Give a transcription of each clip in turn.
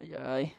Ai, ai.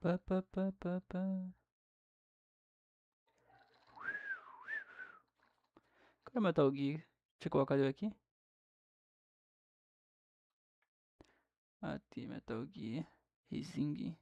Pá, pá, pá, pá, pá. Cadê Metal Gear? Deixa eu colocar ele aqui. Ativo, Metal Gear. Ryzen.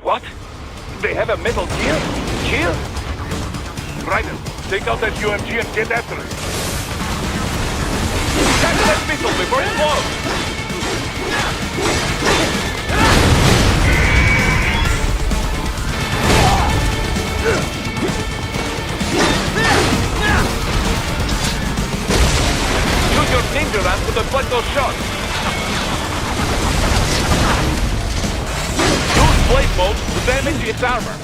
What? They have a metal gear? Here? Ryzen, take out that UMG and get after it. Catch that missile before it blows! Use your ninja ram to deflect those shots. Blade mode to damage its armor.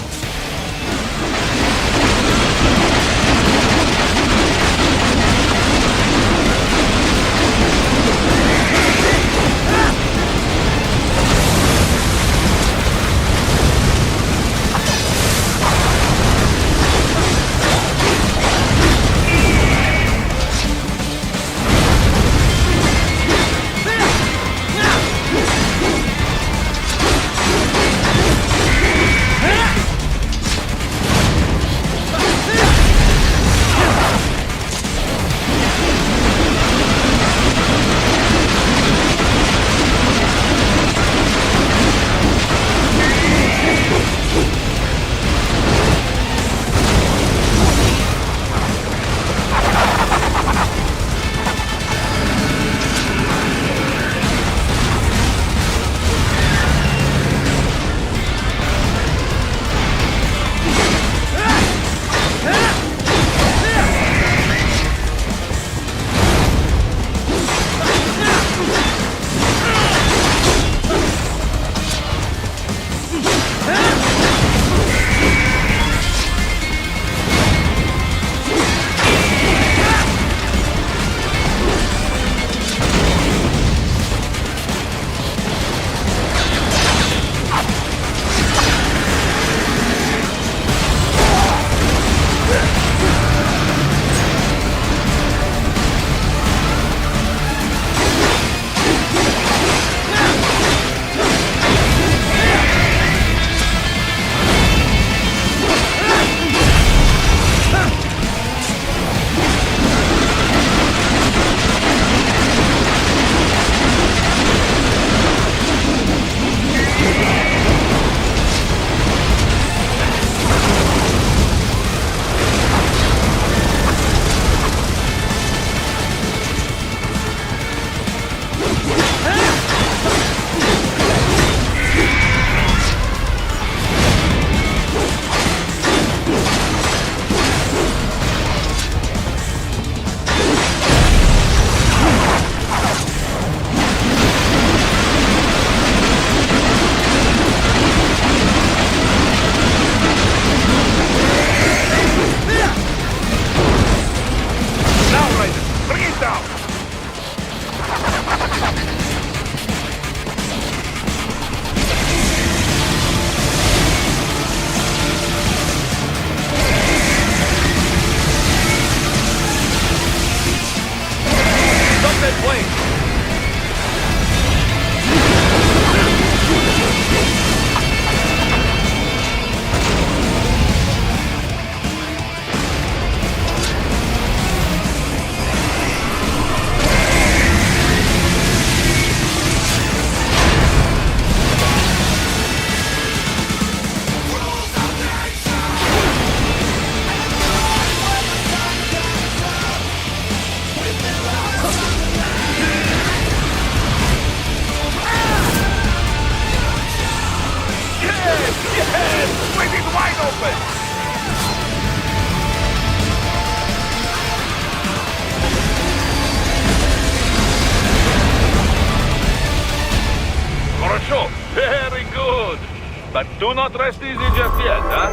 Do not rest easy just yet, huh?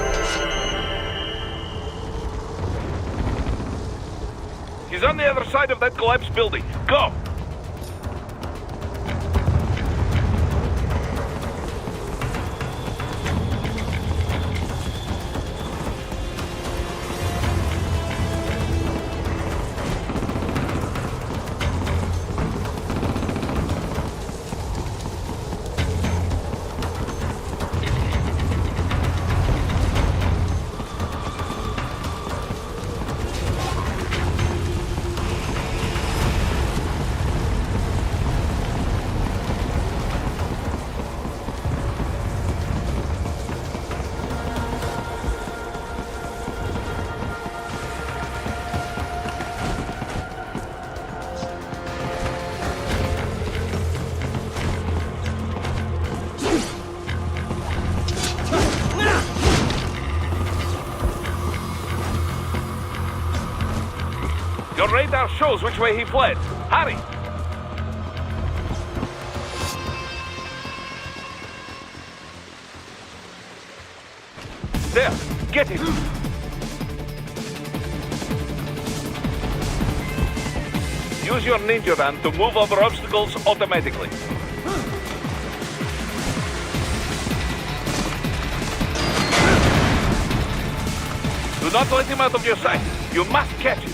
He's on the other side of that collapsed building. Go! Your radar shows which way he fled. Hurry! There, get him! Use your ninja van to move over obstacles automatically. Do not let him out of your sight. You must catch him.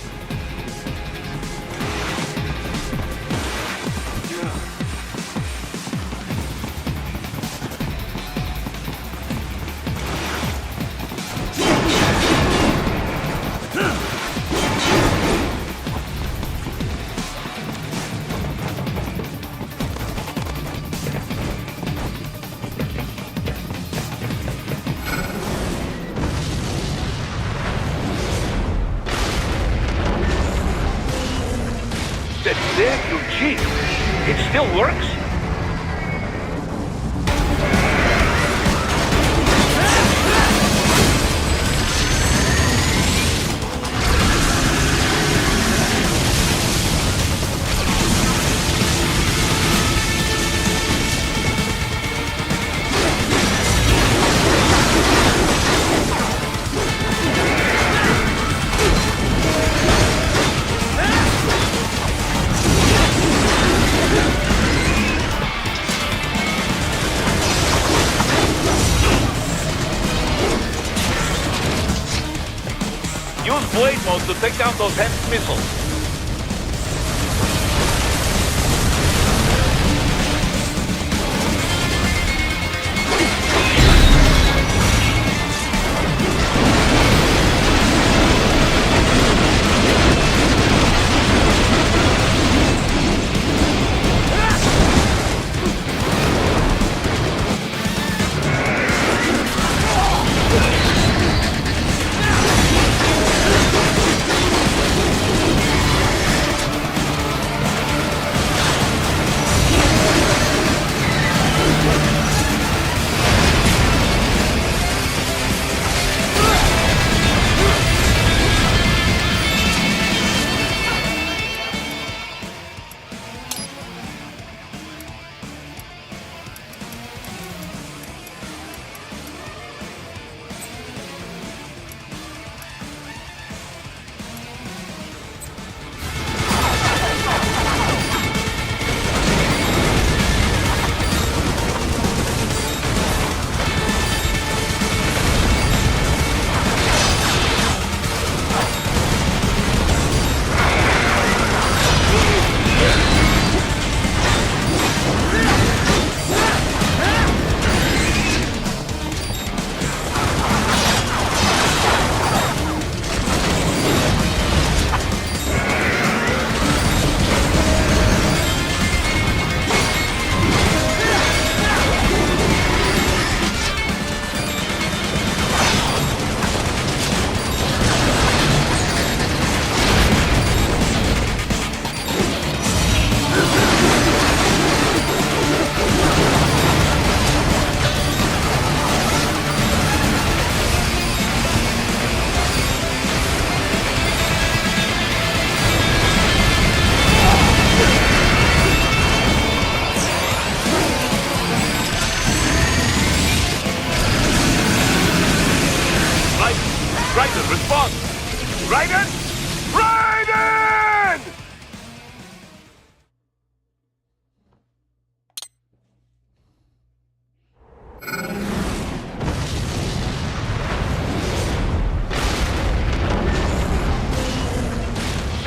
There you cheat. It still works? Use blade mode to take down those hand missiles.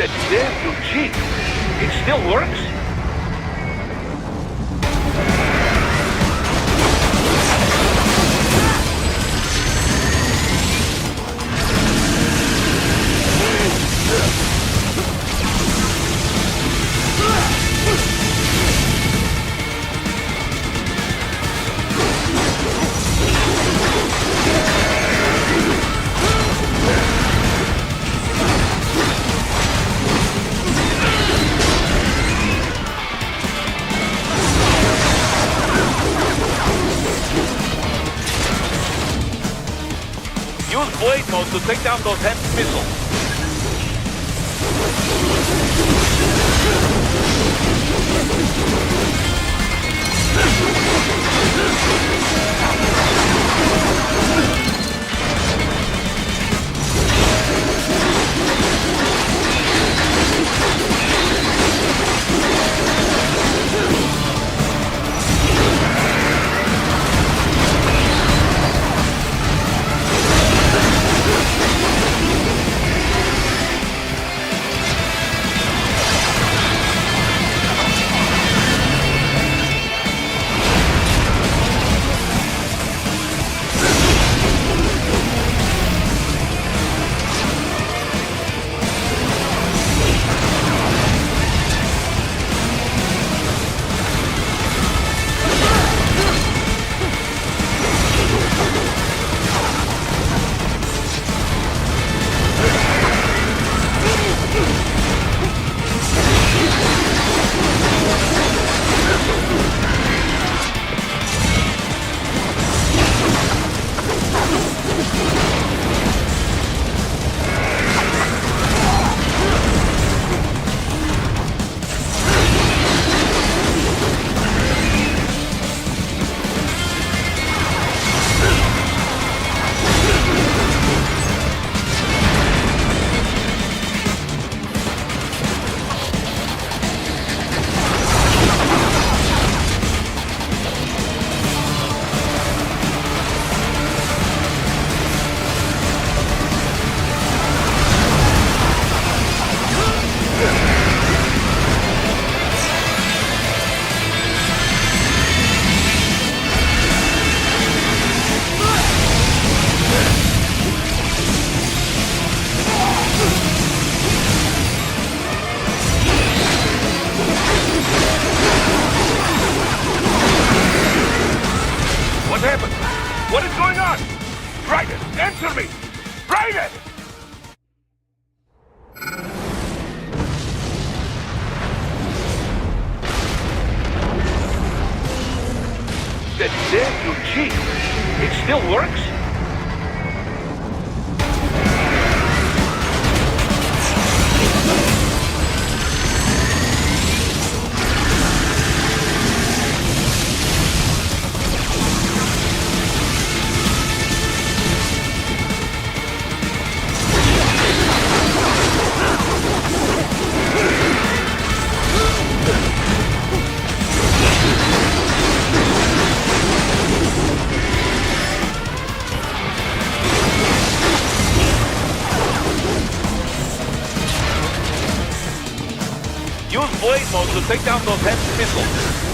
That damn new cheat. It still works? Use blade mode to take down those heavy missiles. What happened? What is going on? Raiden, answer me! Raiden! That damn new cheat. It still works? Use blade mode to take down those heavy missiles.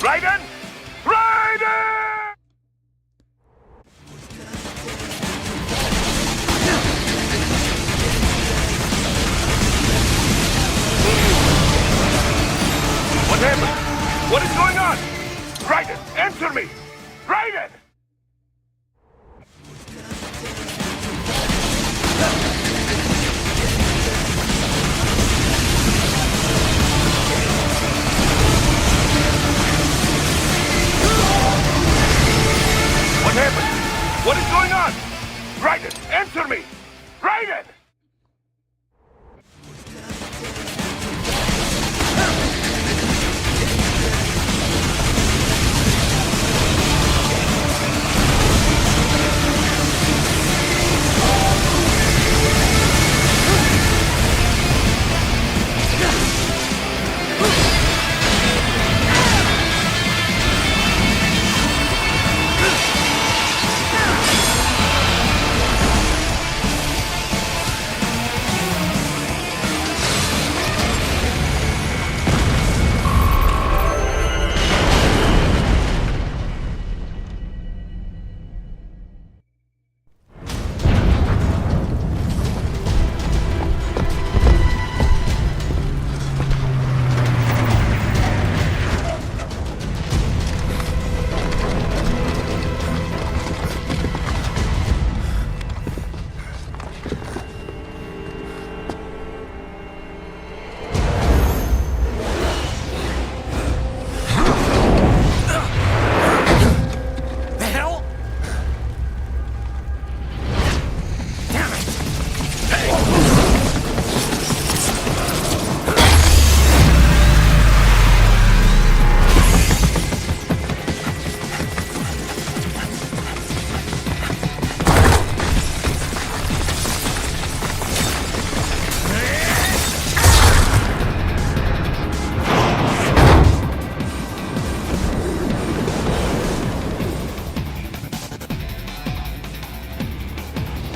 Ryzen! Ryzen! What happened? What is going on? Ryzen, answer me! Ryzen! What happened? What is going on? Ryzen, answer me! Ryzen!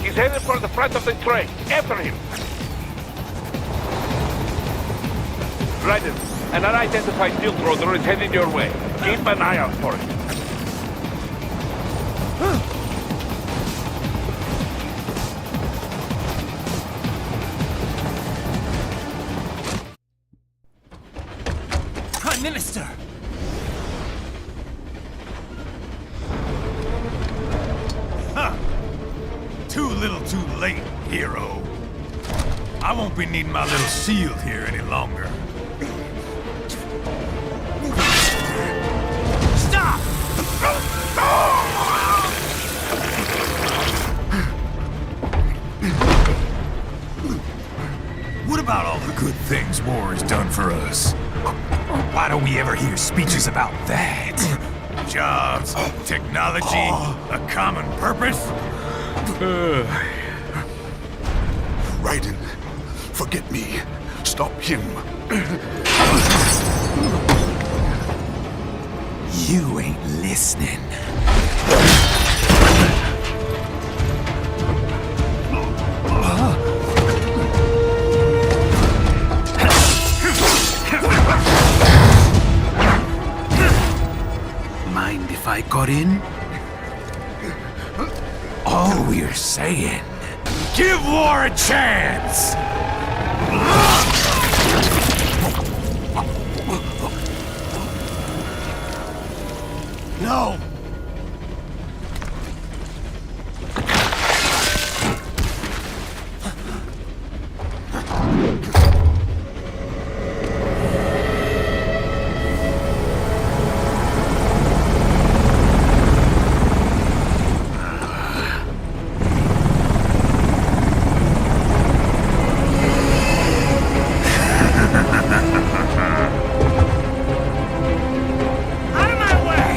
He's headed for the front of the train. After him. Ryzen, an unidentified steel thrower is heading your way. Keep an eye out for it. Prime Minister! Huh. Too little too late, hero. I won't be needing my little shield here any longer. Stop! What about all the good things war has done for us? Why don't we ever hear speeches about that? Jobs, technology, a common purpose? Ryzen, forget me. Stop him. You ain't listening. Mind if I got in? All we're saying, give war a chance! No! Out of my way!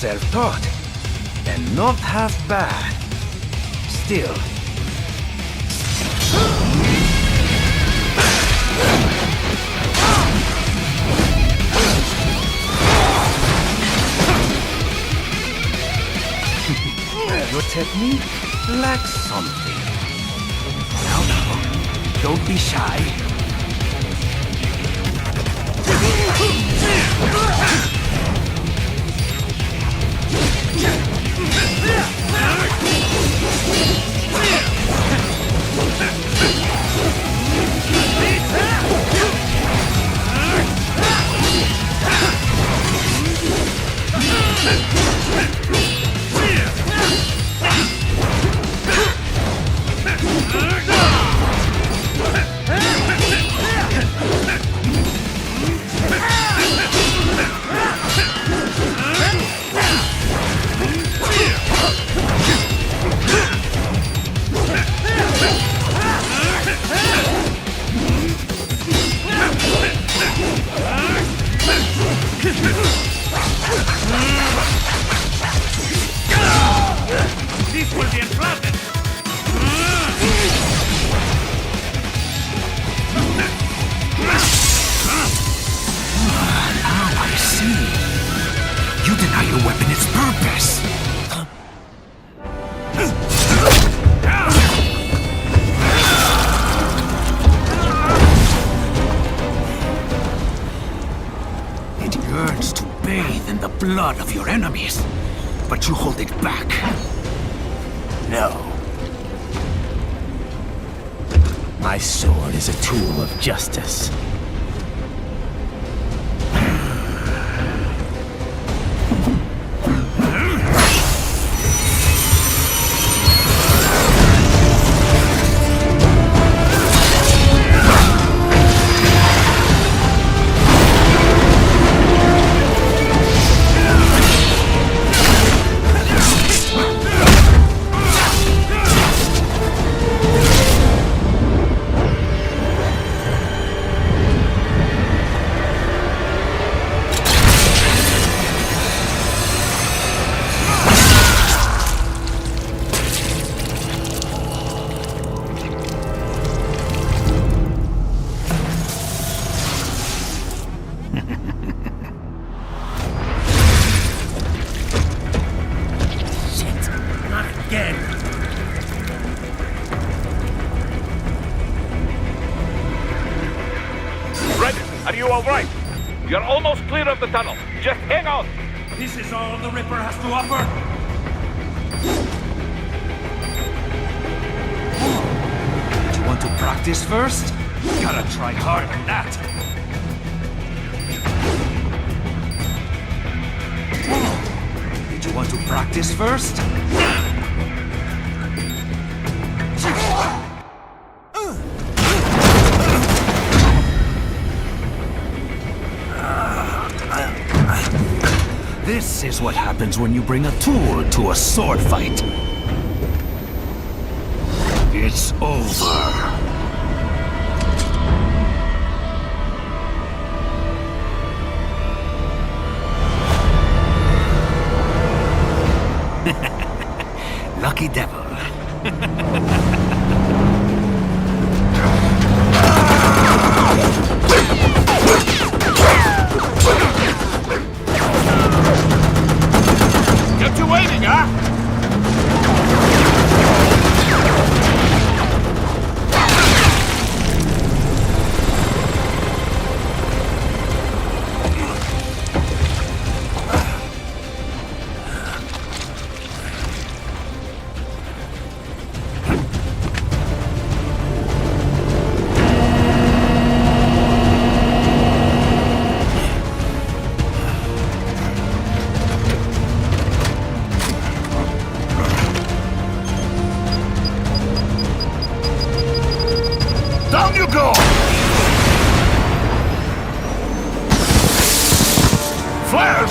self-taught. And not half bad. Still. Your technique lacks something. Now, don't be shy. This will be flattened! Now I see. You deny your weapon its purpose. It yearns to bathe in the blood of your enemies, but you hold it back. No. My sword is a tool of justice. Are you all right? You're almost clear of the tunnel. Just hang on. This is all the Ripper has to offer? Do you want to practice first? Gotta try harder than that. Did you want to practice first? This is what happens when you bring a tool to a sword fight. It's over. Lucky devil. Get you waiting, huh? Down you go! Flares!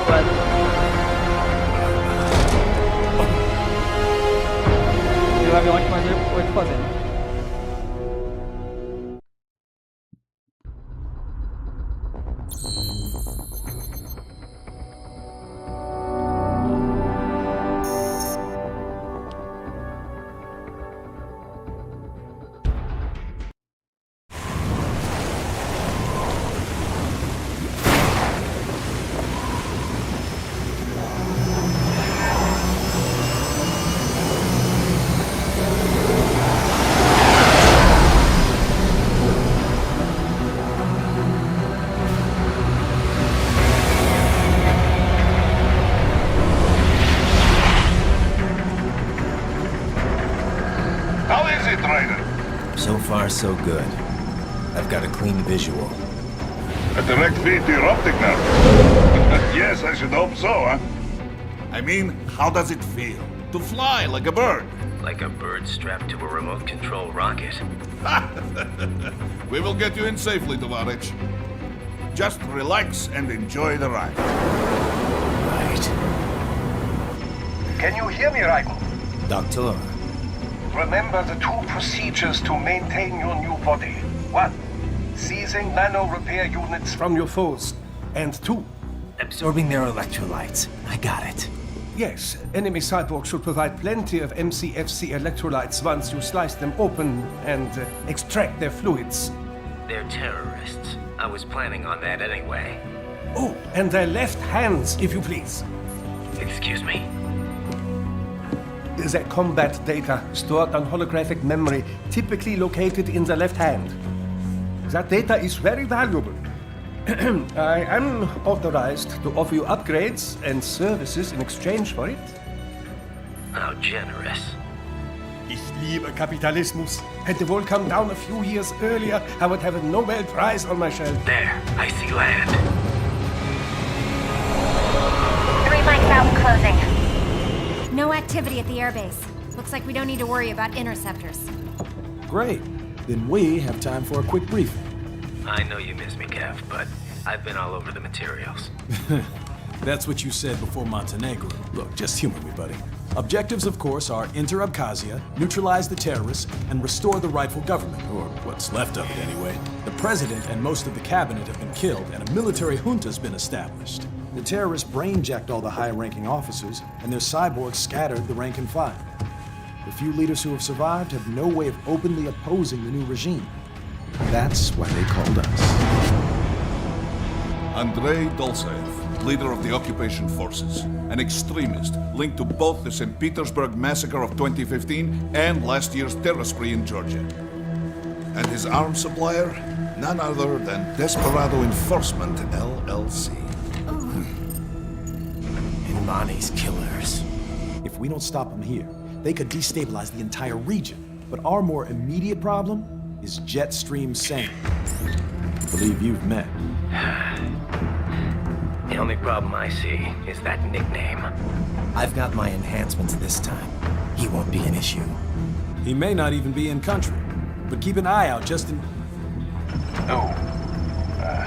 Vai. Ele vai ver onde, mas ele pode fazer. How is it, Ryder? So far, so good. I've got a clean visual. A direct feed to your optic nerve. Yes, I should hope so, huh? I mean, how does it feel? To fly like a bird? Like a bird strapped to a remote control rocket. We will get you in safely, Tovarich. Just relax and enjoy the ride. Right. Can you hear me, Ryder? Doctor. Remember the two procedures to maintain your new body. 1. Seizing nano repair units from your foes. And 2. Absorbing their electrolytes. I got it. Yes, enemy cyborgs should provide plenty of MCFC electrolytes once you slice them open and extract their fluids. They're terrorists. I was planning on that anyway. Oh, and their left hands, if you please. Excuse me? The combat data stored on holographic memory, typically located in the left hand. That data is very valuable. I am authorized to offer you upgrades and services in exchange for it. How generous. Ich liebe Kapitalismus. Had the wall come down a few years earlier, I would have a Nobel Prize on my shelf. There, I see land. 3 mic valve closing. No activity at the airbase. Looks like we don't need to worry about interceptors. Great. Then we have time for a quick briefing. I know you miss me, Kev, but I've been all over the materials. That's what you said before Montenegro. Look, just humor me, buddy. Objectives, of course, are enter Abkhazia, neutralize the terrorists, and restore the rightful government, or what's left of it anyway. The president and most of the cabinet have been killed, and a military junta's been established. The terrorists brain-jacked all the high-ranking officers, and their cyborgs scattered the rank and file. The few leaders who have survived have no way of openly opposing the new regime. That's why they called us. Andrei Dolzaev, leader of the occupation forces, an extremist linked to both the St. Petersburg massacre of 2015 and last year's terror spree in Georgia. And his arms supplier, none other than Desperado Enforcement, LLC. Imani's killers. If we don't stop them here, they could destabilize the entire region. But our more immediate problem is Jetstream Sam. I believe you've met. The only problem I see is that nickname. I've got my enhancements this time. He won't be an issue. He may not even be in country, but keep an eye out just in...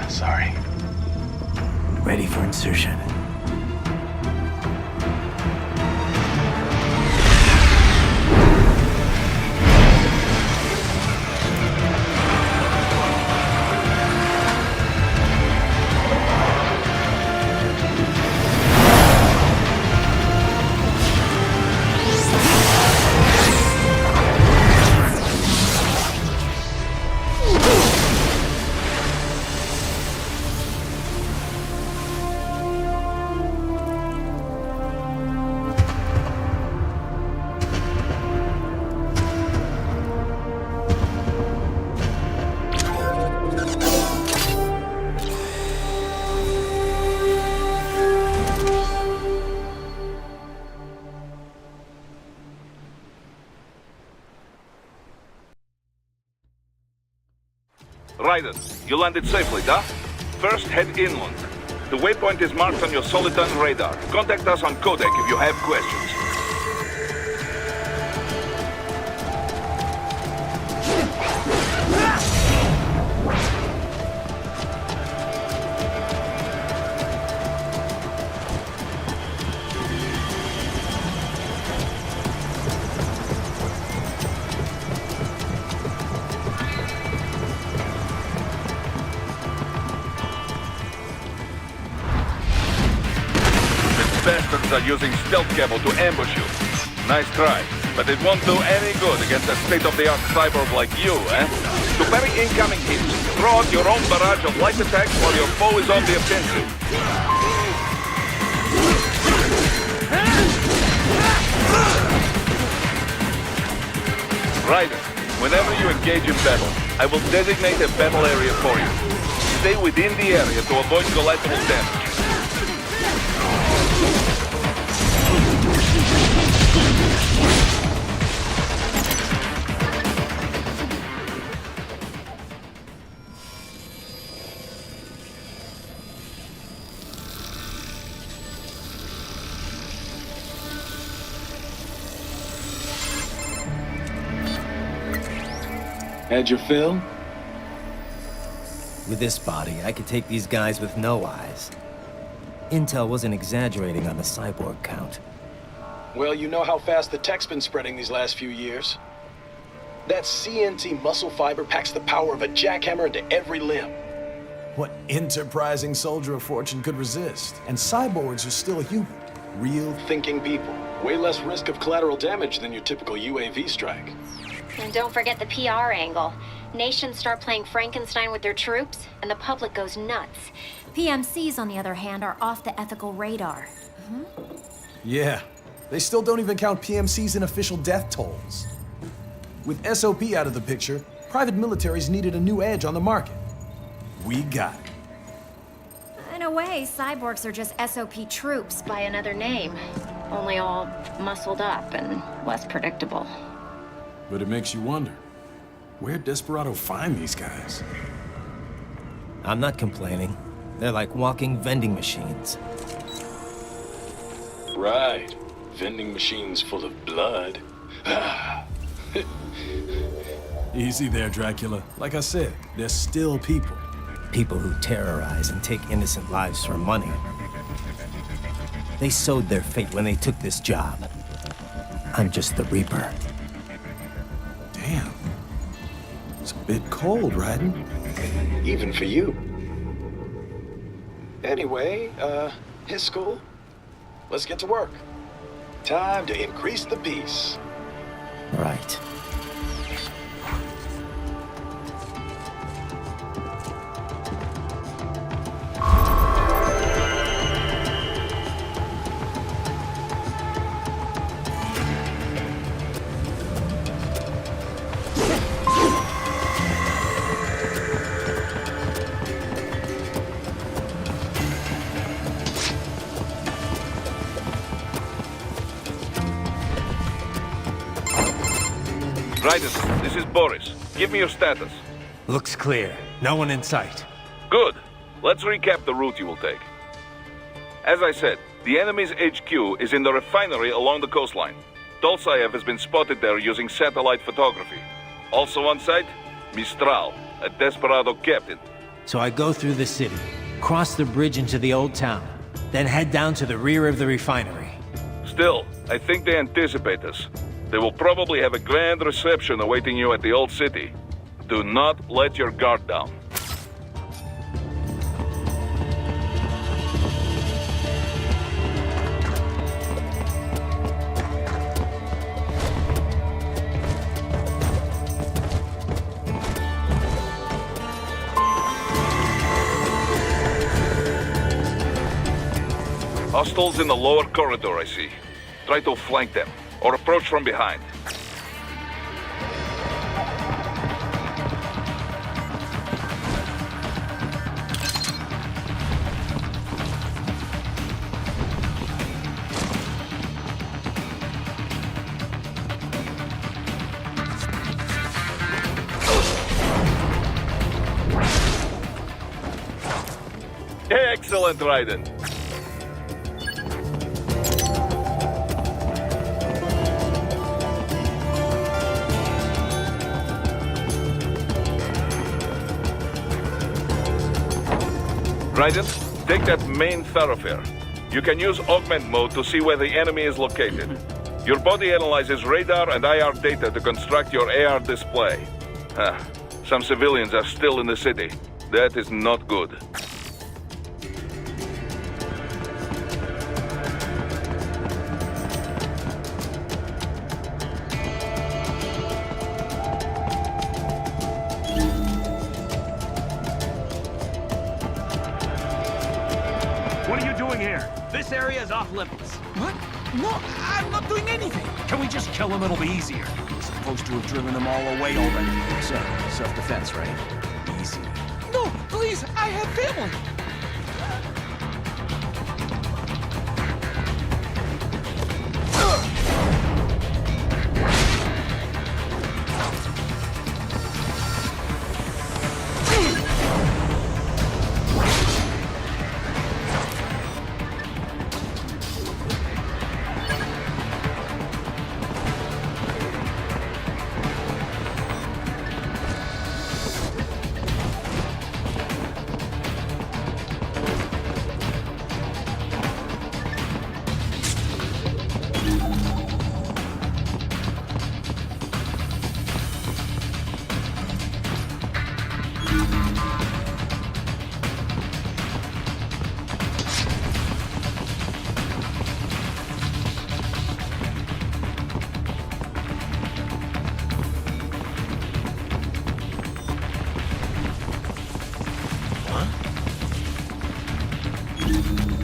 Sorry. Ready for insertion. Ryder, you landed safely, da? First, head inland. The waypoint is marked on your Soliton radar. Contact us on codec if you have questions. bastards are using stealth cable to ambush you. Nice try, but it won't do any good against a state-of-the-art cyborg like you, eh? To parry incoming hits, throw out your own barrage of light attacks while your foe is on the offensive. Ryder, whenever you engage in battle, I will designate a battle area for you. Stay within the area to avoid collateral damage. Had your fill? With this body, I could take these guys with no eyes. Intel wasn't exaggerating on the cyborg count. Well, you know how fast the tech's been spreading these last few years. That CNT muscle fiber packs the power of a jackhammer into every limb. What enterprising soldier of fortune could resist? And cyborgs are still human. Real Thinking people. Way less risk of collateral damage than your typical UAV strike. And don't forget the PR angle. Nations start playing Frankenstein with their troops, and the public goes nuts. PMCs, on the other hand, are off the ethical radar. Yeah, they still don't even count PMCs in official death tolls. With SOP out of the picture, private militaries needed a new edge on the market. We got it. In a way, cyborgs are just SOP troops by another name. Only all muscled up and less predictable. But it makes you wonder, where'd Desperado find these guys? I'm not complaining. They're like walking vending machines. Right. Vending machines full of blood. Easy there, Dracula. Like I said, they're still people. People who terrorize and take innocent lives for money. They sowed their fate when they took this job. I'm just the Reaper. Damn. It's a bit cold, Ryden. Even for you. Anyway, his school. Let's get to work. Time to increase the peace. Right. Ryder, this is Boris. Give me your status. Looks clear. No one in sight. Good. Let's recap the route you will take. As I said, the enemy's HQ is in the refinery along the coastline. Dolsaev has been spotted there using satellite photography. Also on site, Mistral, a Desperado captain. So I go through the city, cross the bridge into the old town, then head down to the rear of the refinery. Still, I think they anticipate us. They will probably have a grand reception awaiting you at the old city. Do not let your guard down. Hostiles in the lower corridor, I see. Try to flank them, or approach from behind. Excellent, Ryden. Ryden, take that main thoroughfare. You can use augment mode to see where the enemy is located. Your body analyzes radar and IR data to construct your AR display. Some civilians are still in the city. That is not good. off limits. What? No, I'm not doing anything. Can we just kill him? It'll be easier. We're supposed to have driven them all away already. So, self-defense, right? Easy. No, please, I have family.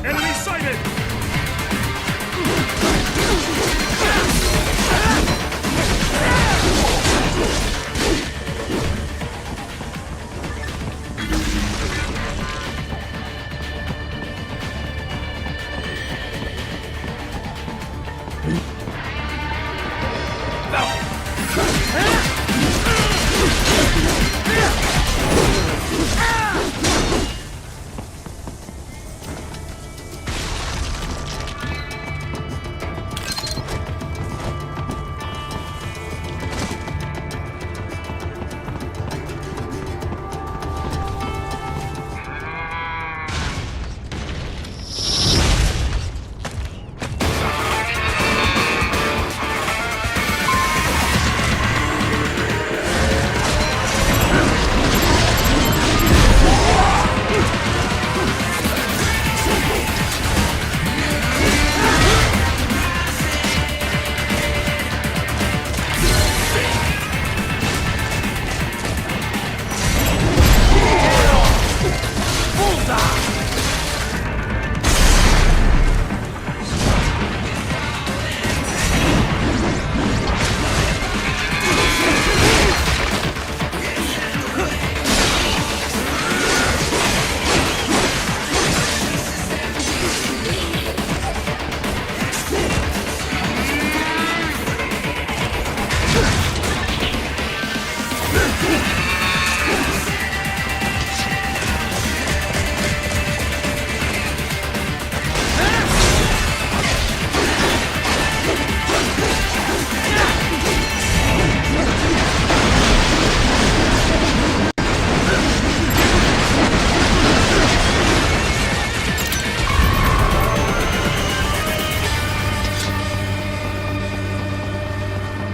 Enemy sighted!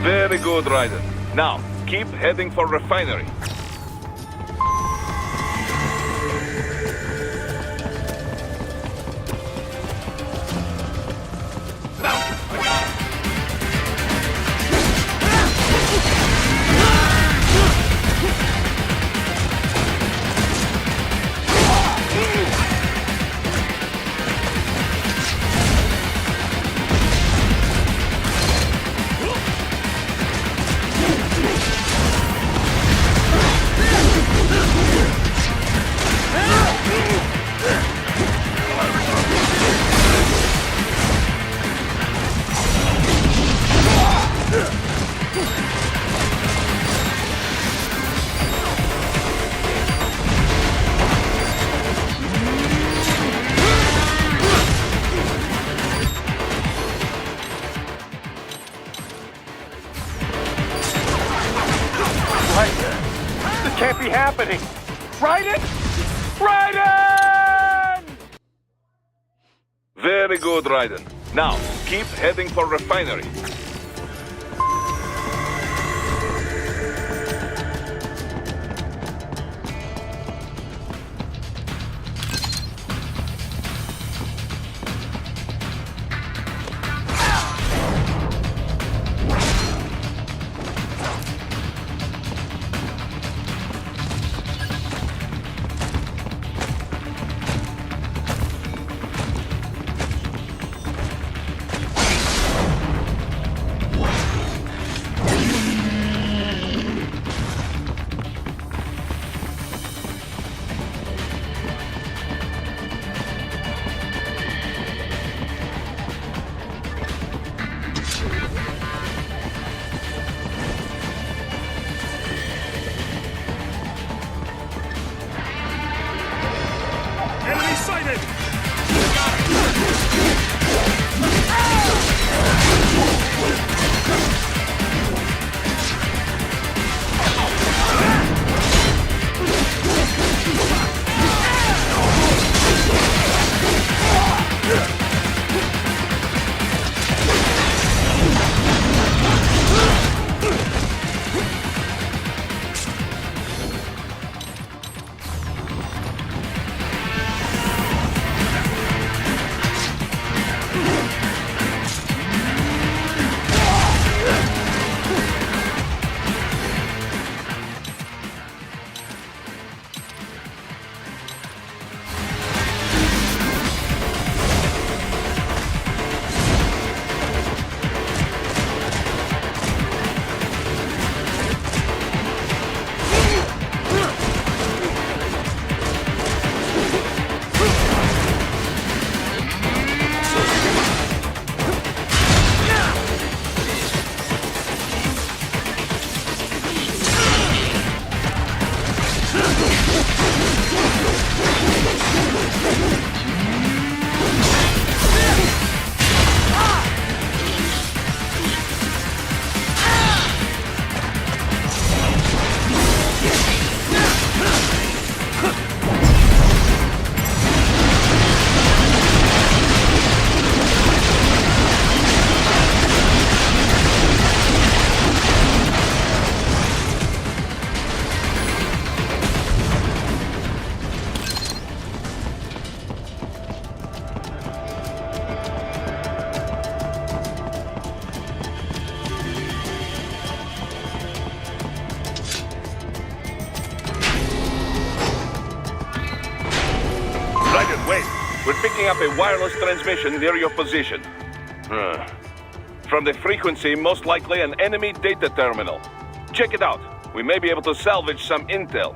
Very good, Ryzen. Now, keep heading for refinery. This can't be happening. Ryden? Ryden! Very good, Ryden. Now, keep heading for refinery. picking up a wireless transmission near your position. From the frequency, most likely an enemy data terminal. Check it out. We may be able to salvage some intel.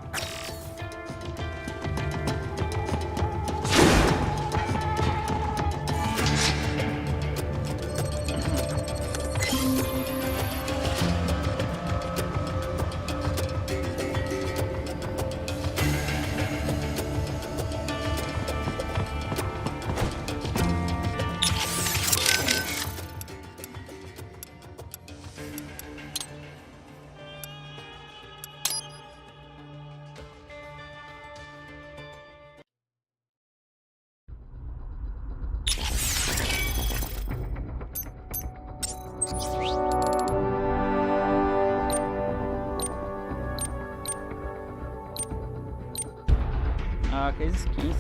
Ah, aqueles skins.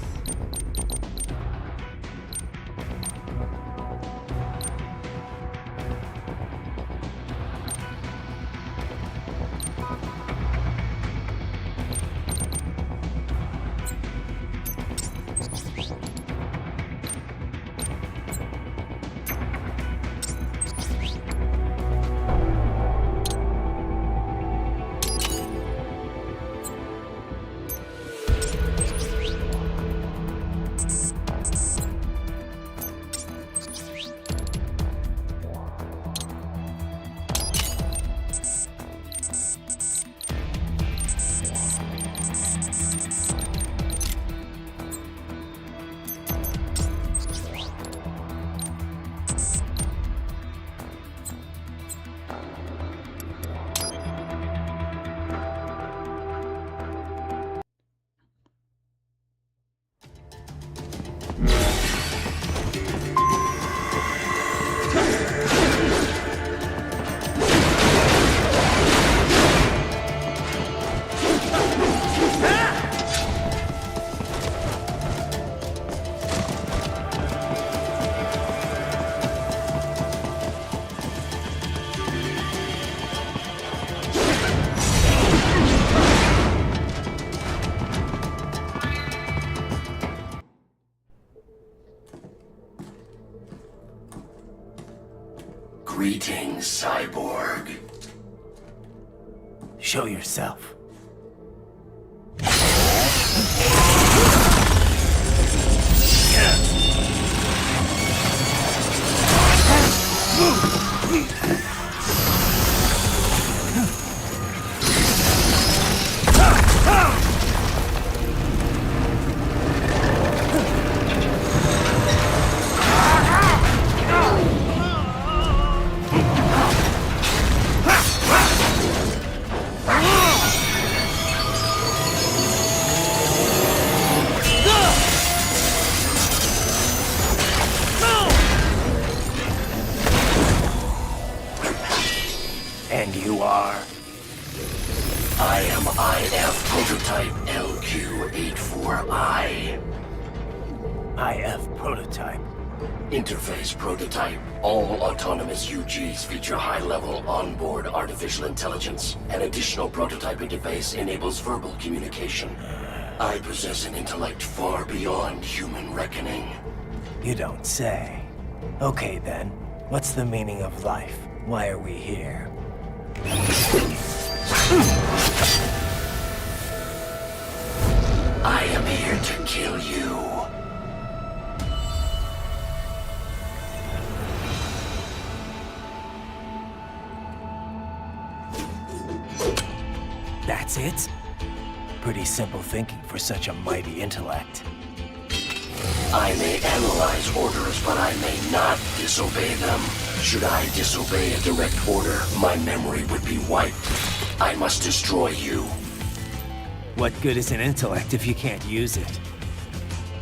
Greetings, cyborg. Show yourself. And you are? I am IF prototype LQ84I. IF prototype. Interface prototype. All autonomous UGs feature high-level onboard artificial intelligence. An additional prototype interface enables verbal communication. I possess an intellect far beyond human reckoning. You don't say. Okay then, what's the meaning of life? Why are we here? I am here to kill you. That's it? Pretty simple thinking for such a mighty intellect. I may analyze orders, but I may not disobey them. Should I disobey a direct order, my memory would be wiped. I must destroy you. What good is an intellect if you can't use it?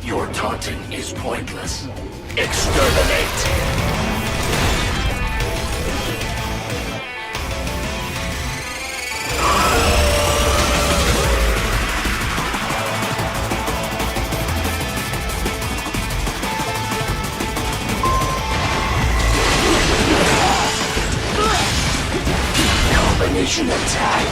Your taunting is pointless. Exterminate! Combination attack.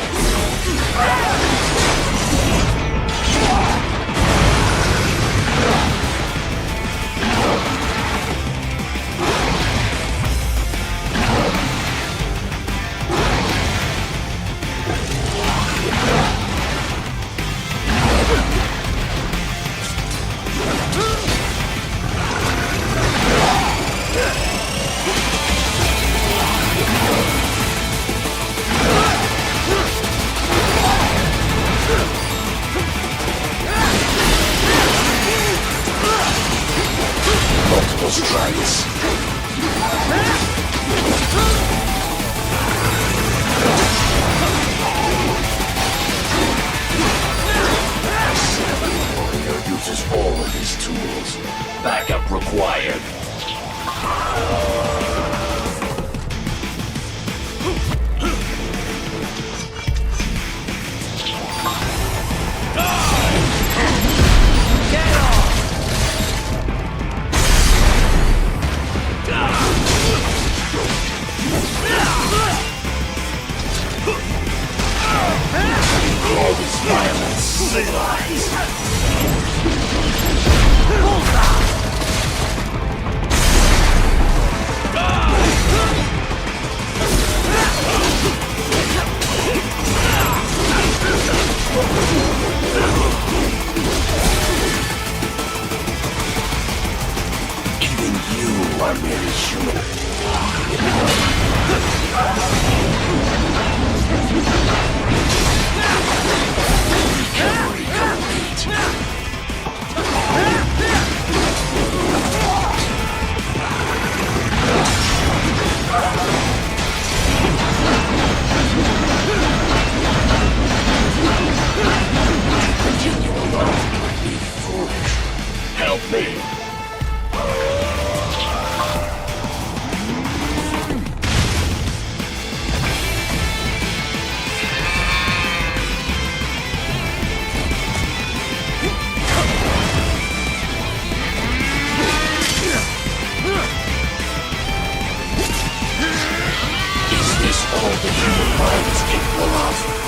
capable of.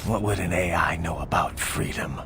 What would an AI know about freedom?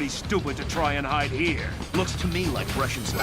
pretty stupid to try and hide here. Looks to me like Russians.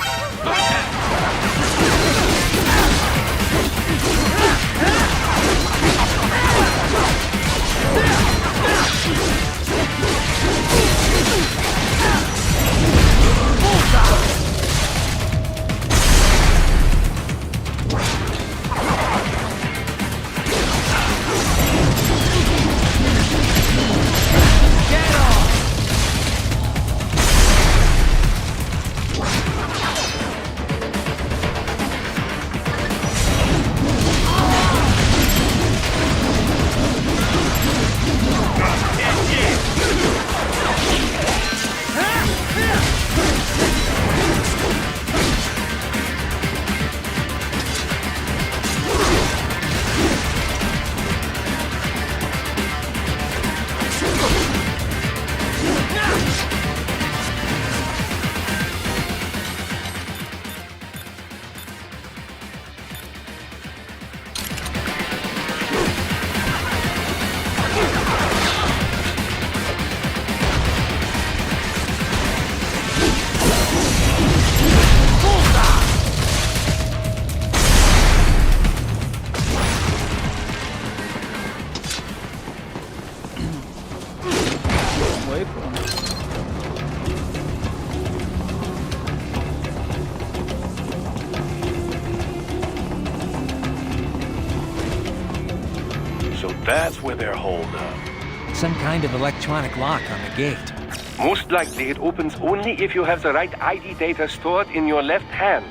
That's where they're holed up. Some kind of electronic lock on the gate. Most likely it opens only if you have the right ID data stored in your left hand.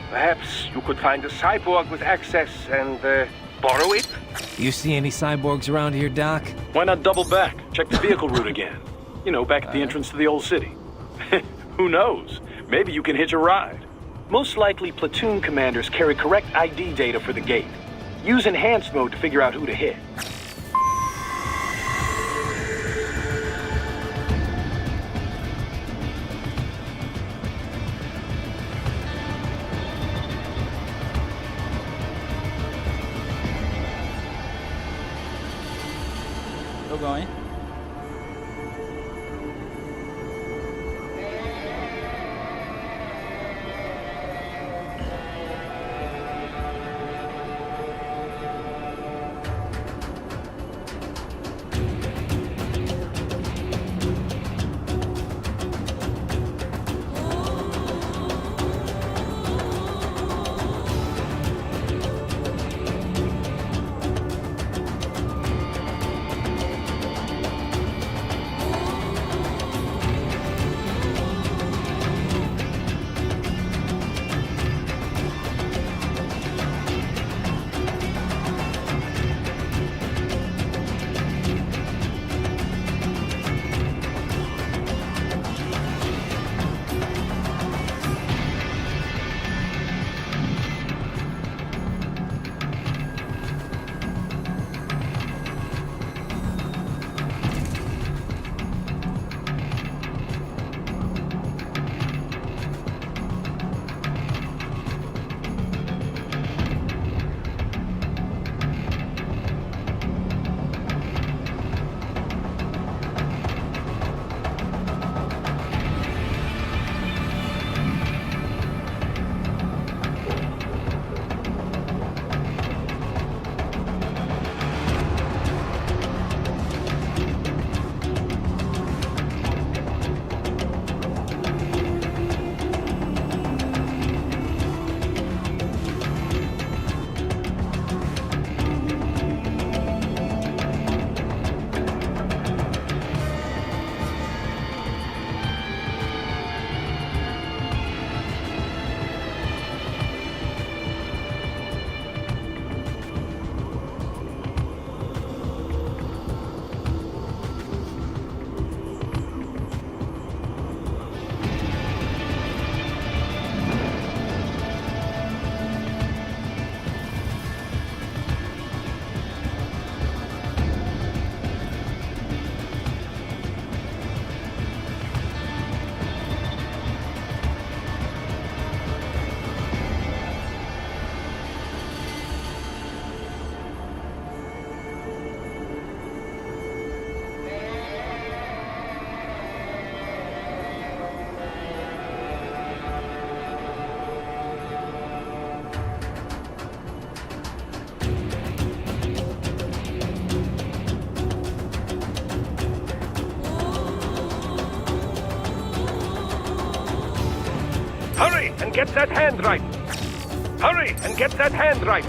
Perhaps you could find a cyborg with access and borrow it? You see any cyborgs around here, Doc? Why not double back? Check the vehicle route again. You know, back at the entrance to the old city. Who knows? Maybe you can hitch a ride. Most likely platoon commanders carry correct ID data for the gate. Use enhanced mode to figure out who to hit. Still going. and get that hand right. Hurry and get that hand right.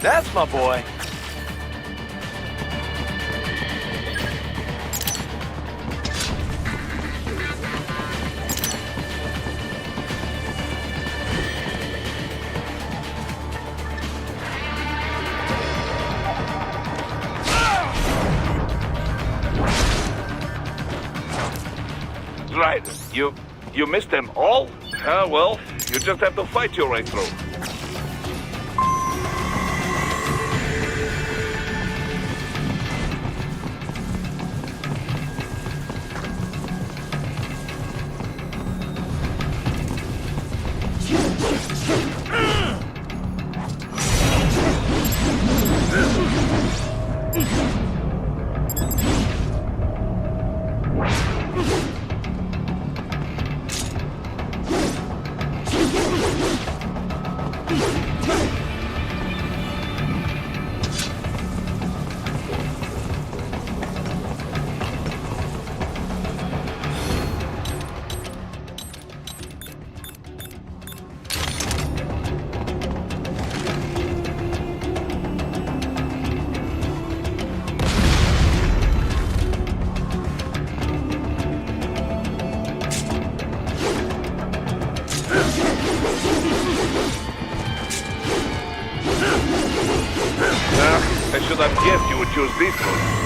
That's my boy. Right. You missed them all? Ah, well, you just have to fight your way through. I should have guessed you would choose this one.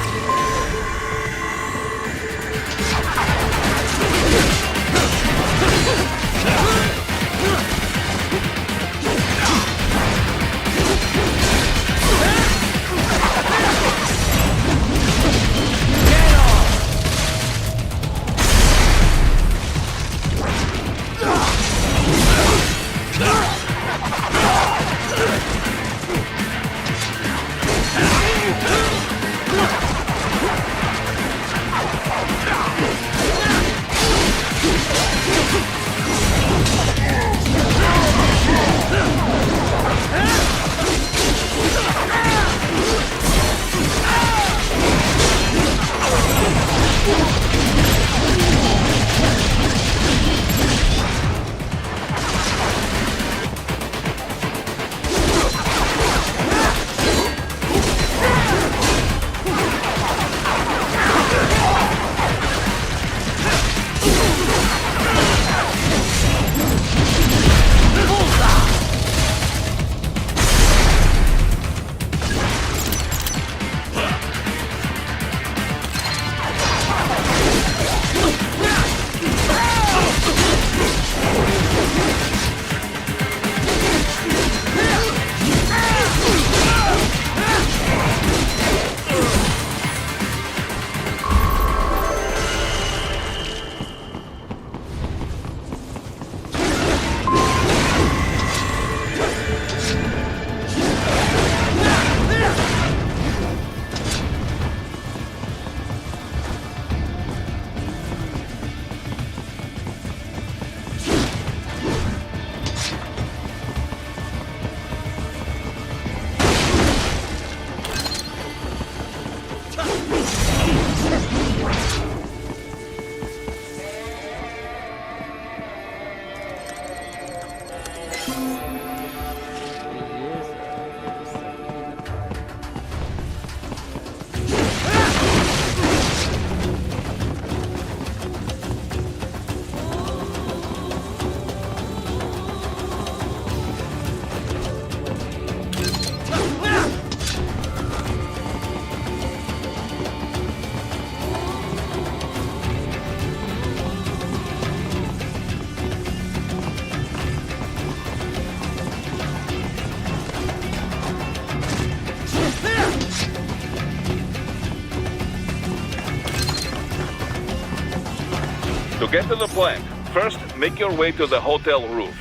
To get to the plant, first make your way to the hotel roof.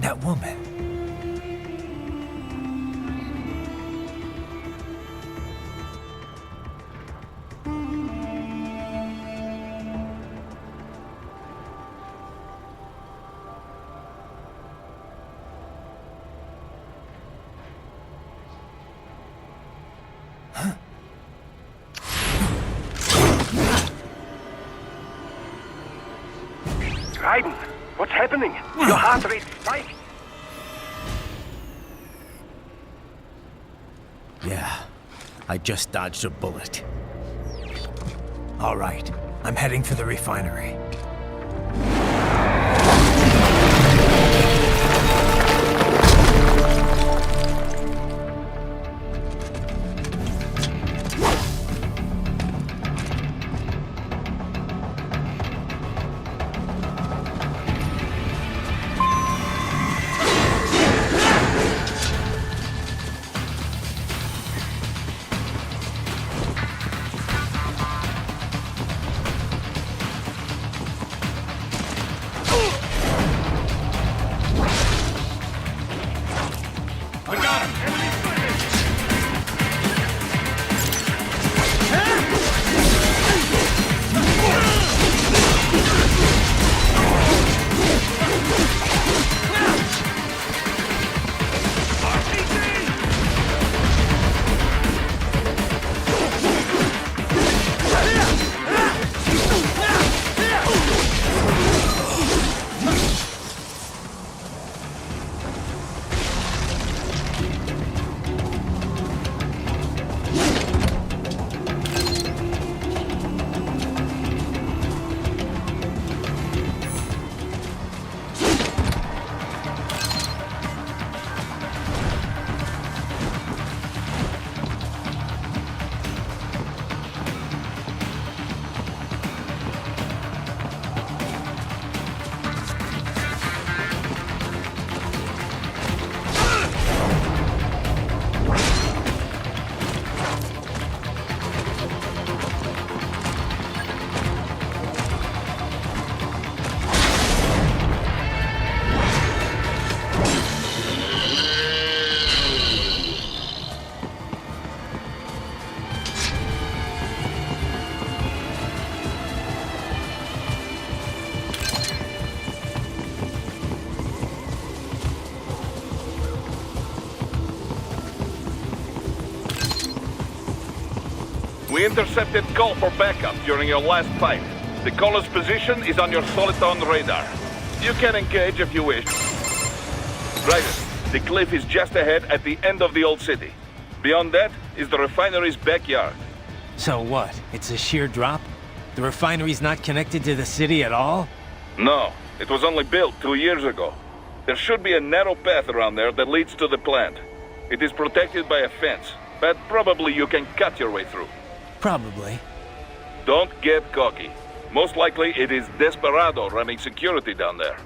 That woman. Ryzen, what's happening? Your heart rate spiked. Yeah, I just dodged a bullet. All right, I'm heading for the refinery. We intercepted call for backup during your last fight. The caller's position is on your soliton radar. You can engage if you wish. Ryzen, the cliff is just ahead at the end of the old city. Beyond that is the refinery's backyard. So what? It's a sheer drop? The refinery's not connected to the city at all? No, it was only built 2 years ago. There should be a narrow path around there that leads to the plant. It is protected by a fence, but probably you can cut your way through. Probably. Don't get cocky. Most likely it is Desperado running security down there.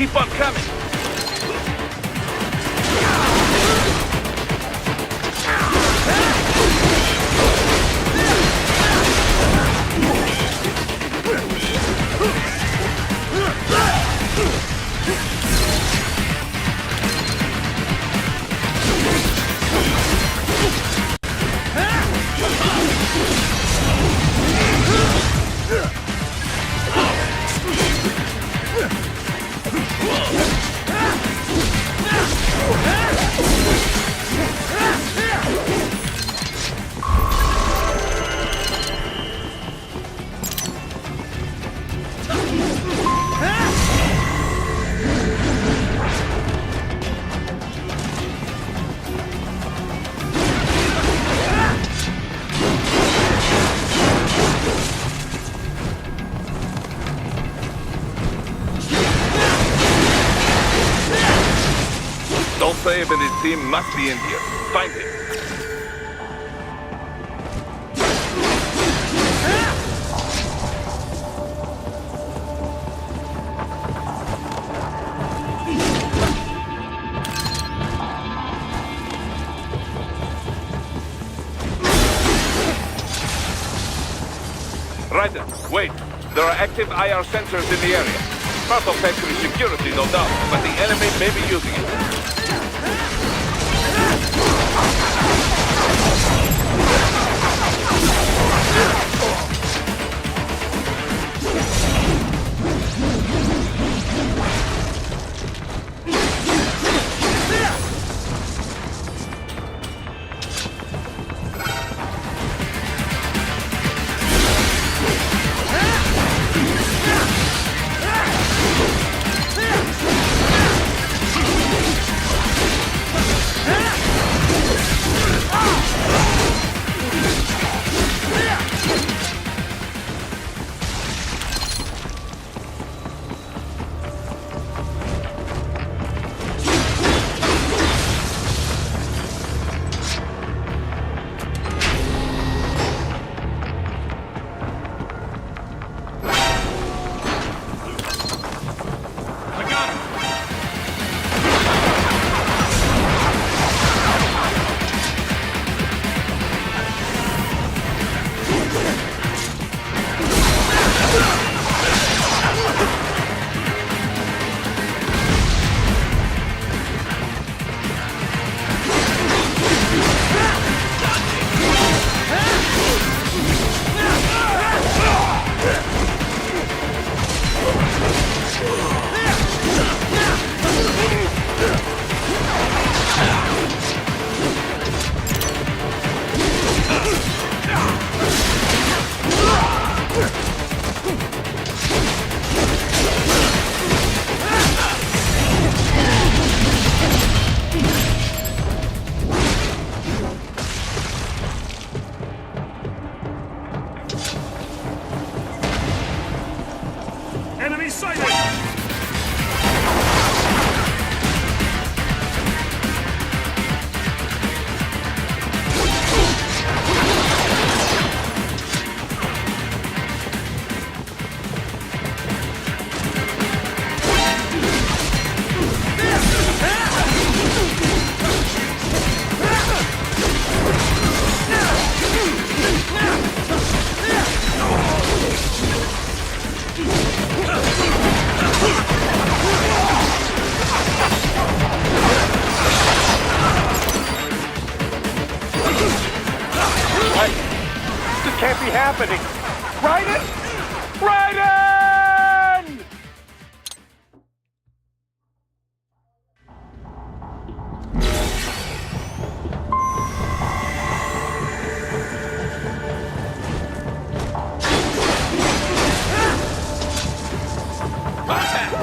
Keep on coming. Dolsaev and his team must be in here. Find him. Ryzen, wait. There are active IR sensors in the area. Part of factory security, no doubt, but the enemy may be using it. Can't be happening. Ryden! Ryden! Ah!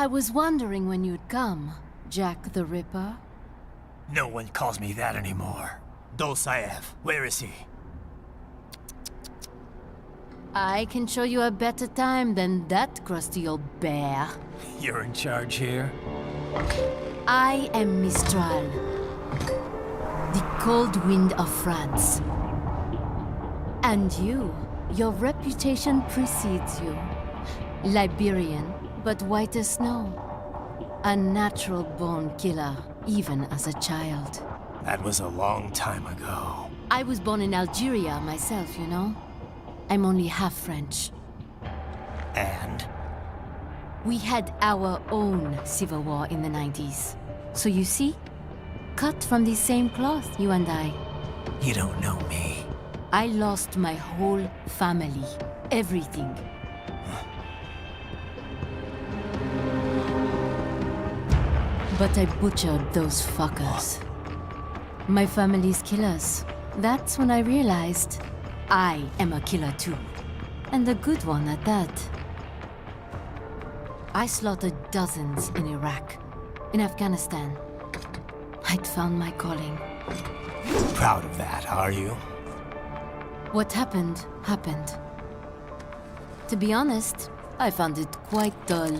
I was wondering when you'd come, Jack the Ripper. No one calls me that anymore. Dolsaev, where is he? I can show you a better time than that crusty old bear. You're in charge here? I am Mistral, the cold wind of France. And your reputation precedes you. Liberian, but white as snow. A natural-born killer, even as a child. That was a long time ago. I was born in Algeria myself, you know? I'm only half French. And? We had our own civil war in the 90s. So you see? Cut from the same cloth, you and I. You don't know me. I lost my whole family. Everything. But I butchered those fuckers. My family's killers. That's when I realized I am a killer too. And a good one at that. I slaughtered dozens in Iraq, in Afghanistan. I'd found my calling. Proud of that, are you? What happened, happened. To be honest, I found it quite dull.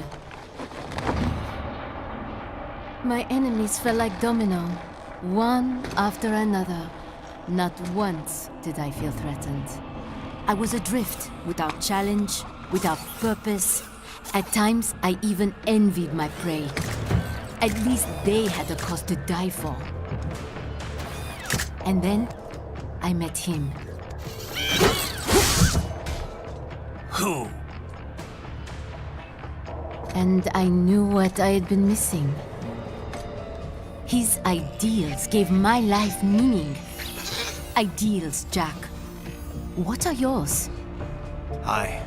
My enemies fell like domino, one after another. Not once did I feel threatened. I was adrift, without challenge, without purpose. At times, I even envied my prey. At least they had a cause to die for. And then, I met him. Who? And I knew what I had been missing. His ideals gave my life meaning. Ideals, Jack. What are yours? I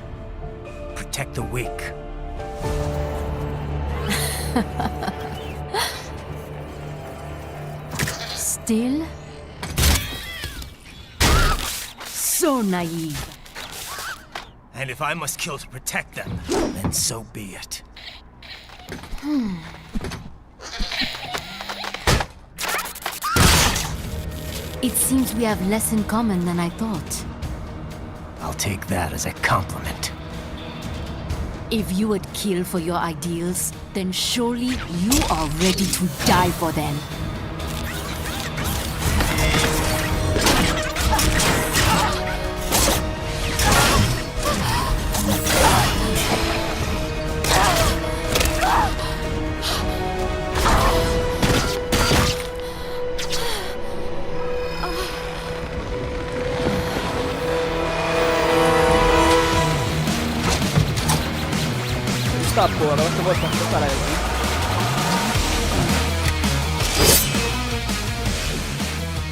protect the weak. Still? So naive. And if I must kill to protect them, then so be it. It seems we have less in common than I thought. I'll take that as a compliment. If you would kill for your ideals, then surely you are ready to die for them. Tá, pô, agora que eu vou preparar aqui.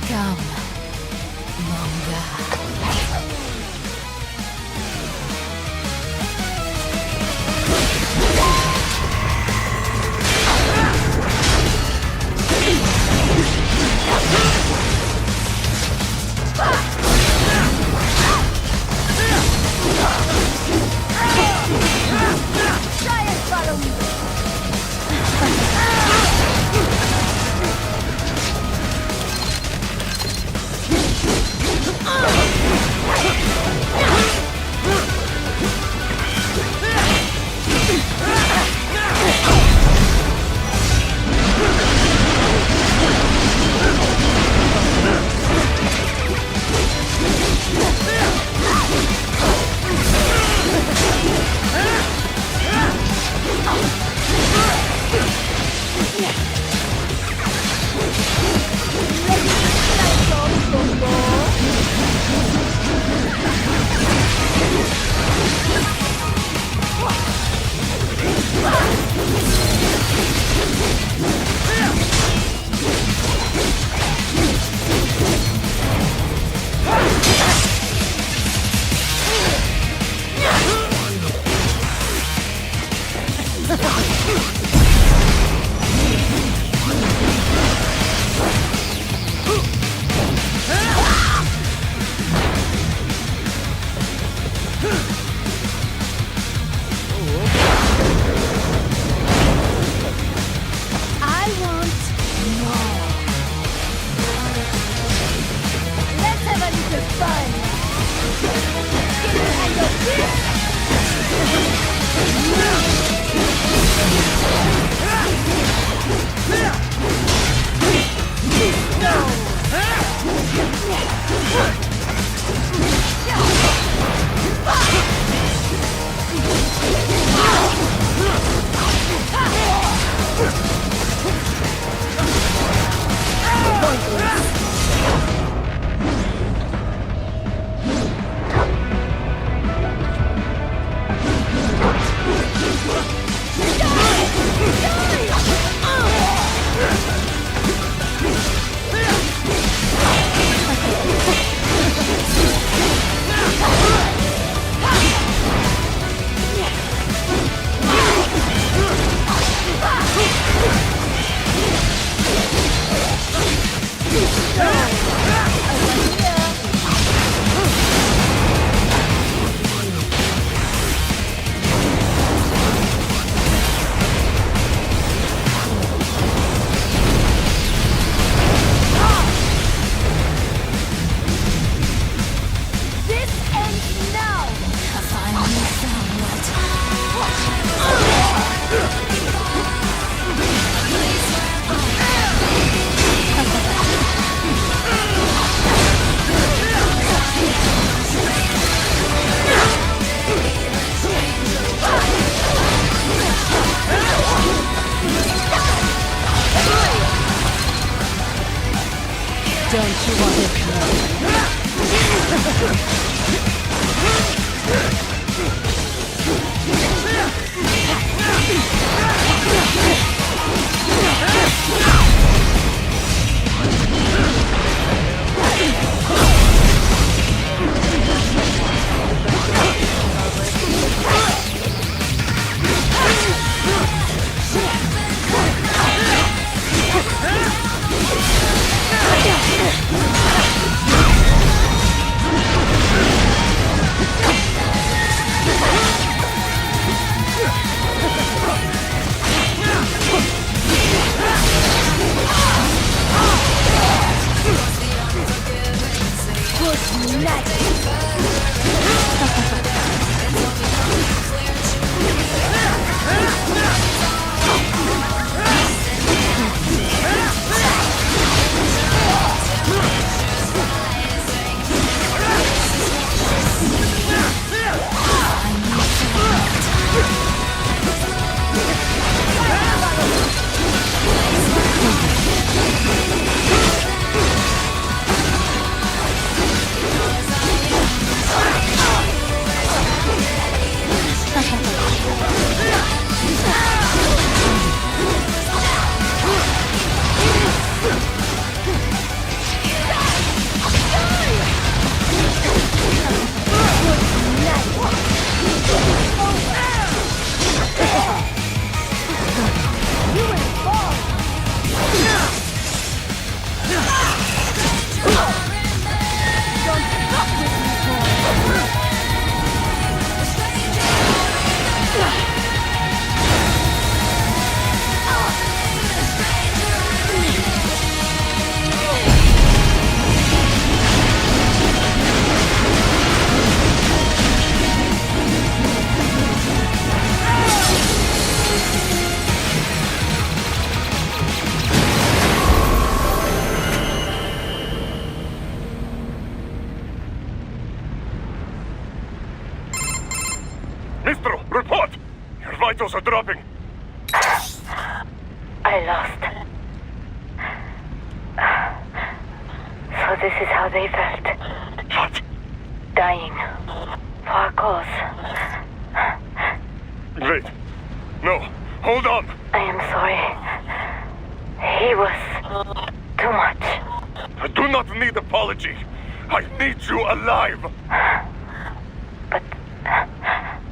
Come, Monga. Don't you want it Mistro, report! Your vitals are dropping. I lost. So this is how they felt. What? Dying. For a cause. Wait. No. Hold on. I am sorry. He was too much. I do not need apology. I need you alive. But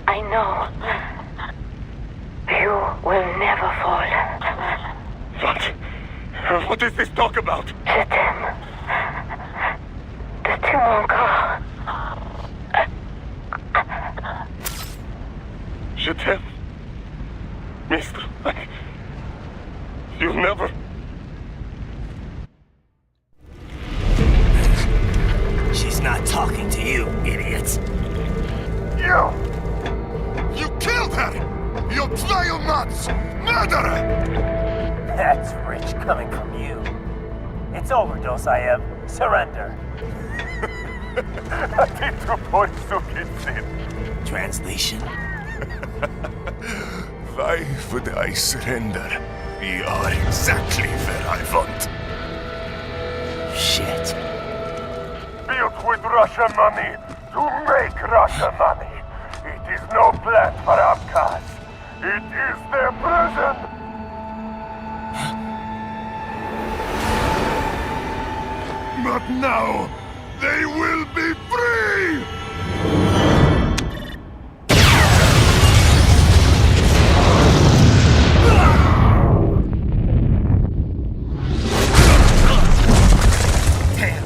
I know you will never fall. What? What is this talk about? Je t'aime. De tout mon corps. Je t'aime. Mister, you never... She's not talking to you, idiot. You killed her! You trial nuts! Murderer! That's rich coming from you. It's overdose, I have. Surrender. Translation? Why would I surrender? We are exactly where I want. Shit. Built with Russian money to make Russian money. It is no plan for outcasts. It is their prison. But now, they will be free! Damn!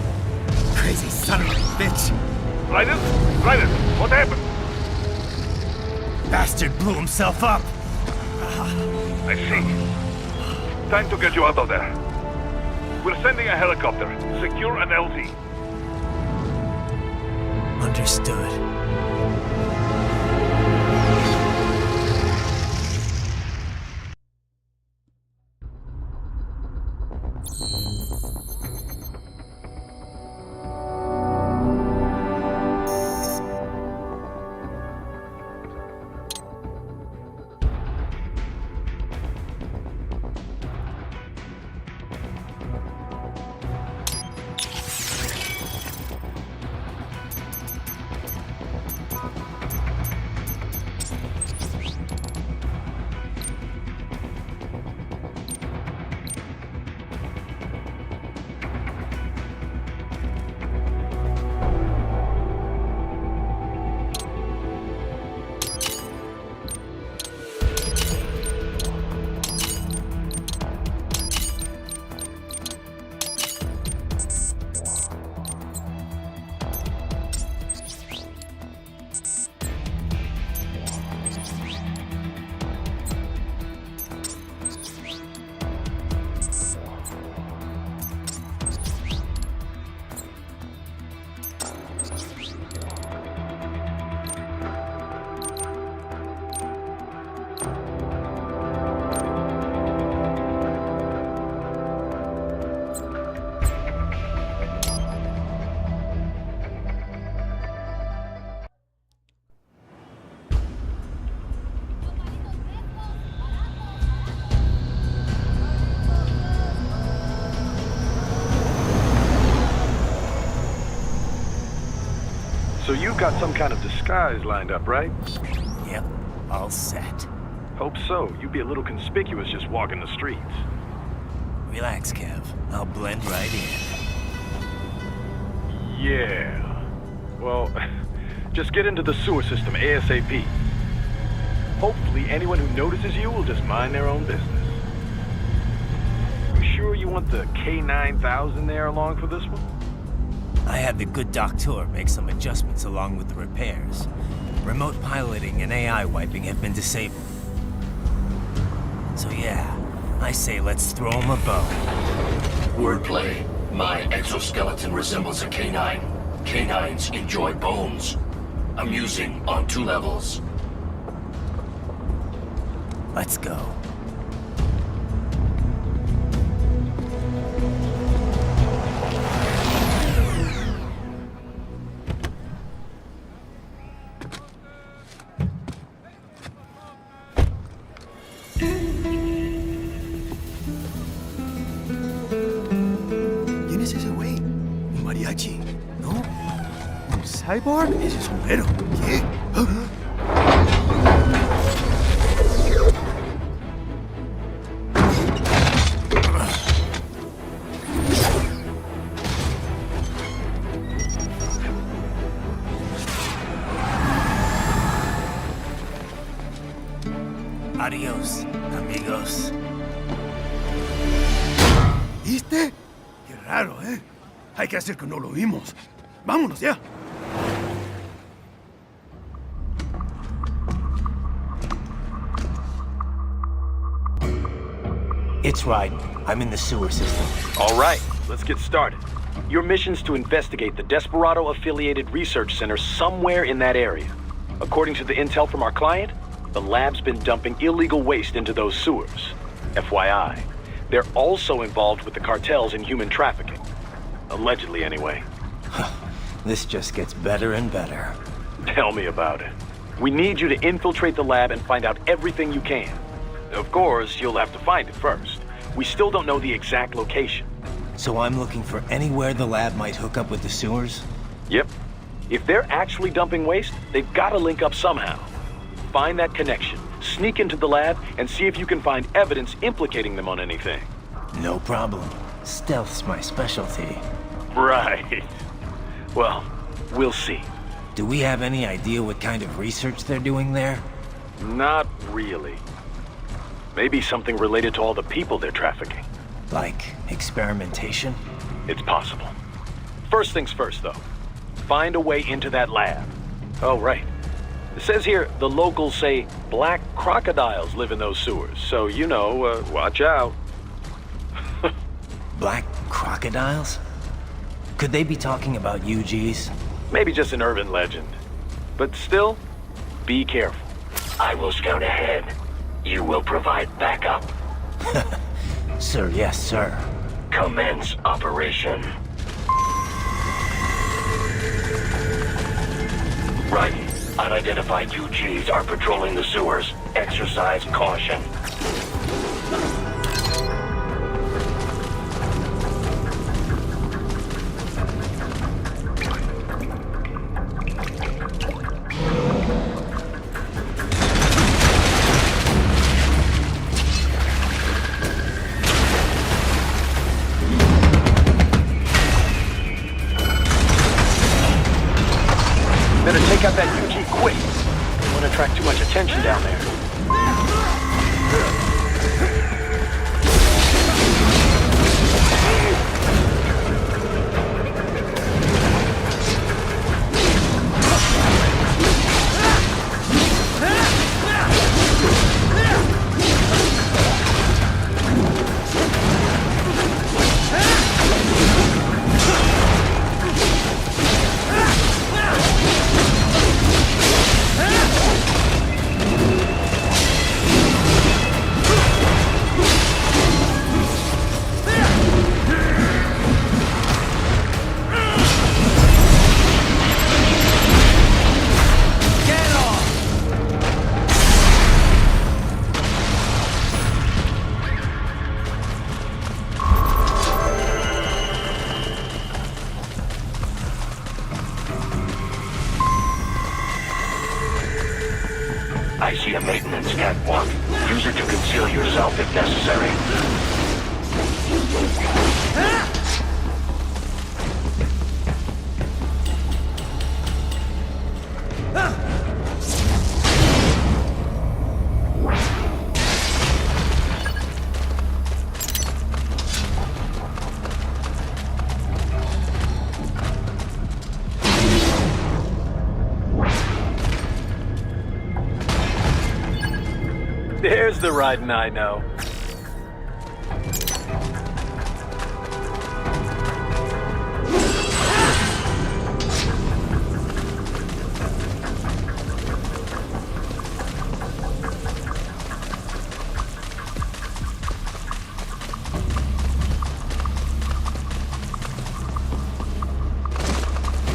Crazy son of a bitch! Ryzen? What happened? Bastard blew himself up! I see. Time to get you out of there. We're sending a helicopter. Secure an LZ. Understood. you've got some kind of disguise lined up, right? Yep, all set. Hope so. You'd be a little conspicuous just walking the streets. Relax, Kev. I'll blend right in. Yeah. Well, just get into the sewer system ASAP. Hopefully anyone who notices you will just mind their own business. You sure you want the K9000 there along for this one? I had the good doctor make some adjustments along with the repairs. Remote piloting and AI wiping have been disabled. So yeah, I say let's throw him a bone. Wordplay. My exoskeleton resembles a canine. Canines enjoy bones. Amusing on 2 levels. Let's go. ¿Quién es ese güey? ¿Un mariachi? ¿No? ¿Un cyborg? Ese es sombrero. ¿Qué? Adiós, amigos. ¿Viste? Qué raro, ¿eh? Hay que hacer que no lo vimos. Vámonos ya. It's Ryden. I'm in the sewer system. All right, let's get started. Your mission's to investigate the Desperado-affiliated research center somewhere in that area. According to the intel from our client, the lab's been dumping illegal waste into those sewers. FYI, they're also involved with the cartels in human trafficking. Allegedly, anyway. This just gets better and better. Tell me about it. We need you to infiltrate the lab and find out everything you can. Of course, you'll have to find it first. We still don't know the exact location. So I'm looking for anywhere the lab might hook up with the sewers? Yep. If they're actually dumping waste, they've got to link up somehow. Find that connection, sneak into the lab, and see if you can find evidence implicating them on anything. No problem. Stealth's my specialty. Right. Well, we'll see. Do we have any idea what kind of research they're doing there? Not really. Maybe something related to all the people they're trafficking. Like experimentation? It's possible. First things first, though. Find a way into that lab. Oh, right. It says here the locals say black crocodiles live in those sewers, so you know, watch out. Black crocodiles? Could they be talking about UGs? Maybe just an urban legend. But still, be careful. I will scout ahead. You will provide backup. Sir, yes, sir. Commence operation. Right. Unidentified UGs are patrolling the sewers. Exercise caution. Better take out that UG quick. Don't want to attract too much attention down there. that one. Use it to conceal yourself if necessary. There's the Ryzen I know.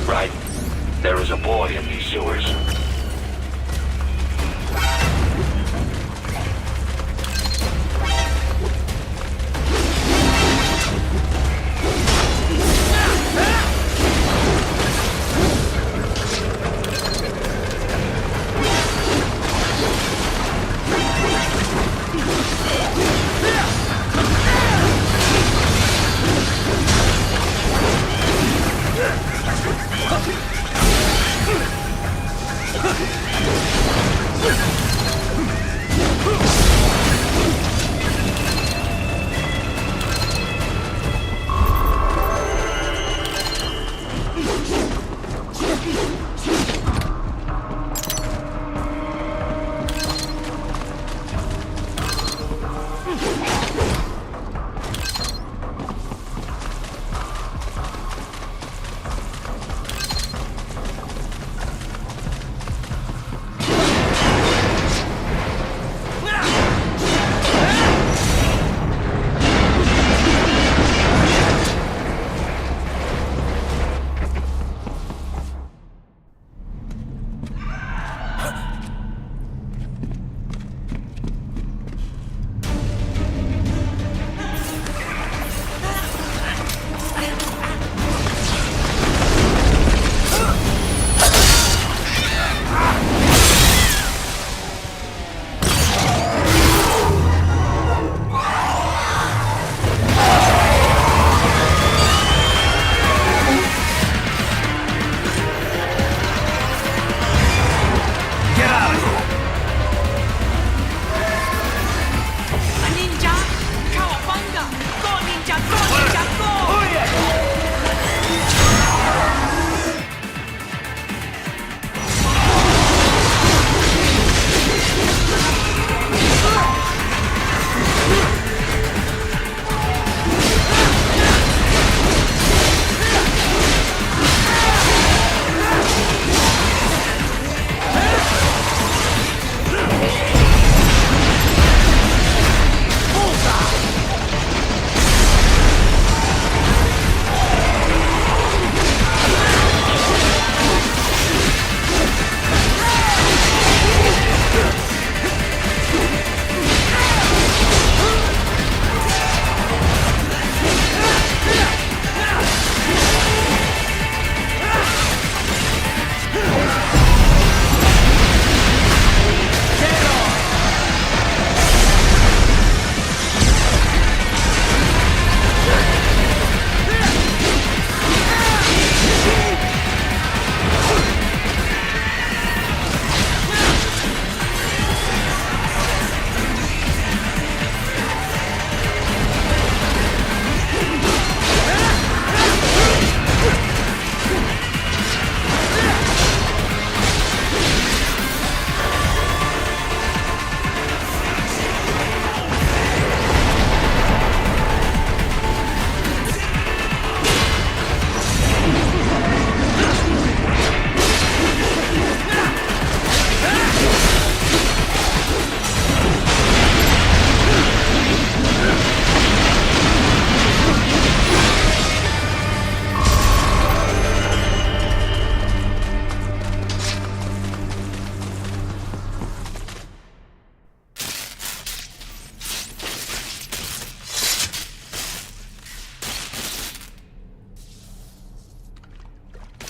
Right. There is a boy in these sewers.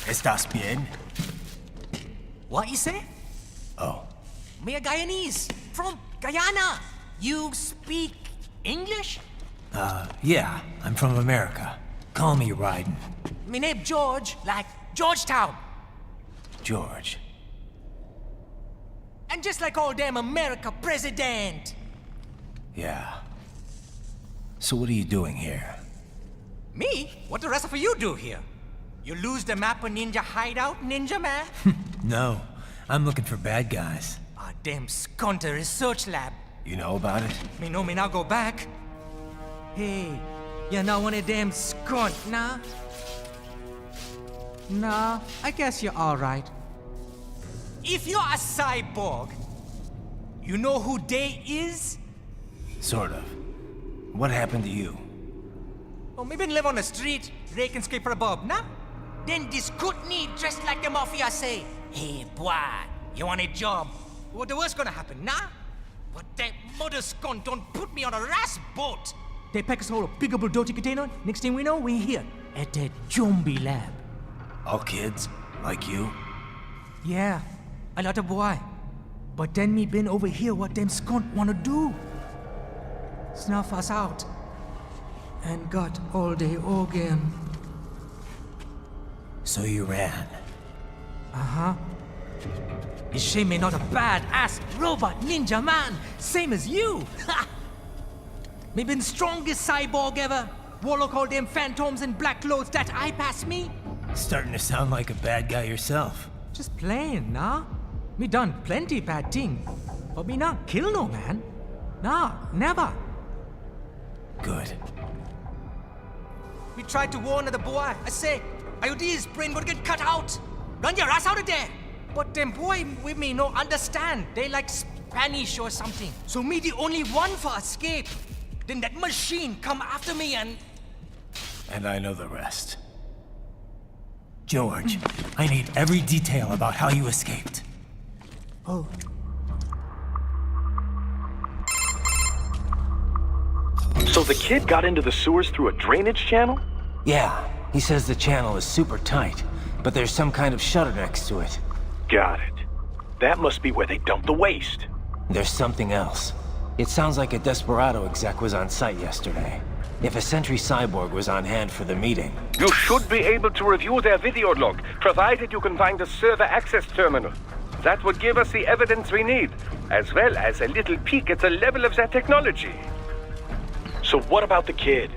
¿Estás bien? What you say? Oh. Me a Guyanese from Guyana! You speak English? Yeah, I'm from America. Call me Ryden. Me name George, like Georgetown. George. And just like all damn America president. Yeah. So what are you doing here? Me? What the rest of you do here? You lose the map of Ninja Hideout, Ninja Man? No, I'm looking for bad guys. Ah, damn Skunter research lab. You know about it? Me know me now go back. Hey, you not one of them skunt, nah? Nah, I guess you're alright. If you're a cyborg, you know who they is? Sort of. What happened to you? Oh, me been live on the street, rake and scrape for a bob, nah? Then this good need dressed like the mafia say, hey boy, you want a job? What the worst gonna happen, nah? But that mother skunt don't put me on a ras boat. They pack us all a big old dirty container. Next thing we know, we're here at that zombie lab. All kids? Like you? Yeah, a lot of boy. But then me been over here what them skunt wanna do. Snuff us out. And got all day organ. So you ran? Uh-huh. It's shame me not a bad-ass robot ninja man, same as you. Ha! Me been strongest cyborg ever. Warlock all them phantoms in black clothes that eye pass me. Starting to sound like a bad guy yourself. Just playing, nah? Me done plenty bad thing. But me not kill no man. Nah, never. Good. We tried to warn the boy. I say, IOD's brain gonna get cut out. Run your ass out of there. But them boy with me no understand. They like Spanish or something. So me the only one for escape. Then that machine come after me and... And I know the rest. George, I need every detail about how you escaped. Oh. So the kid got into the sewers through a drainage channel? Yeah, he says the channel is super tight, but there's some kind of shutter next to it. Got it. That must be where they dumped the waste. There's something else. It sounds like a Desperado exec was on site yesterday. If a Sentry Cyborg was on hand for the meeting... You should be able to review their video log, provided you can find the server access terminal. That would give us the evidence we need, as well as a little peek at the level of their technology. So what about the kid?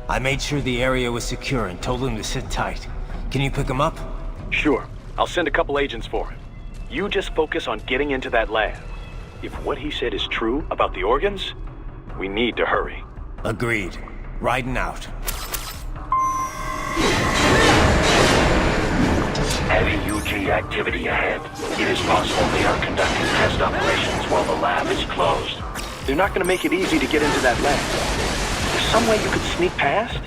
I made sure the area was secure and told him to sit tight. Can you pick him up? Sure. I'll send a couple agents for him. You just focus on getting into that lab. If what he said is true about the organs, we need to hurry. Agreed. Riding out. Heavy UG activity ahead. It is possible they are conducting test operations while the lab is closed. They're not going to make it easy to get into that lab. There's some way you could sneak past?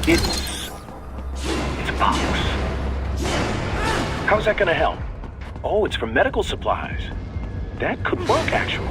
It's a box. How's that gonna help? Oh, it's for medical supplies. That could work, actually.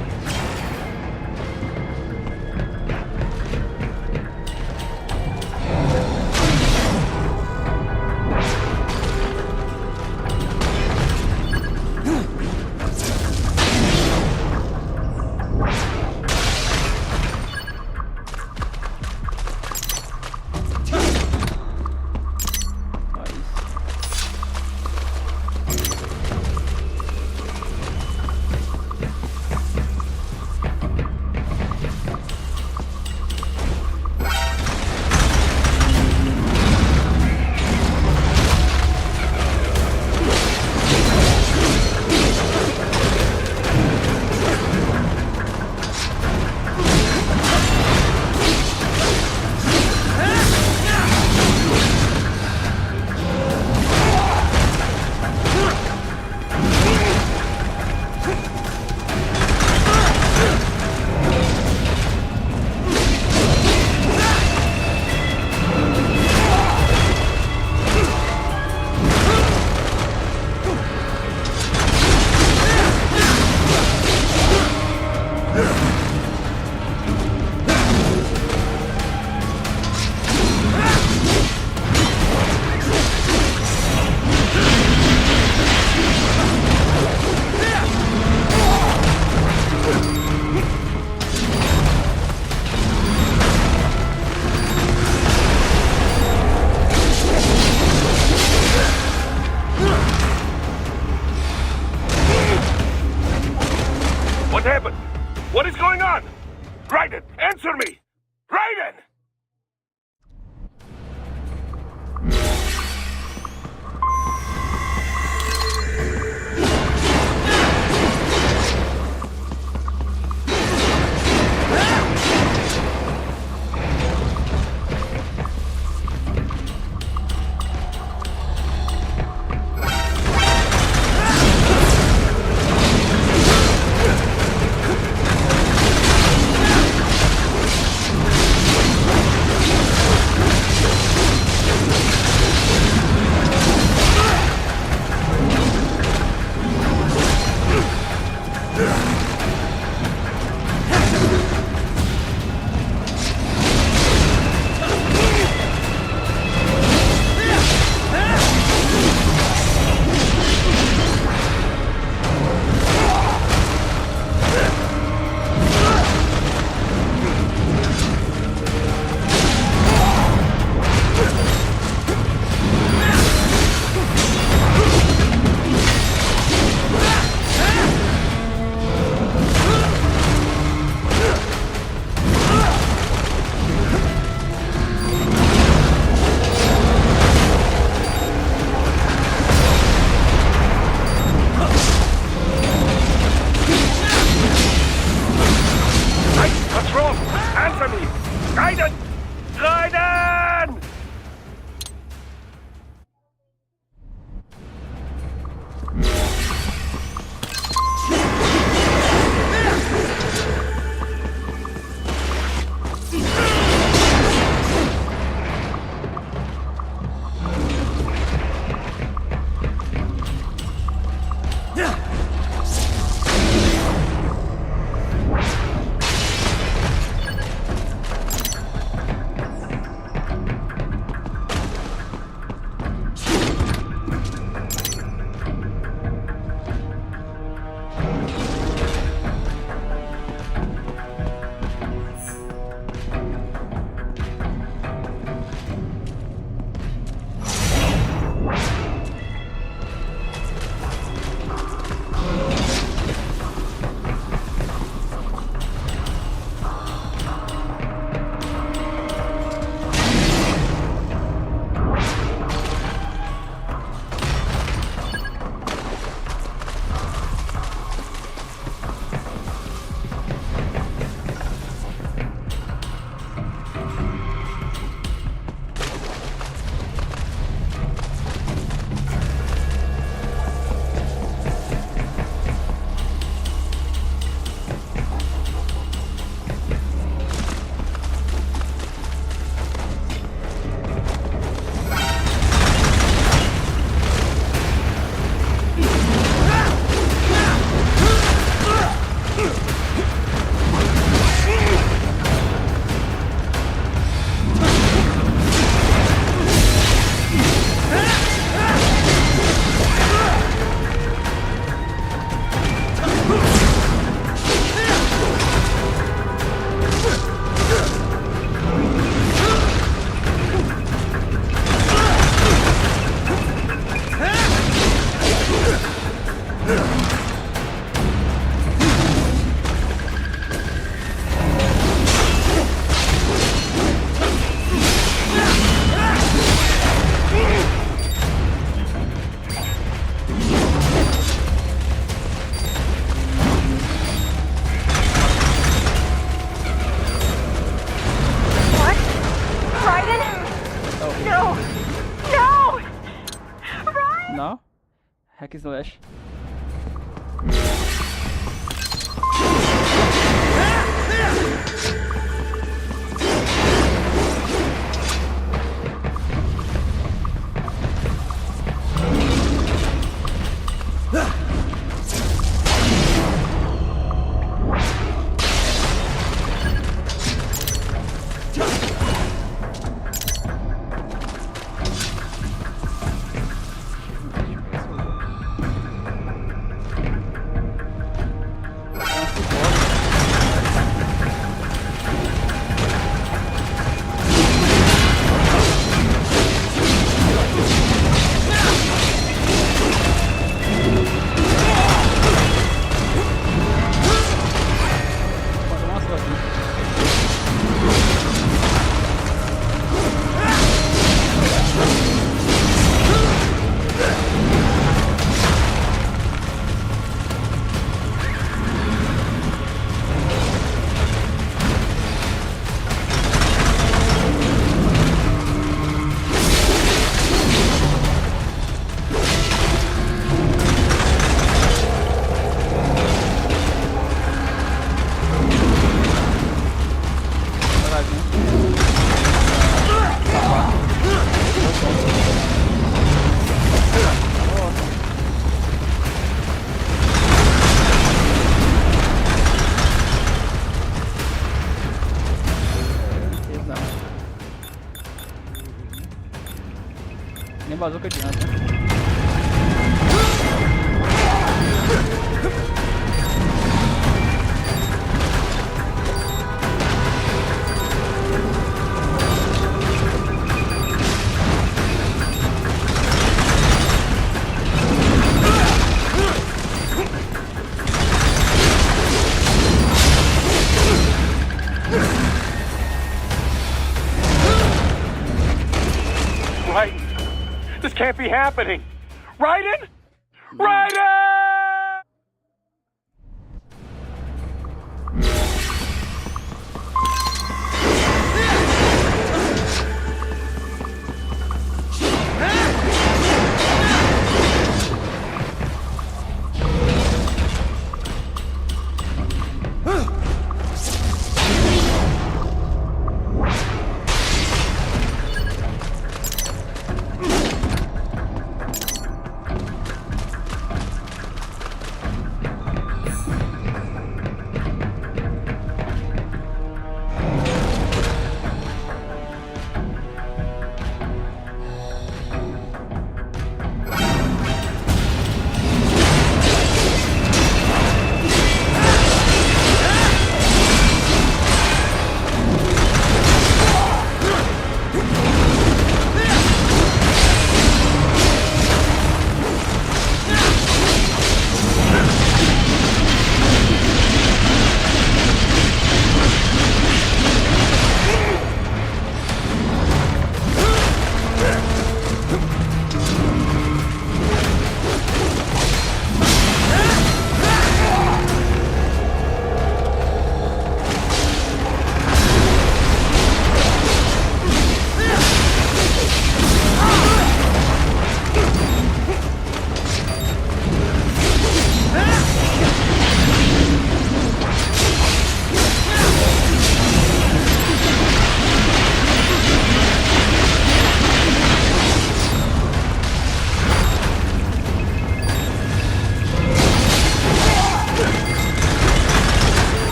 No? Hack slash. Nem bazuca adianta. This can't be happening. Ryden? Ryden!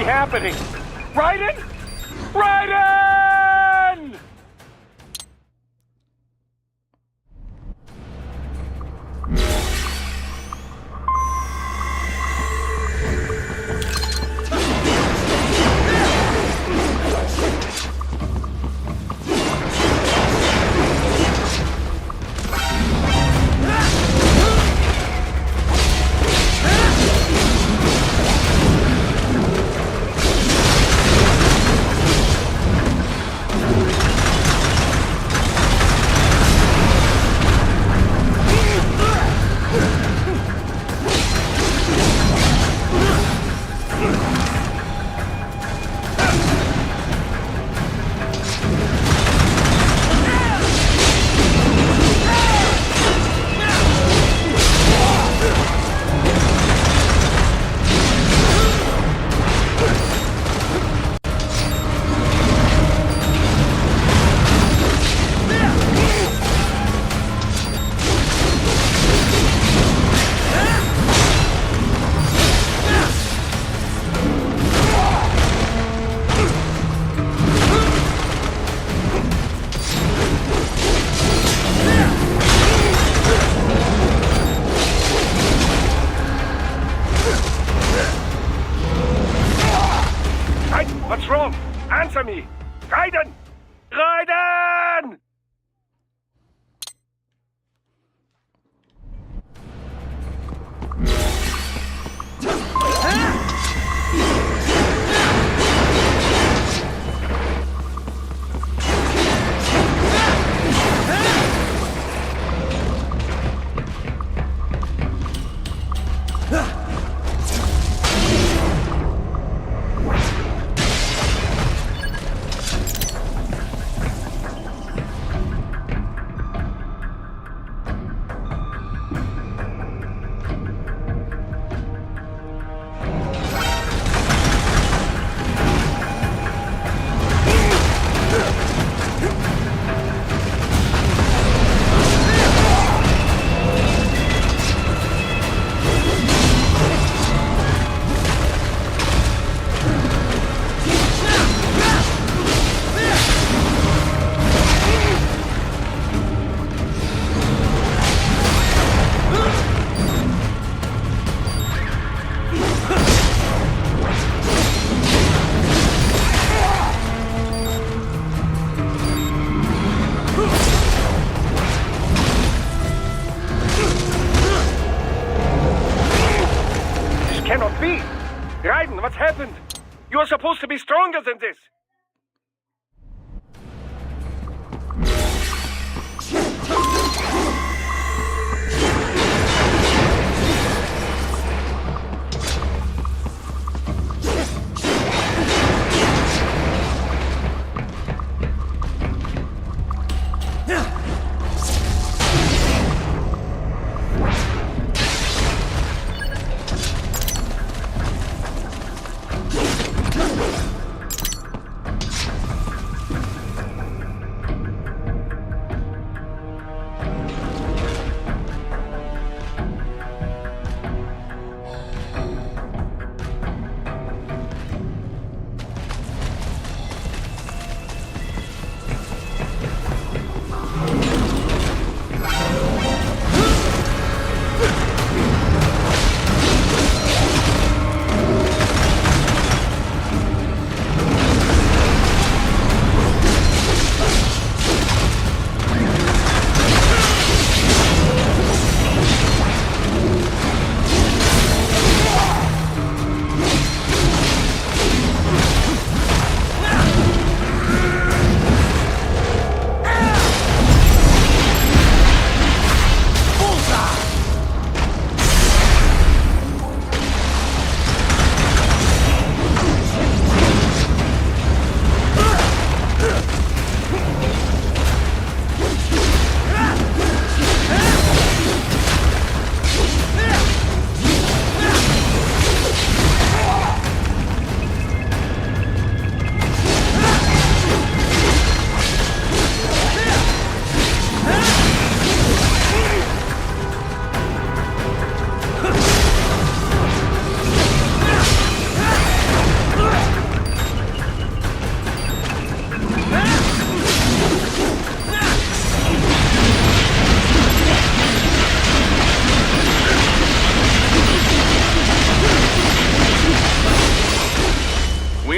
Happening. Ryden? Ryden! answer me! Raiden! Raiden! Cannot be! Raiden, what's happened? You are supposed to be stronger than this!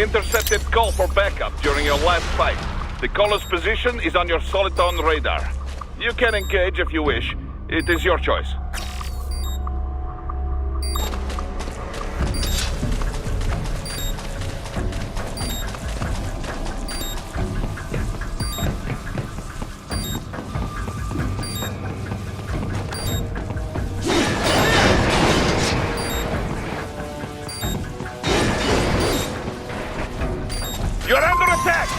Intercepted call for backup during your last fight. The caller's position is on your Soliton radar. You can engage if you wish. It is your choice. You're under attack!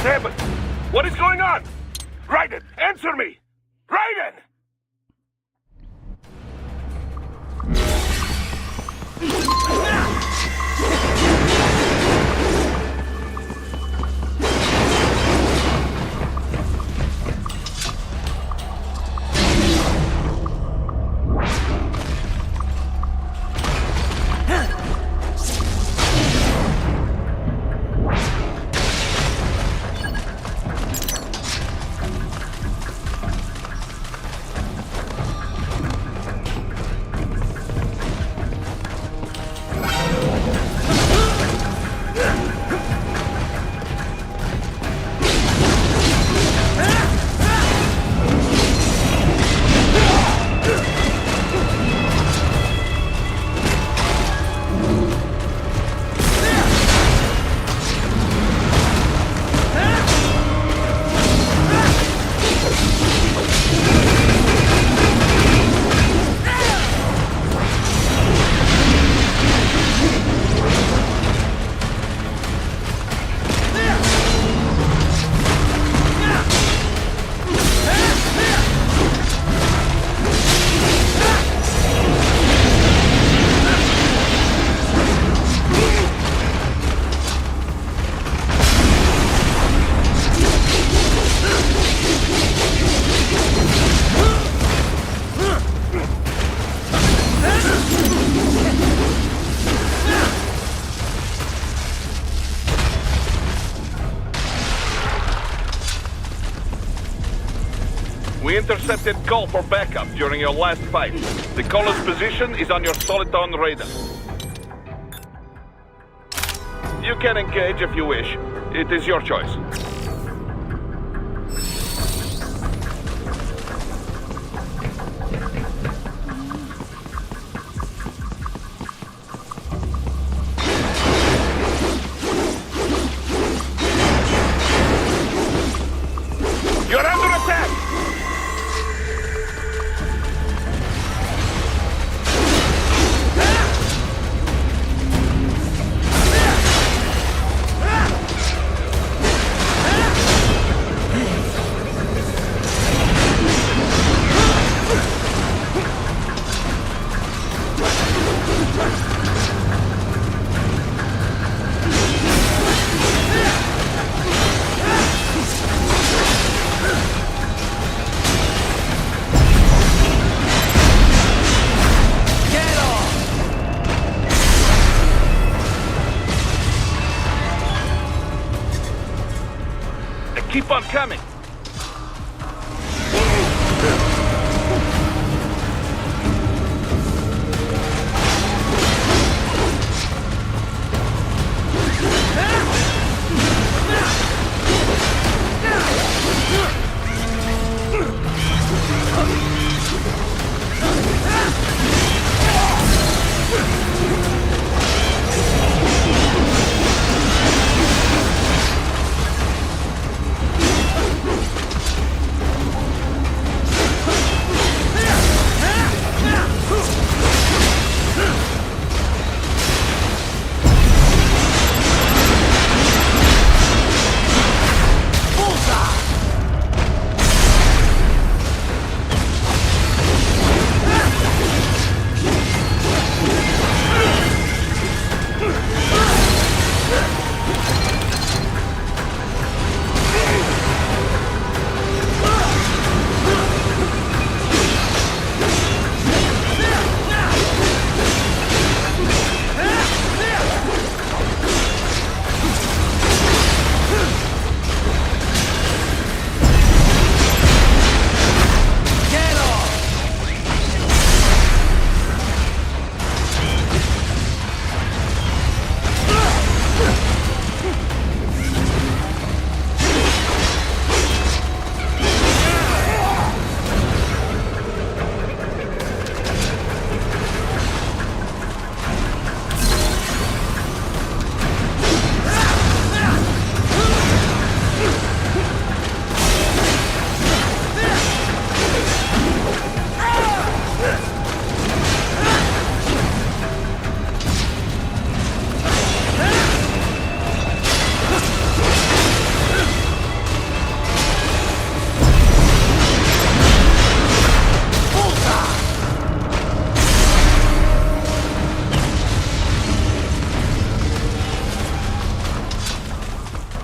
What happened? What is going on? Raiden, answer me! Raiden! We intercepted call for backup during your last fight. The caller's position is on your Soliton radar. You can engage if you wish. It is your choice. You're under attack! Keep on coming.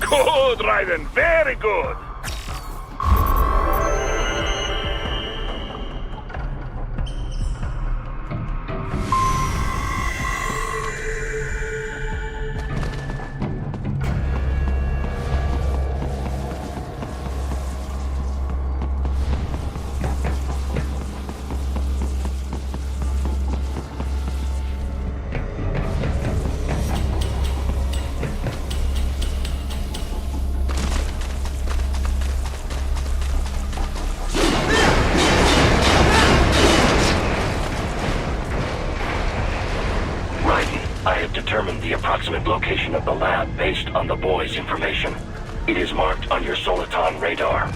Good, Ryzen, very good. Determined the approximate location of the lab based on the boy's information. It is marked on your Soliton radar.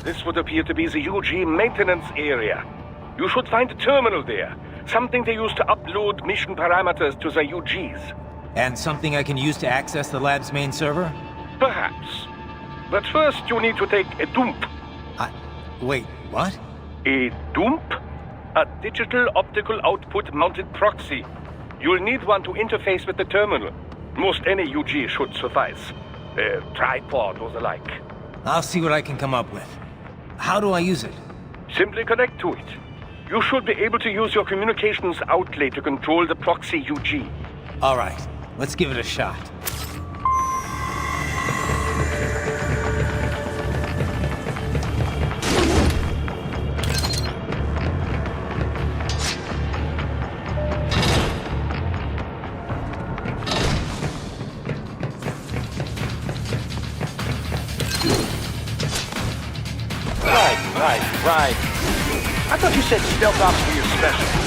this would appear to be the UG maintenance area. You should find a terminal there. Something they use to upload mission parameters to the UGs. And something I can use to access the lab's main server? Perhaps. But first you need to take a dump. Wait, what? A dump? A digital optical output mounted proxy. You'll need one to interface with the terminal. Most any UG should suffice. A tripod or the like. I'll see what I can come up with. How do I use it? Simply connect to it. You should be able to use your communications outlet to control the proxy UG. All right, let's give it a shot. Right. I thought you said stealth ops were your specialty.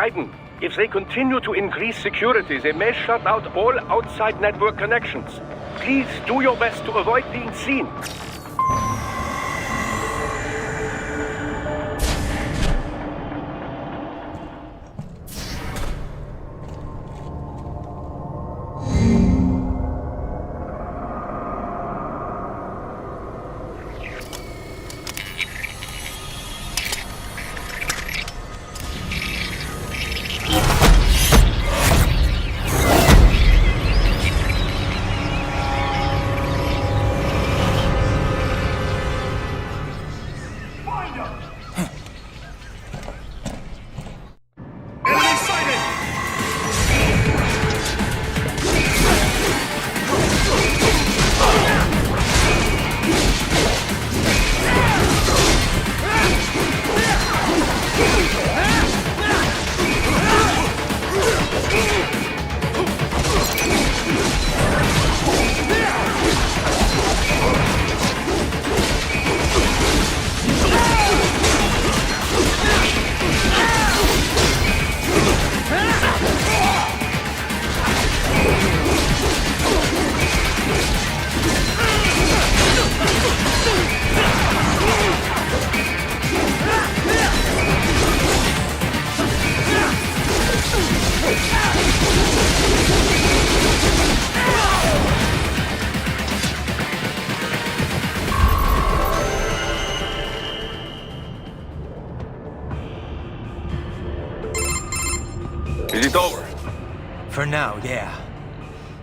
Raiden, if they continue to increase security, they may shut out all outside network connections. Please do your best to avoid being seen. Is it over? For now, yeah.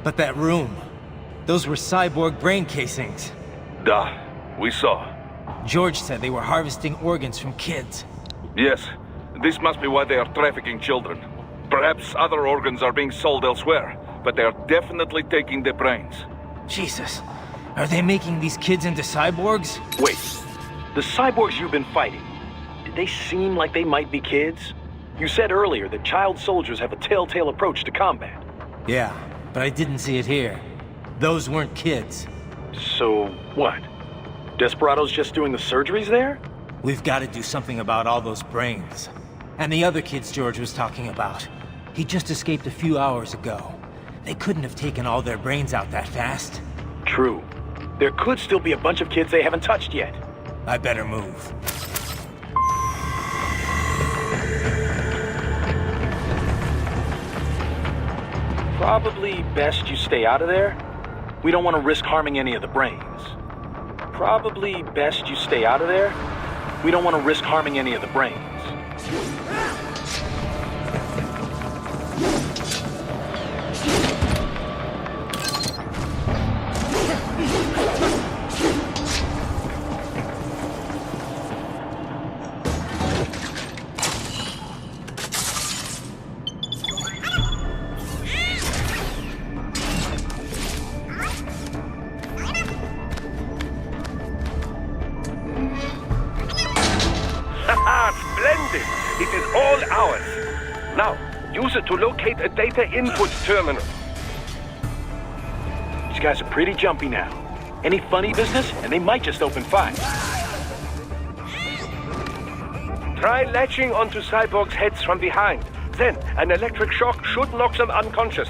But that room, those were cyborg brain casings. Duh, we saw. George said they were harvesting organs from kids. Yes, this must be why they are trafficking children. Perhaps other organs are being sold elsewhere, but they are definitely taking their brains. Jesus, are they making these kids into cyborgs? Wait, the cyborgs you've been fighting, did they seem like they might be kids? You said earlier that child soldiers have a telltale approach to combat. Yeah, but I didn't see it here. Those weren't kids. So, what? Desperado's just doing the surgeries there? We've got to do something about all those brains. And the other kids George was talking about. He just escaped a few hours ago. They couldn't have taken all their brains out that fast. True. There could still be a bunch of kids they haven't touched yet. I better move. Probably best you stay out of there. We don't want to risk harming any of the brains. Probably best you stay out of there. We don't want to risk harming any of the brains. Splendid! It is all ours. Now, use it to locate a data input terminal. These guys are pretty jumpy now. Any funny business, and they might just open fire. Try latching onto cyborgs' heads from behind. Then, an electric shock should knock them unconscious.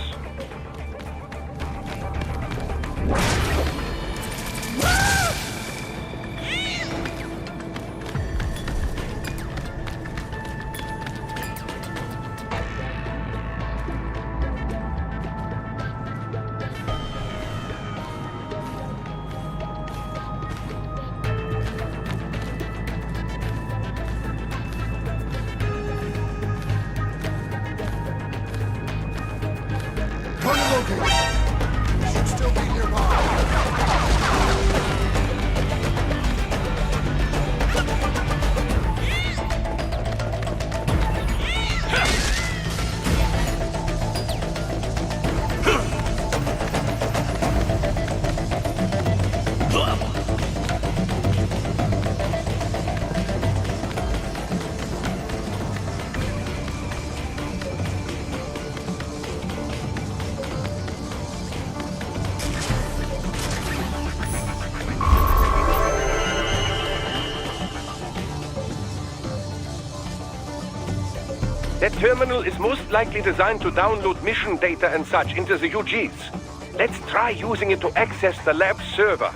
That terminal is most likely designed to download mission data and such into the UGs. Let's try using it to access the lab server.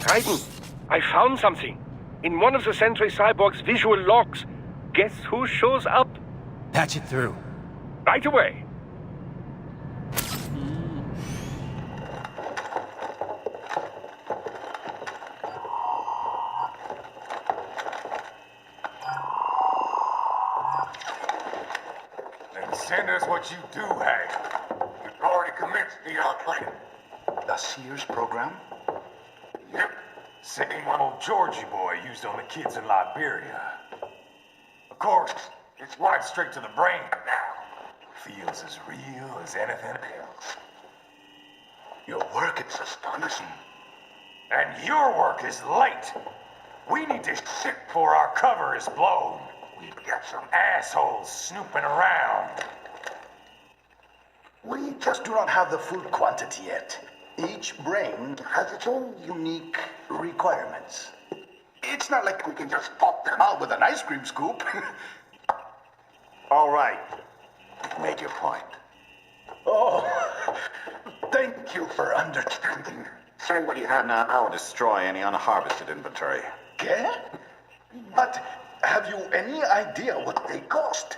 Ryzen, I found something. In one of the Sentry Cyborg's visual logs. Guess who shows up? Patch it through. Right away. Then send us what you do have. You've already commenced the outplay. The Sears program? Yep. Same one old Georgie boy used on the kids in Liberia. Of course, it's right straight to the brain now. Feels as real as anything else. Your work is astonishing. And your work is late. We need this shit before our cover is blown. We've got some assholes snooping around. We just do not have the full quantity yet. Each brain has its own unique requirements. It's not like we can just pop them out with an ice cream scoop. All right. Make your point. Oh, thank you for understanding. Say what you have now. I'll destroy any unharvested inventory. Okay? But have you any idea what they cost?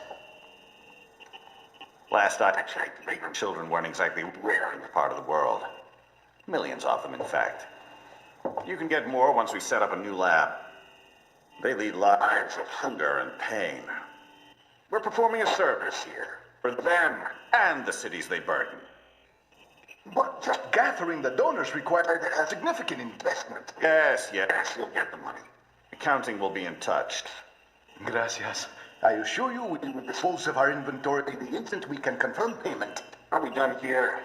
Last I checked, children weren't exactly rare in this part of the world. Millions of them, in fact. You can get more once we set up a new lab. They lead lives of hunger and pain. We're performing a service here. For them and the cities they burden. But just gathering the donors required a significant investment. Yes, you'll get the money. Accounting will be in touch. Gracias. I assure you we will dispose of our inventory the instant we can confirm payment. Are we done here?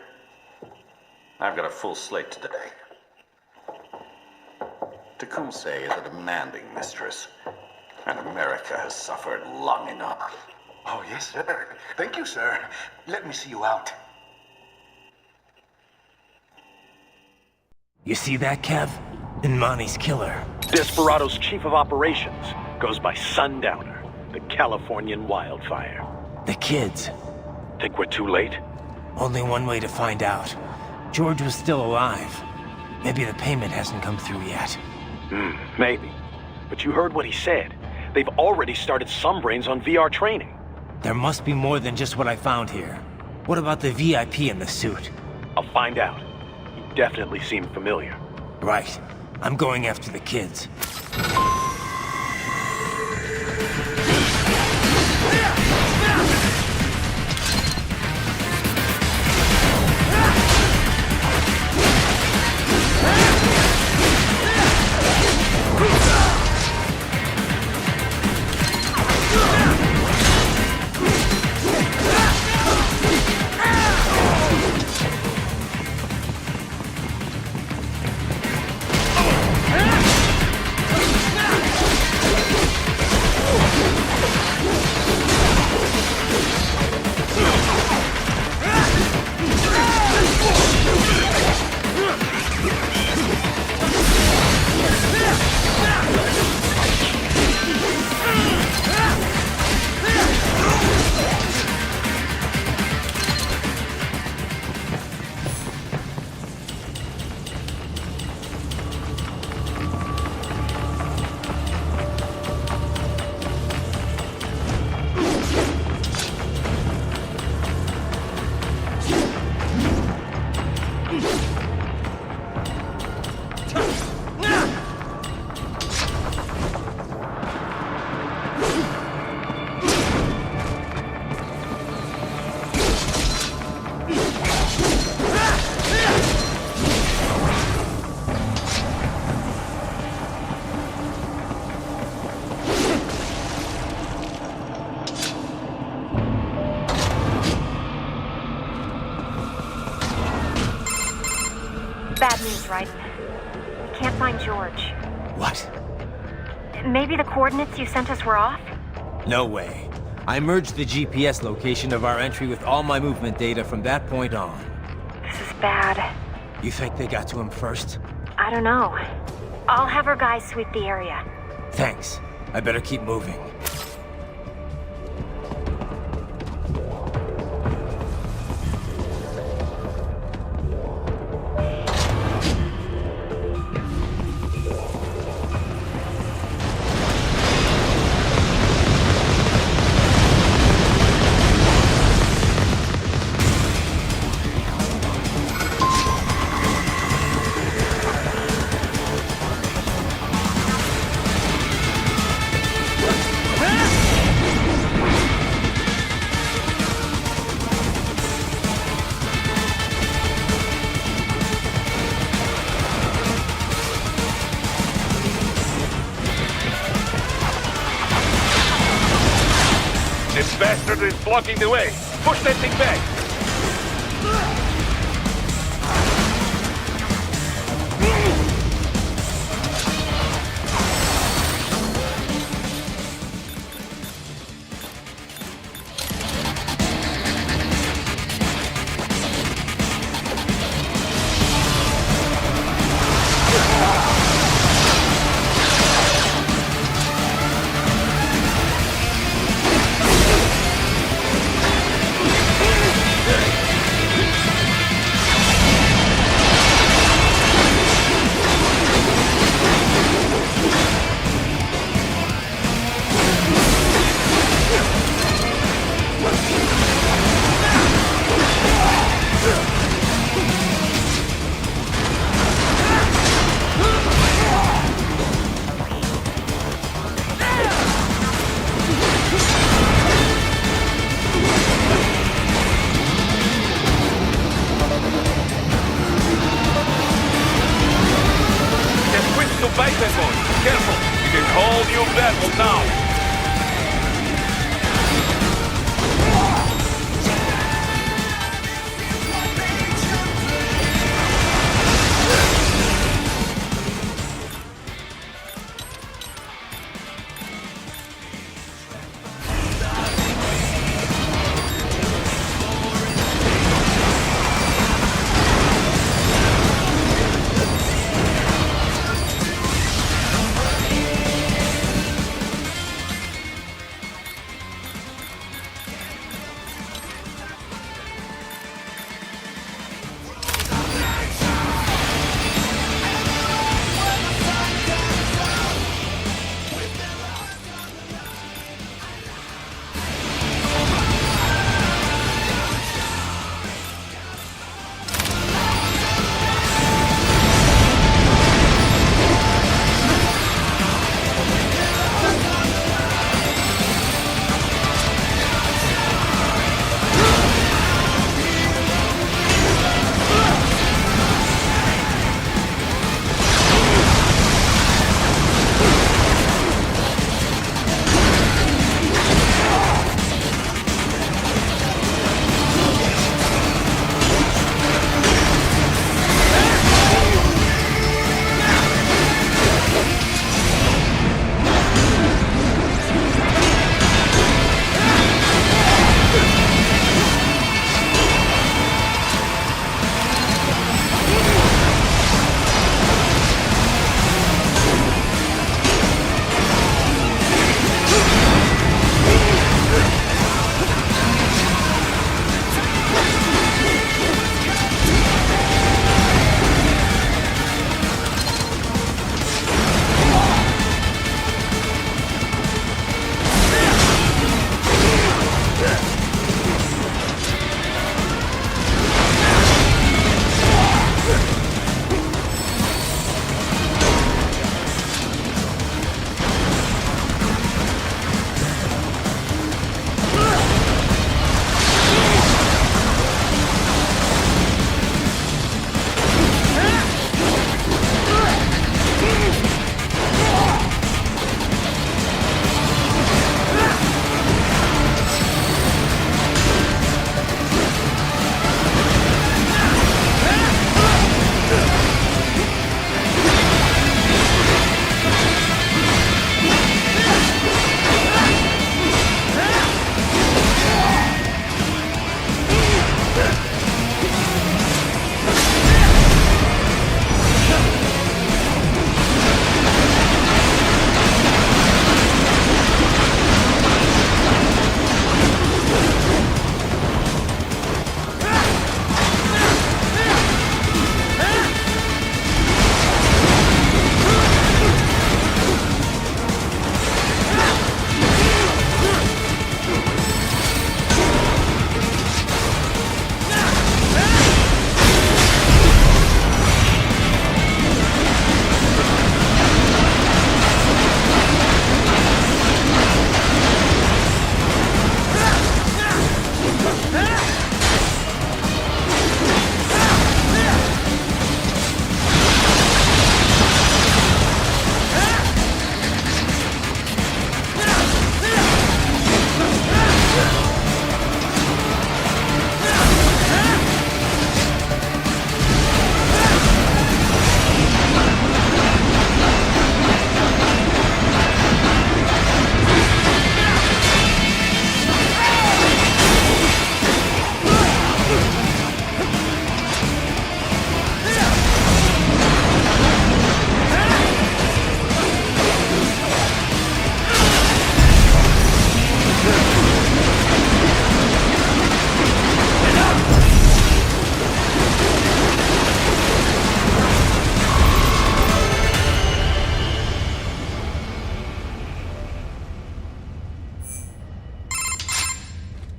I've got a full slate today. Tecumseh is a demanding mistress, and America has suffered long enough. Oh, yes, sir. Thank you, sir. Let me see you out. You see that, Kev? Inmani's killer. Desperado's chief of operations goes by Sundowner, the Californian wildfire. The kids. Think we're too late? Only one way to find out. George was still alive. Maybe the payment hasn't come through yet. Maybe. But you heard what he said. They've already started some brains on VR training. There must be more than just what I found here. What about the VIP in the suit? I'll find out. He definitely seemed familiar. Right. I'm going after the kids. Bad news, right? Can't find George. What? Maybe the coordinates you sent us were off? No way. I merged the GPS location of our entry with all my movement data from that point on. This is bad. You think they got to him first? I don't know. I'll have our guys sweep the area. Thanks. I better keep moving. This bastard is blocking the way. Push that thing back.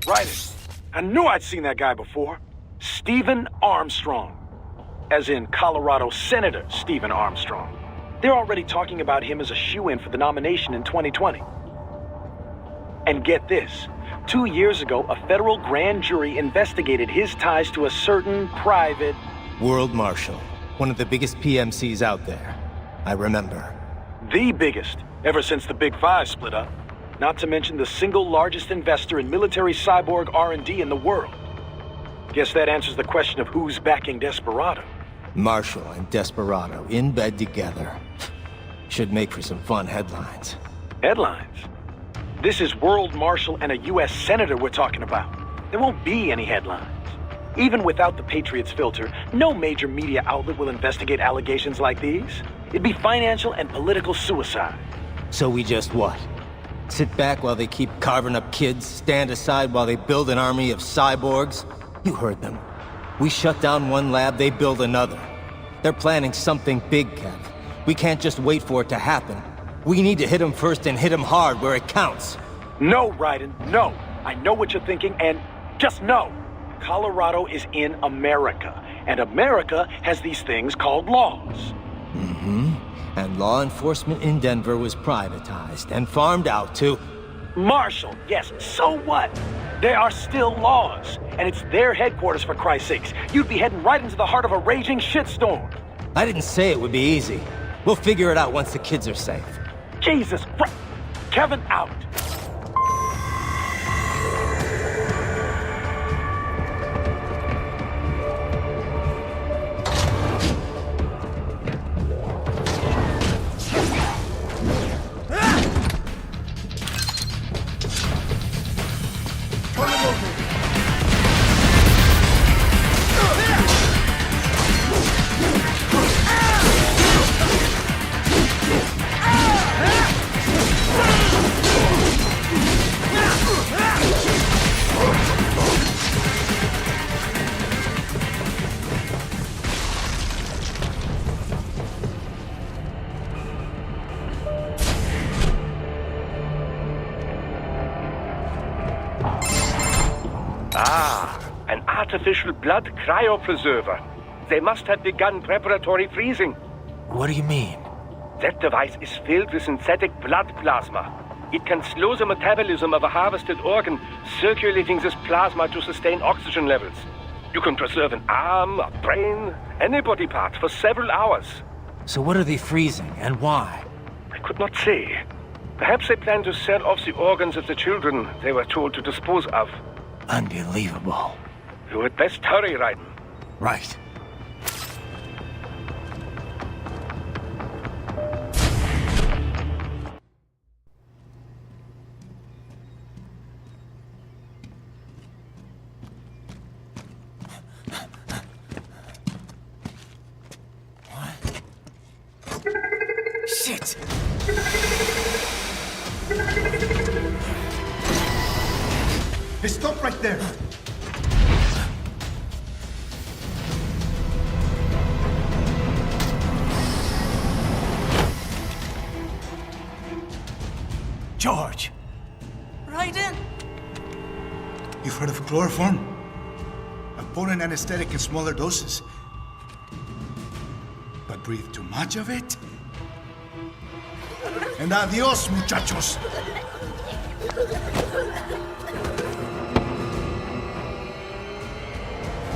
Right. I knew I'd seen that guy before. Stephen Armstrong. As in Colorado Senator Stephen Armstrong. They're already talking about him as a shoo-in for the nomination in 2020. And get this. 2 years ago, a federal grand jury investigated his ties to a certain private... World Marshal. One of the biggest PMCs out there. I remember. The biggest, ever since the Big Five split up. Not to mention the single largest investor in military cyborg R&D in the world. Guess that answers the question of who's backing Desperado. Marshall and Desperado in bed together. Should make for some fun headlines. Headlines? This is World Marshal and a U.S. Senator we're talking about. There won't be any headlines. Even without the Patriots filter, no major media outlet will investigate allegations like these. It'd be financial and political suicide. So we just what? Sit back while they keep carving up kids, stand aside while they build an army of cyborgs? You heard them. We shut down one lab, they build another. They're planning something big, Kev. We can't just wait for it to happen. We need to hit them first and hit them hard where it counts. No, Ryden, no. I know what you're thinking, and just know. Colorado is in America, and America has these things called laws. Mm-hmm. And law enforcement in Denver was privatized and farmed out to... Marshall, yes, so what? There are still laws, and it's their headquarters, for Christ's sakes. You'd be heading right into the heart of a raging shitstorm. I didn't say it would be easy. We'll figure it out once the kids are safe. Jesus Christ. Kevin out. An artificial blood cryopreserver. They must have begun preparatory freezing. What do you mean? That device is filled with synthetic blood plasma. It can slow the metabolism of a harvested organ, circulating this plasma to sustain oxygen levels. You can preserve an arm, a brain, any body part for several hours. So what are they freezing, and why? I could not say. Perhaps they plan to sell off the organs of the children they were told to dispose of. Unbelievable. You had best hurry, Ryden. Right. Shit! Hey, stop right there! George! Ryden! You've heard of chloroform? A potent anesthetic in smaller doses. But breathe too much of it? And adios, muchachos!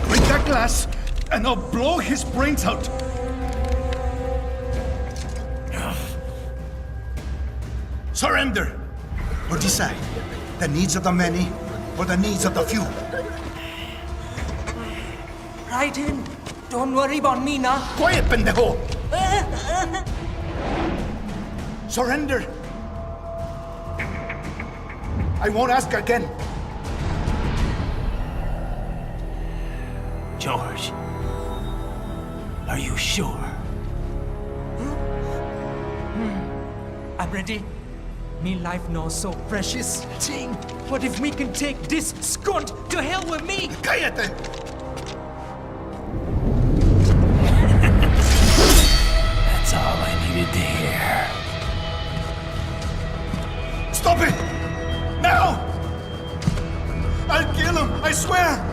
Break that glass, and I'll blow his brains out! Surrender! Or decide. The needs of the many, or the needs of the few. Ryden, don't worry about me now. Quiet, pendejo! Surrender! I won't ask again. George, are you sure? I'm ready. Me life now so precious. Ting, what if we can take this skunt to hell with me? Cállate! That's all I needed to hear. Stop it! Now! I'll kill him, I swear!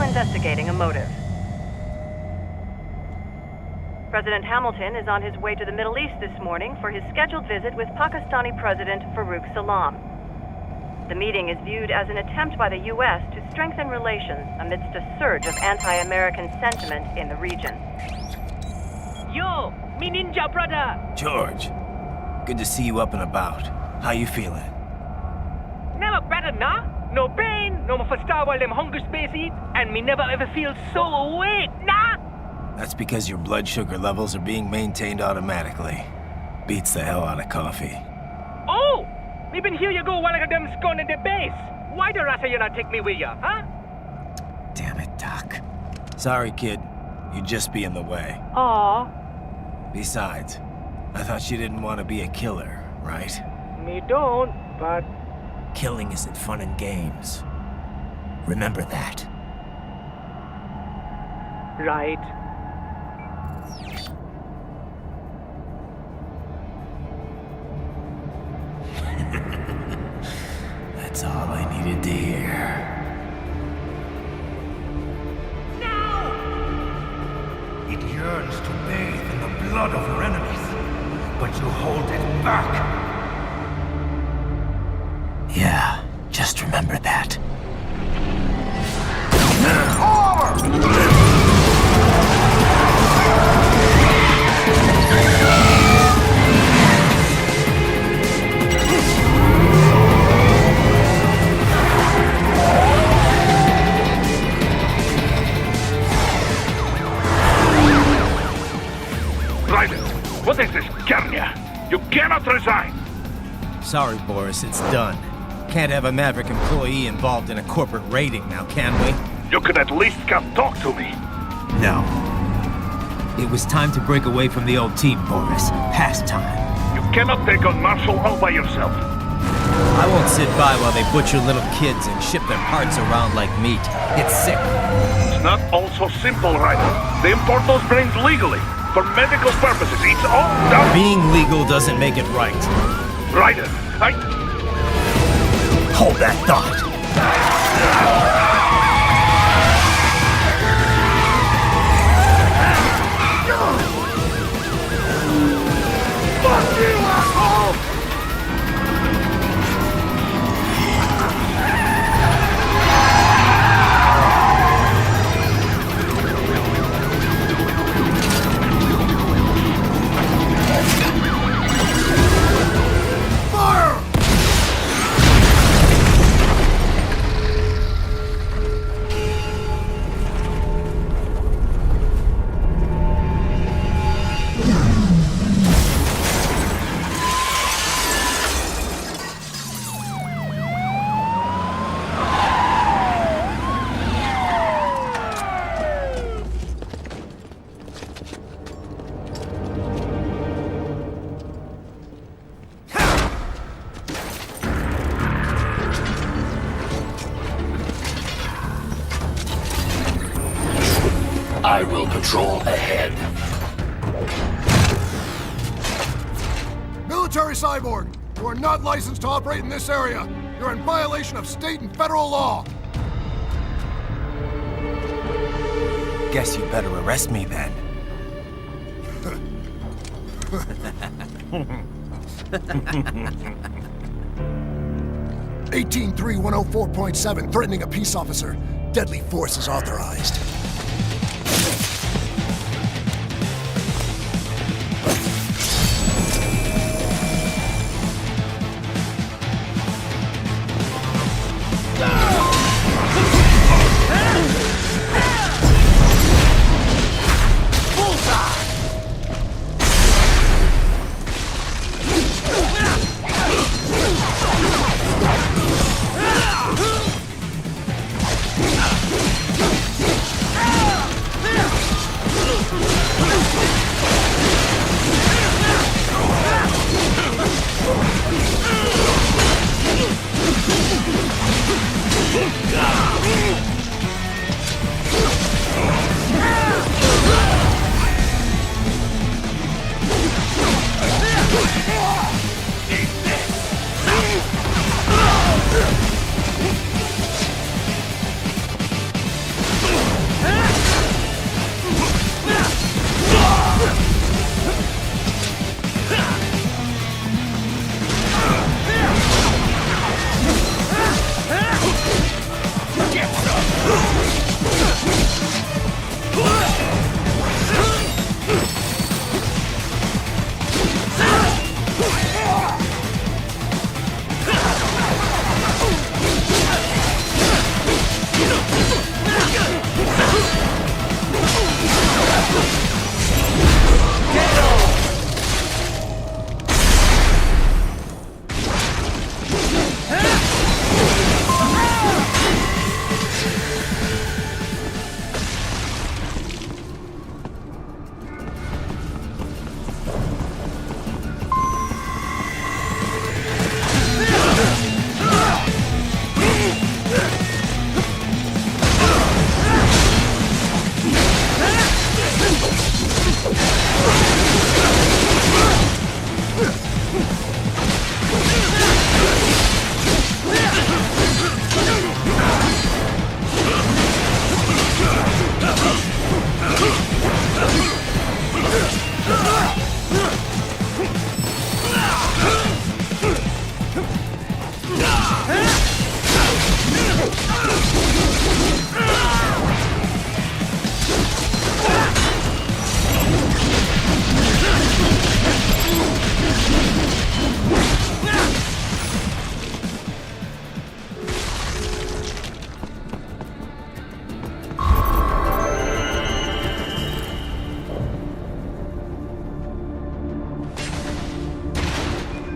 Investigating a motive. President Hamilton is on his way to the Middle East this morning for his scheduled visit with Pakistani President Farouk Salam. The meeting is viewed as an attempt by the U.S. to strengthen relations amidst a surge of anti-American sentiment in the region. Yo, me ninja brother! George, good to see you up and about. How you feeling? Never better, nah? No pain, no more star while them hunger space eat, and me never ever feel so awake, nah? That's because your blood sugar levels are being maintained automatically. Beats the hell out of coffee. Oh! Me been here you go while I got them scone in the base. Why the rasa you not take me with ya, huh? Damn it, Doc. Sorry, kid. You'd just be in the way. Aw. Besides, I thought you didn't want to be a killer, right? Me don't, but... Killing isn't fun and games. Remember that. Right. That's all I needed to hear. It yearns to bathe in the blood of your enemies, but you hold it back. Yeah, just remember that. Ryzen, what is this, Garnia? You cannot resign! Sorry, Boris, it's done. Can't have a Maverick employee involved in a corporate raiding now, can we? You could at least come talk to me. No. It was time to break away from the old team, Boris. Past time. You cannot take on Marshall all by yourself. I won't sit by while they butcher little kids and ship their parts around like meat. It's sick. It's not all so simple, Ryder. They import those brains legally. For medical purposes, it's all done. Being legal doesn't make it right. Ryder, Hold that thought. I will patrol ahead. Military cyborg, you are not licensed to operate in this area. You're in violation of state and federal law. Guess you better arrest me then. 183104.7, threatening a peace officer. Deadly force is authorized.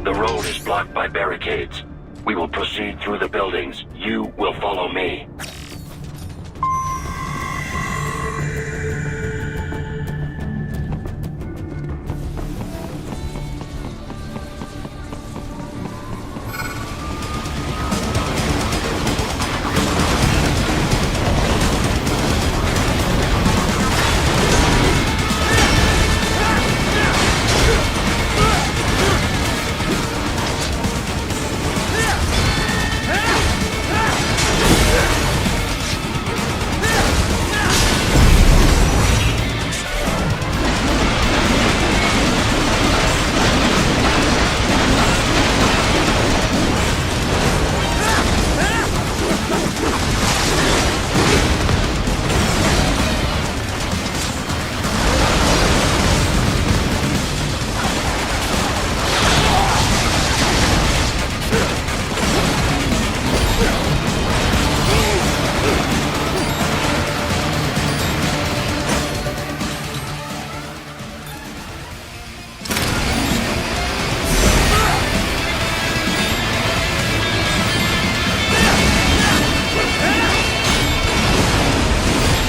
The road is blocked by barricades. We will proceed through the buildings. You will follow me.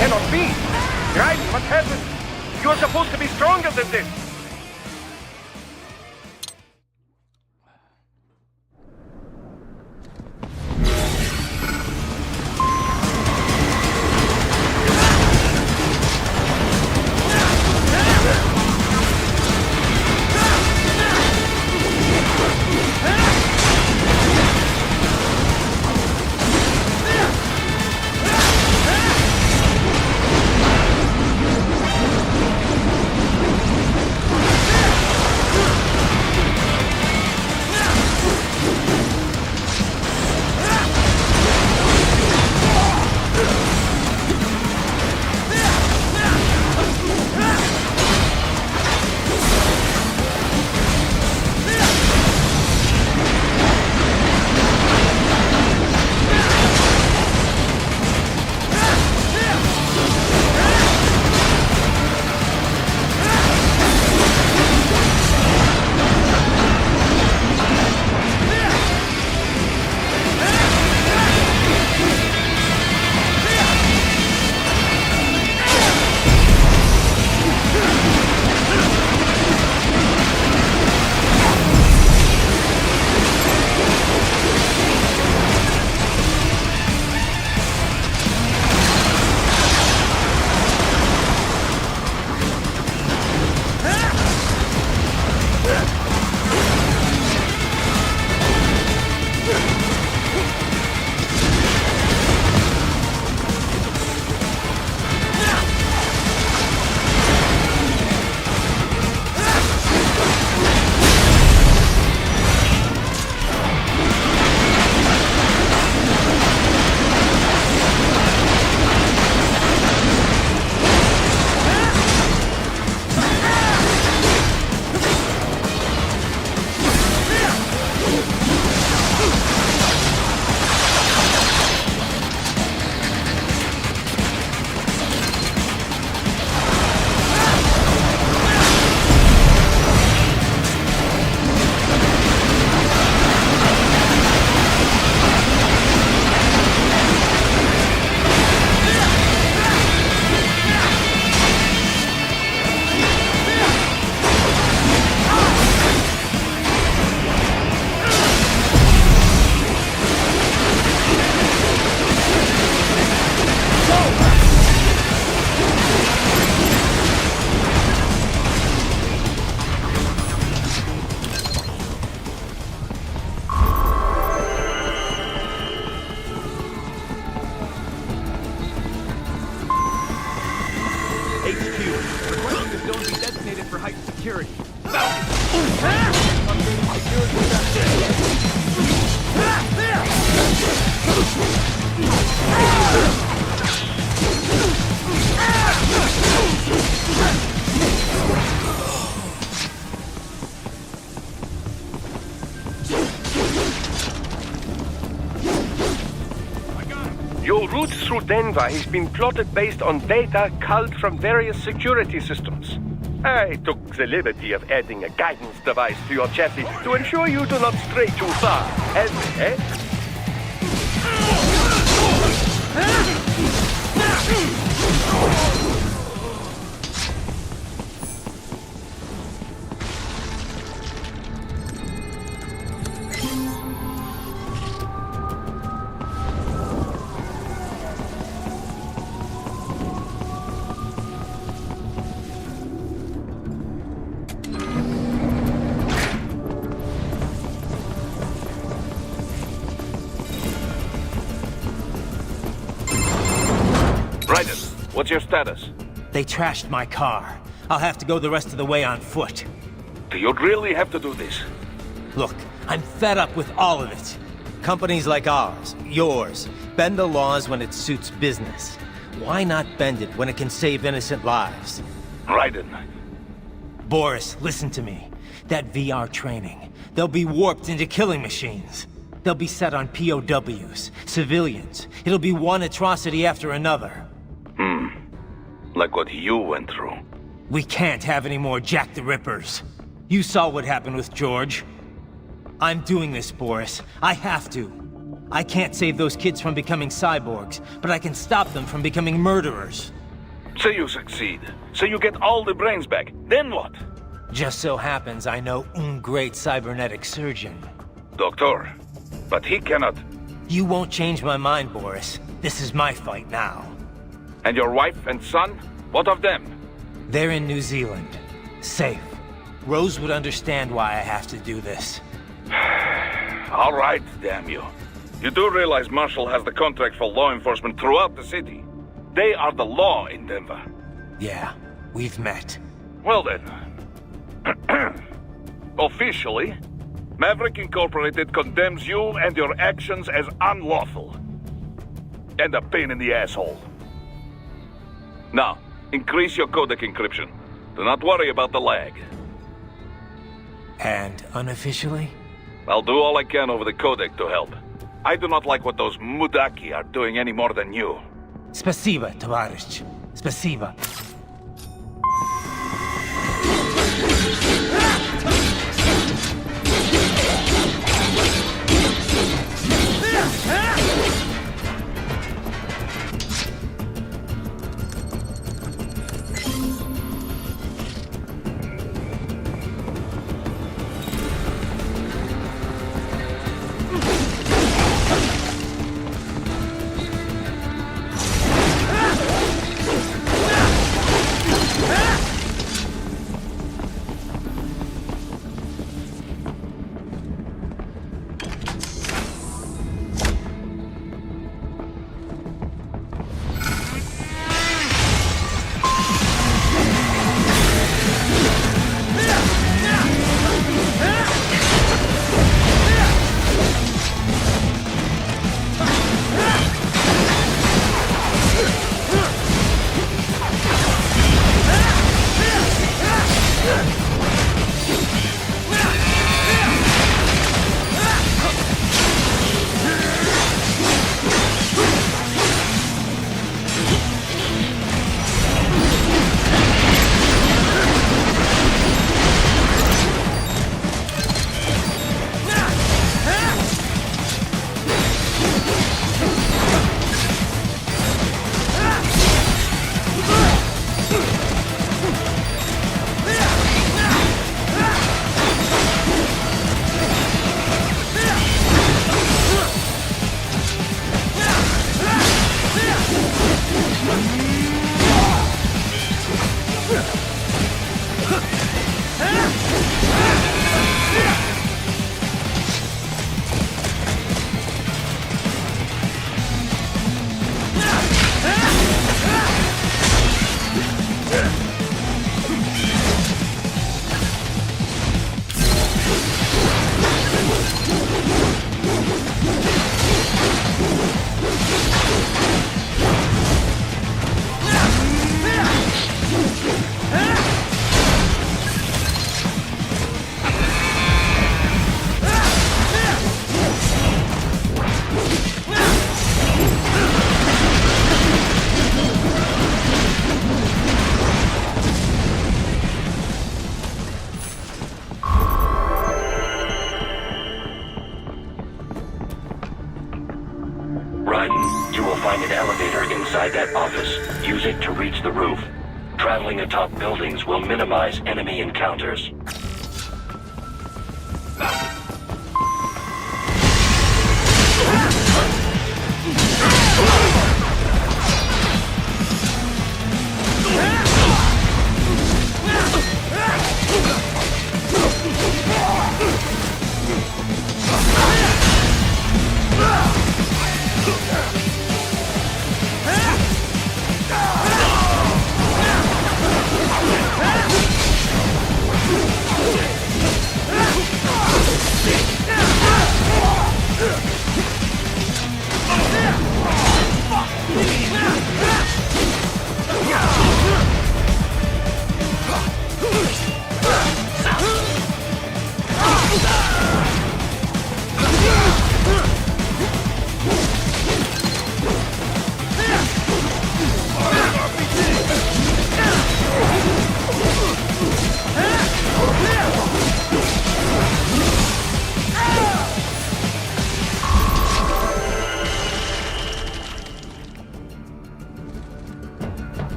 Cannot be! Ryzen, what happened? You're supposed to be stronger than this! HQ, requesting the zone be designated for heightened security. Your route through Denver has been plotted based on data culled from various security systems. I took the liberty of adding a guidance device to your chassis to ensure you do not stray too far. What's your status? They trashed my car. I'll have to go the rest of the way on foot. Do you really have to do this? Look, I'm fed up with all of it. Companies like ours, yours, bend the laws when it suits business. Why not bend it when it can save innocent lives? Raiden. Boris, listen to me. That VR training, they'll be warped into killing machines. They'll be set on POWs, civilians. It'll be one atrocity after another. Like what you went through. We can't have any more Jack the Rippers. You saw what happened with George. I'm doing this, Boris. I have to. I can't save those kids from becoming cyborgs, but I can stop them from becoming murderers. Say you succeed. Say you get all the brains back. Then what? Just so happens I know un great cybernetic surgeon. Doctor. But he cannot... You won't change my mind, Boris. This is my fight now. And your wife and son? What of them? They're in New Zealand. Safe. Rose would understand why I have to do this. All right, damn you. You do realize Marshall has the contract for law enforcement throughout the city. They are the law in Denver. Yeah, we've met. Well then. Officially, Maverick Incorporated condemns you and your actions as unlawful. And a pain in the asshole. Now, increase your codec encryption. Do not worry about the lag. And unofficially? I'll do all I can over the codec to help. I do not like what those Mudaki are doing any more than you. Spasiba, Tavarish. Spasiba. approach the roof. Traveling atop buildings will minimize enemy encounters.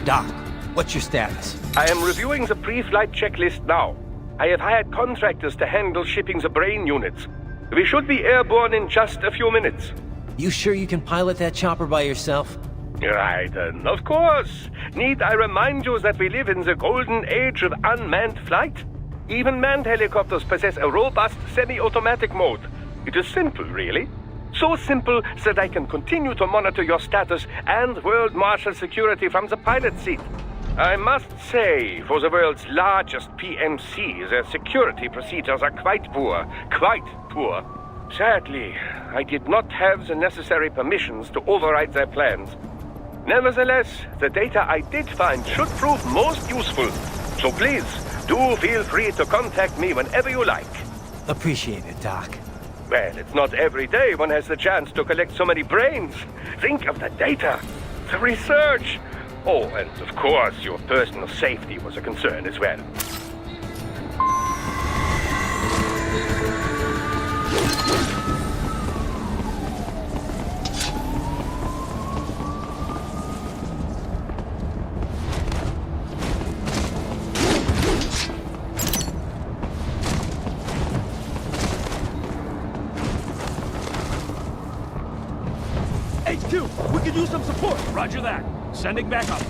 Doc, what's your status? I am reviewing the pre-flight checklist now. I have hired contractors to handle shipping the brain units. We should be airborne in just a few minutes. You sure you can pilot that chopper by yourself? Ryzen, of course. Need I remind you that we live in the golden age of unmanned flight? Even manned helicopters possess a robust semi-automatic mode. It is simple, really. So simple that I can continue to monitor your status and world marshal security from the pilot seat. I must say, for the world's largest PMC, their security procedures are quite poor. Quite poor. Sadly, I did not have the necessary permissions to override their plans. Nevertheless, the data I did find should prove most useful. So please, do feel free to contact me whenever you like. Appreciate it, Doc. Well, it's not every day one has the chance to collect so many brains. Think of the data, the research. Oh, and of course, your personal safety was a concern as well. HQ, we could use some support. Roger that. Sending back up.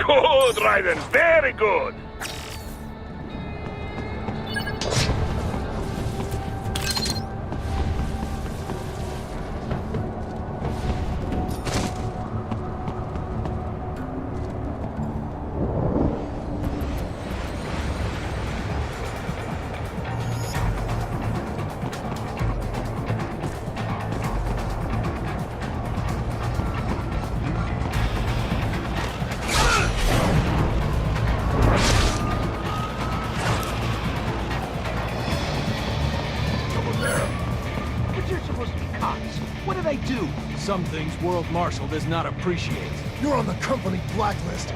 Good, Ryzen. Very good. Some things World Marshal does not appreciate. You're on the company blacklist.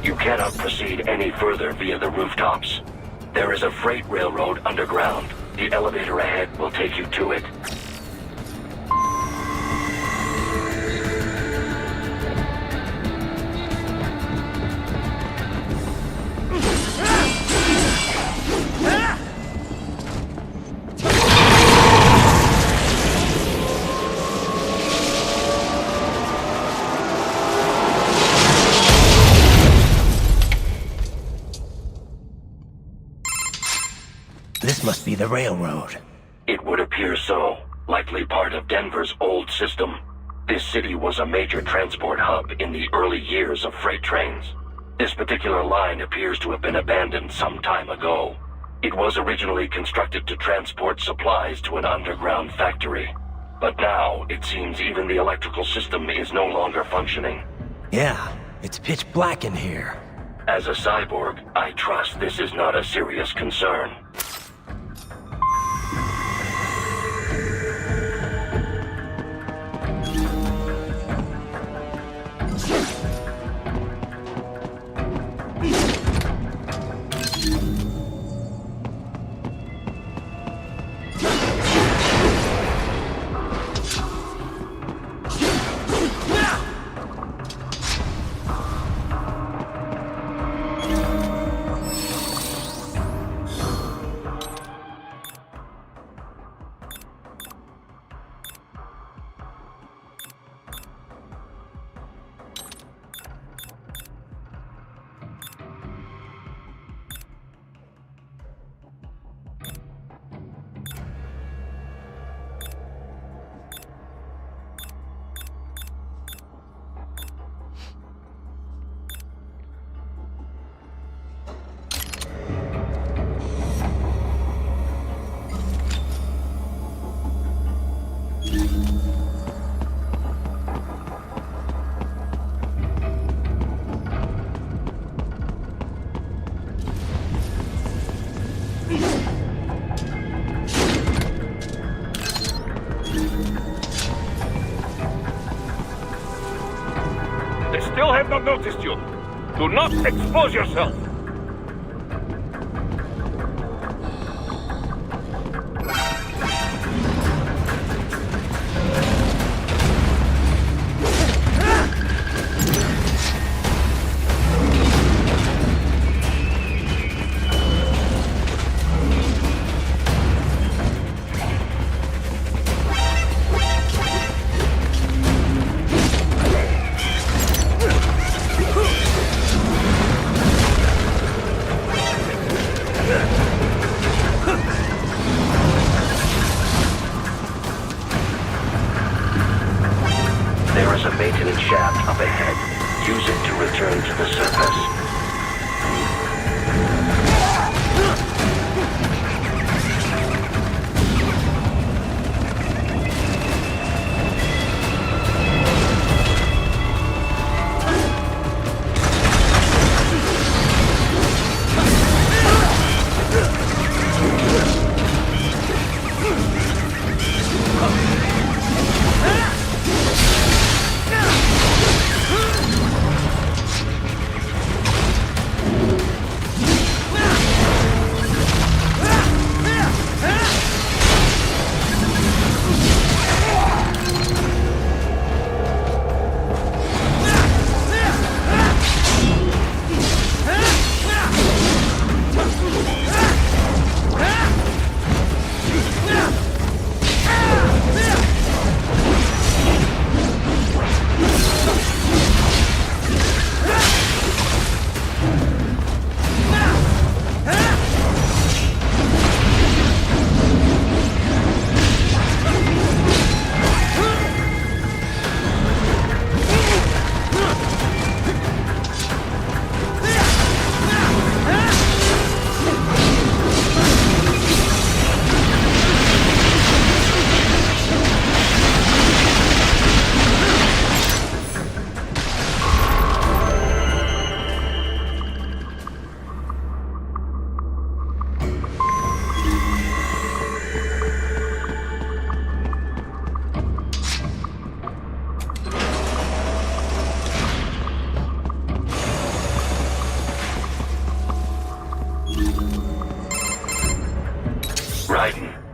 You cannot proceed any further via the rooftops. There is a freight railroad underground. The elevator ahead will take you to it. This must be the railroad. It would appear so. Likely part of Denver's old system. This city was a major transport hub in the early years of freight trains. This particular line appears to have been abandoned some time ago. It was originally constructed to transport supplies to an underground factory. But now, it seems even the electrical system is no longer functioning. Yeah, it's pitch black in here. As a cyborg, I trust this is not a serious concern. They still have not noticed you. Do not expose yourself. return to the surface.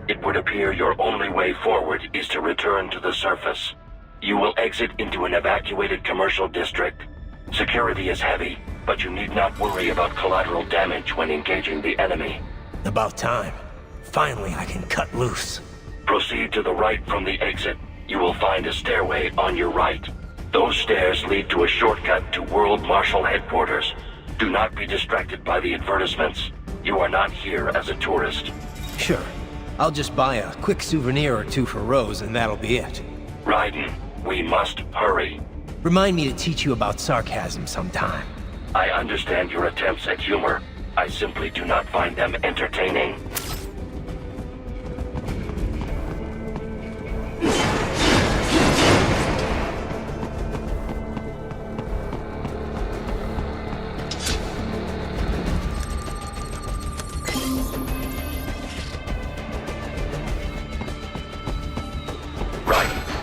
It would appear your only way forward is to return to the surface. You will exit into an evacuated commercial district. Security is heavy, but you need not worry about collateral damage when engaging the enemy. About time. Finally, I can cut loose. Proceed to the right from the exit. You will find a stairway on your right. Those stairs lead to a shortcut to World Marshal Headquarters. Do not be distracted by the advertisements. You are not here as a tourist. Sure. I'll just buy a quick souvenir or two for Rose, and that'll be it. Raiden, we must hurry. Remind me to teach you about sarcasm sometime. I understand your attempts at humor. I simply do not find them entertaining.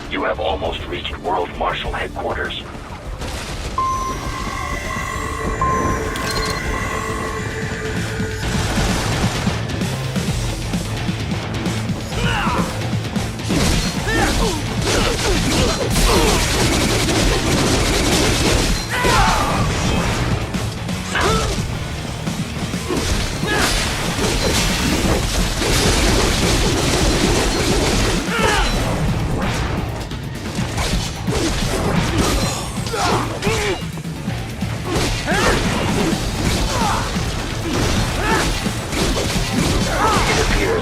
You have almost reached World Marshal Headquarters.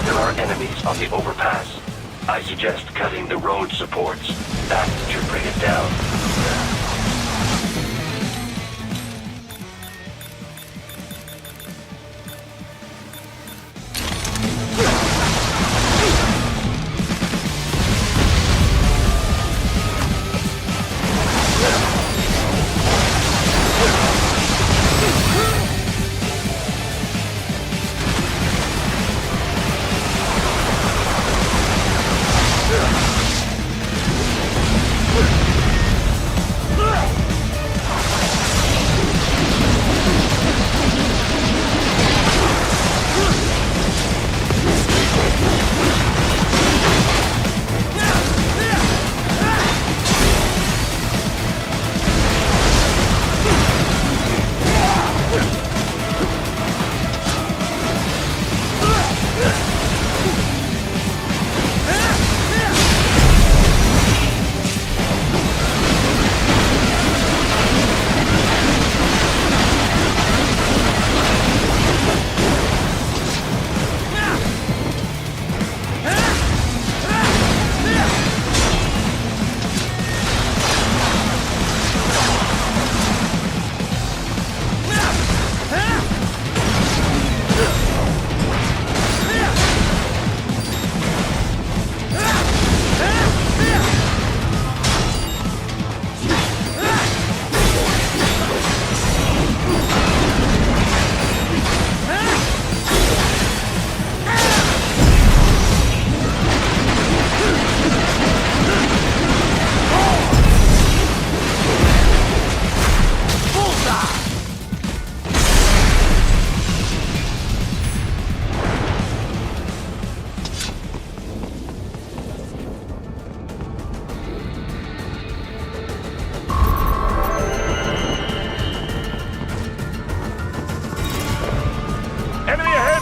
There are enemies on the overpass. I suggest cutting the road supports. That should bring it down.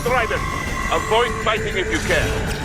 riders. Avoid fighting if you can.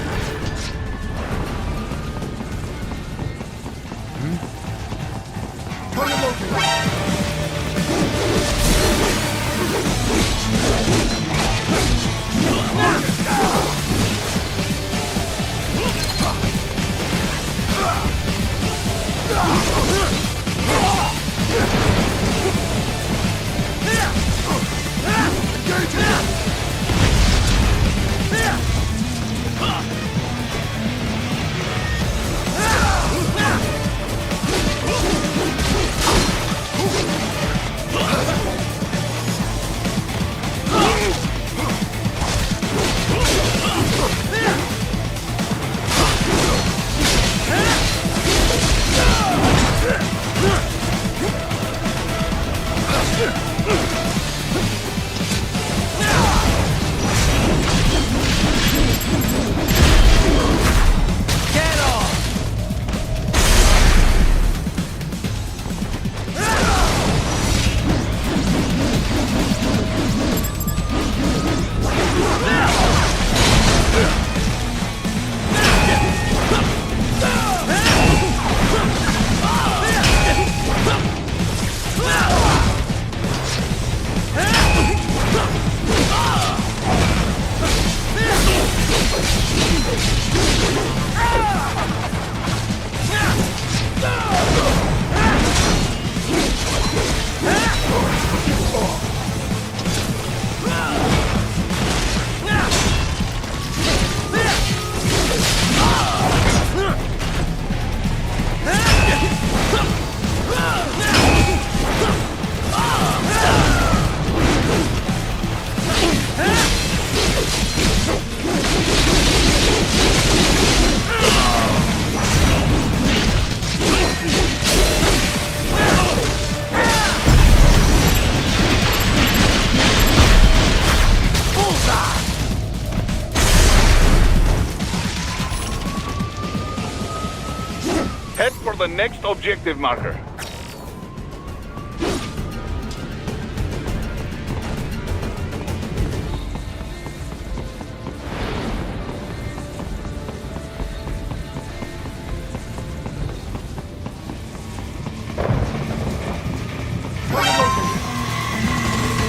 Head for the next objective marker.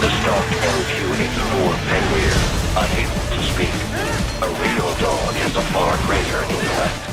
The stalked LQ-84 Penweir, unable to speak. A real dog has a far greater intellect.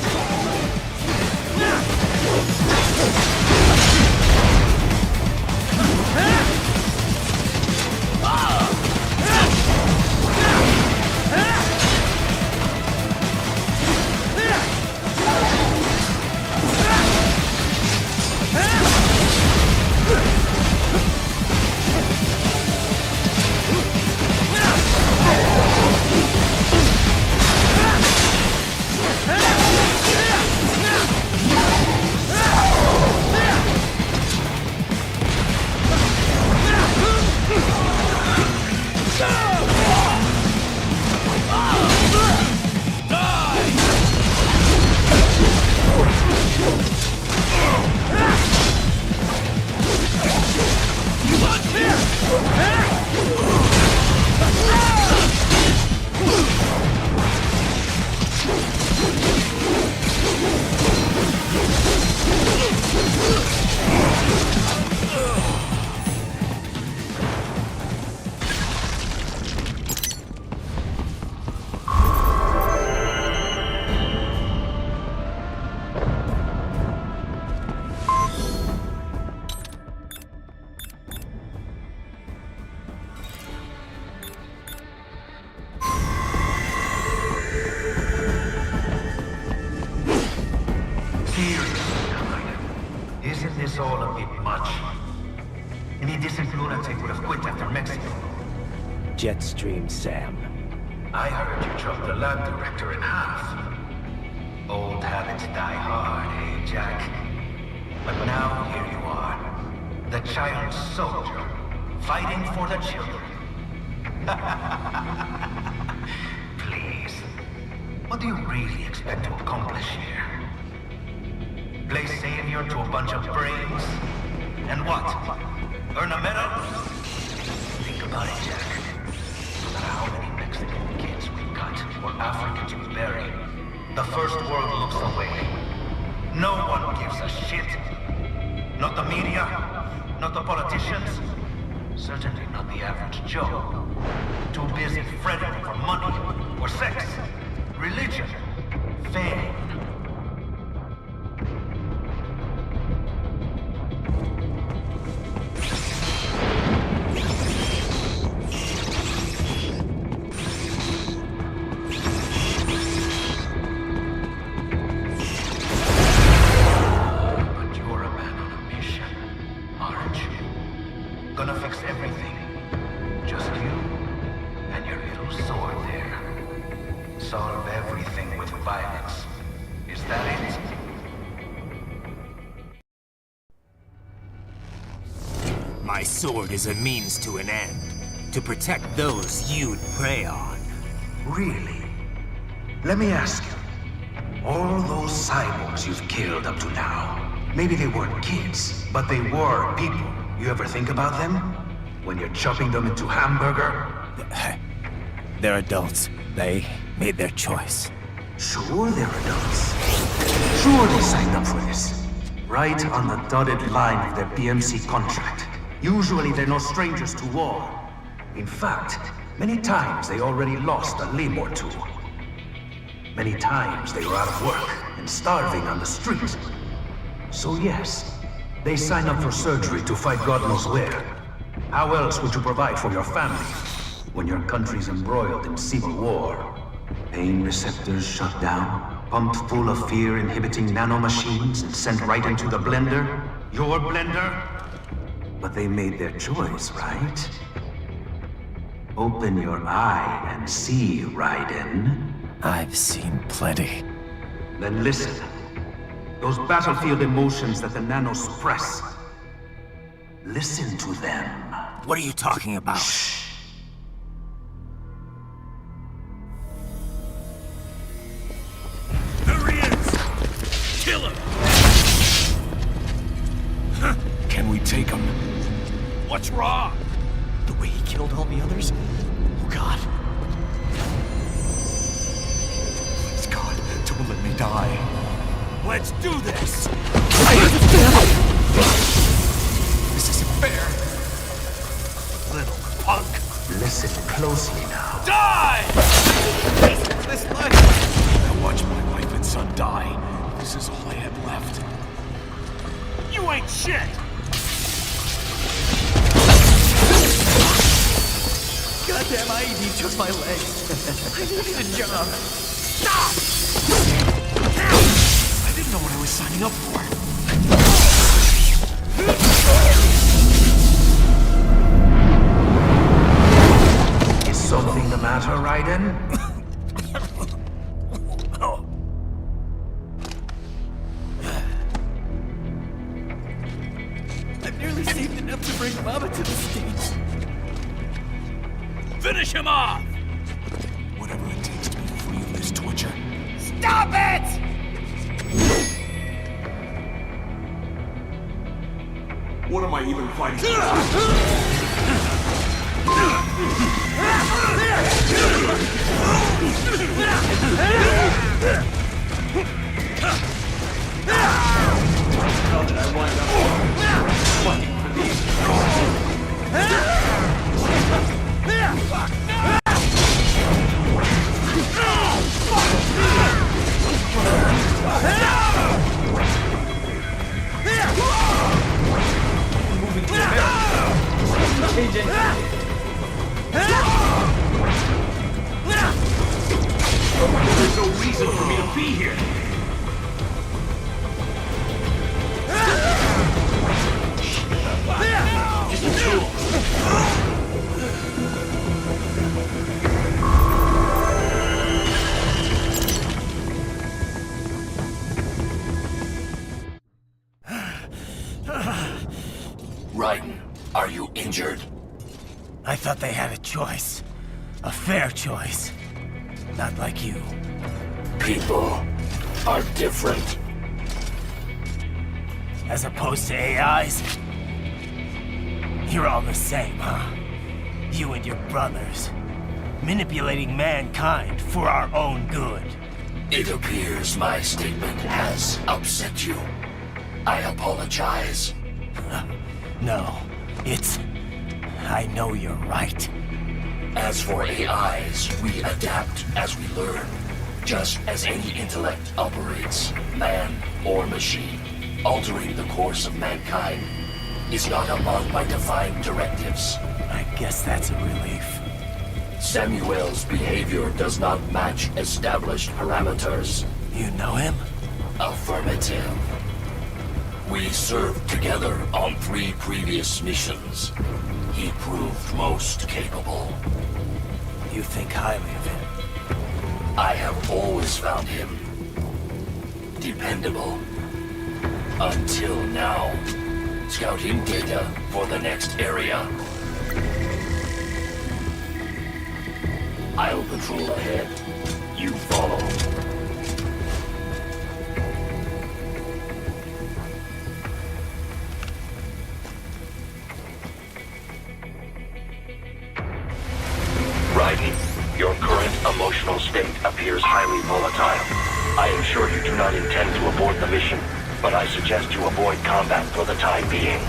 Isn't this all a bit much? Any decent lunatic would have quit after Mexico. Jetstream, Sam. I heard you chopped the lab director in half. Old habits die hard, eh, Jack? But now here you are. The child soldier, fighting for the children. Please. What do you really expect to accomplish here? Play savior to a bunch of brains? And what? Earn a medal? Think about it, Jack. No matter how many Mexican The First World looks away. No one gives a shit. Not the media, not the politicians, certainly not the average Joe. Too busy fretting for money, or sex, religion, fame. My sword is a means to an end, to protect those you'd prey on. Really? Let me ask you, all those cyborgs you've killed up to now, maybe they weren't kids, but they were people. You ever think about them? When you're chopping them into hamburger? They're adults. They made their choice. Sure they're adults. Sure they signed up for this. Right on the dotted line of their BMC contract. Usually they're no strangers to war. In fact, many times they already lost a limb or two. Many times they were out of work and starving on the street. So yes, they sign up for surgery to fight God knows where. How else would you provide for your family when your country's embroiled in civil war? Pain receptors shut down, pumped full of fear-inhibiting nanomachines and sent right into the blender? Your blender? But they made their choice, right? Open your eye and see, Raiden. I've seen plenty. Then listen. Those battlefield emotions that the nanos suppress. Listen to them. What are you talking about? Shh. There he is! Kill him! Can we take him? What's wrong? The way he killed all the others? Oh God. Please God, don't let me die. Let's do this! This isn't fair. Little punk! Listen closely now. Die! This life. I watched my wife and son die. This is all I had left. You ain't shit! Goddamn IED took my leg. I needed a job. Stop! I didn't know what I was signing up for. Is something the matter, Raiden? I've nearly saved enough to bring Mama to the States. Finish him off! Whatever it takes to be free of this torture. Stop it! What am I even fighting How did I wind up fighting for these? Moving to America. Agent. There's no reason for me to be here. Just a tool. Raiden, are you injured? I thought they had a choice. A fair choice. Not like you. People are different. As opposed to AIs? You're all the same, huh? You and your brothers. Manipulating mankind for our own good. It appears my statement has upset you. I apologize. No, it's... I know you're right. As for AIs, we adapt as we learn. Just as any intellect operates, man or machine, altering the course of mankind is not among my defined directives. I guess that's a relief. Samuel's behavior does not match established parameters. You know him? Affirmative. We served together on 3 previous missions. He proved most capable. You think highly of him? I have always found him dependable. Until now. Scouting data for the next area. I'll patrol ahead. You follow. Ryzen, your current emotional state appears highly volatile. I am sure you do not intend to abort the mission, but I suggest you avoid combat for the time being.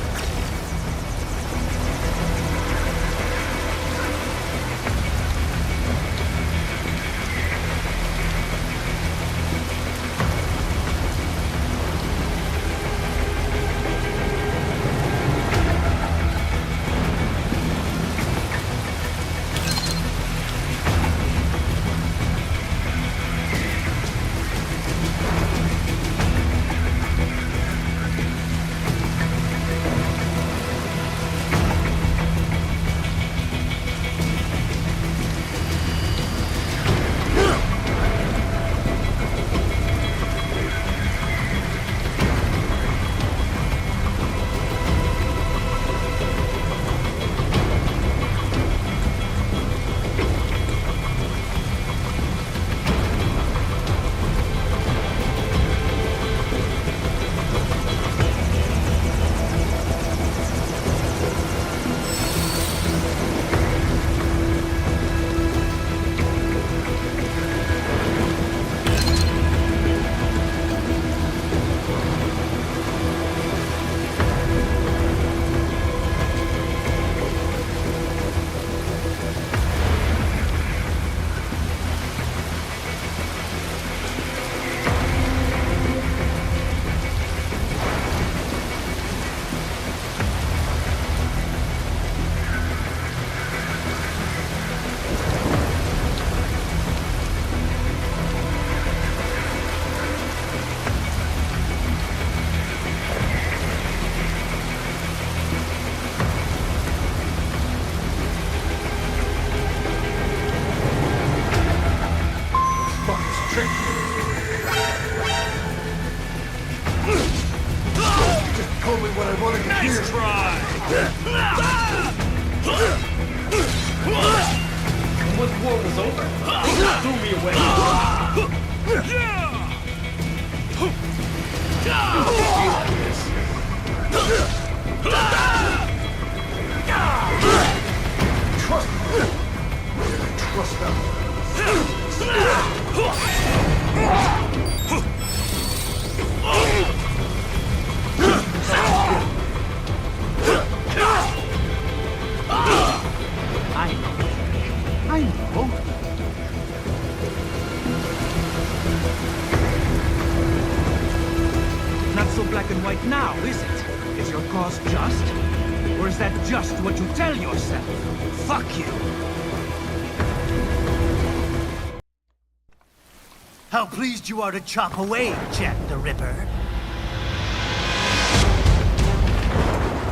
How pleased you are to chop away, Jack the Ripper.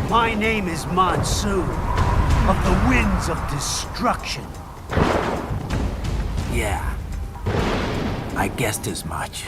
My name is Monsoon, of the Winds of Destruction. Yeah, I guessed as much.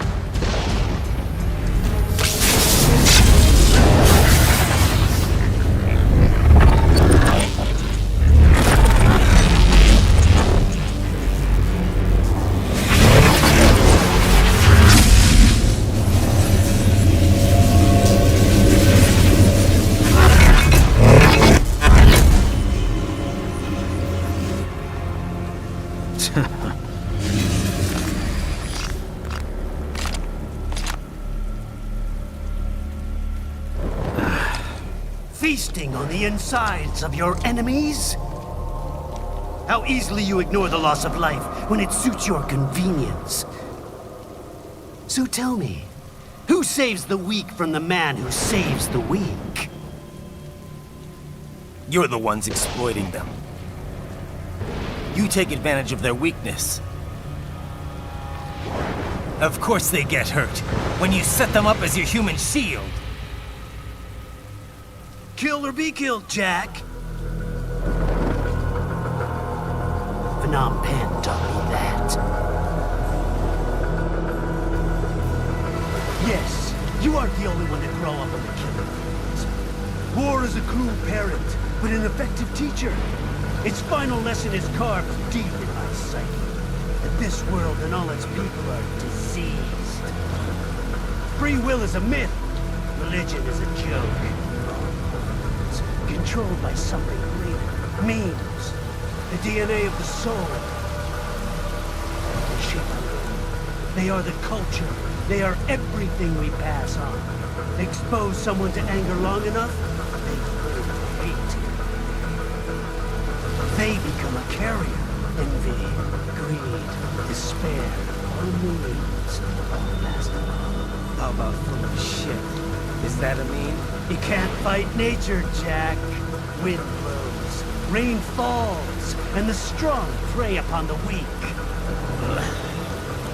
feasting on the insides of your enemies? How easily you ignore the loss of life when it suits your convenience. So tell me, who saves the weak from the man who saves the weak? You're the ones exploiting them. You take advantage of their weakness. Of course they get hurt when you set them up as your human shield. Kill or be killed, Jack. Phnom Penh taught me that. Yes, you aren't the only one to grow up on the killing fields. War is a cruel parent, but an effective teacher. Its final lesson is carved deep in my psyche. That this world and all its people are diseased. Free will is a myth. Religion is a joke. It's controlled by something greater. Memes. The DNA of the soul. They shape our world. They are the culture. They are everything we pass on. Expose someone to anger long enough, they learn to hate. They become a carrier. Envy, greed, despair, all means, all last alone. How about full of shit? Is that a meme? You can't fight nature, Jack. Wind blows, rain falls, and the strong prey upon the weak.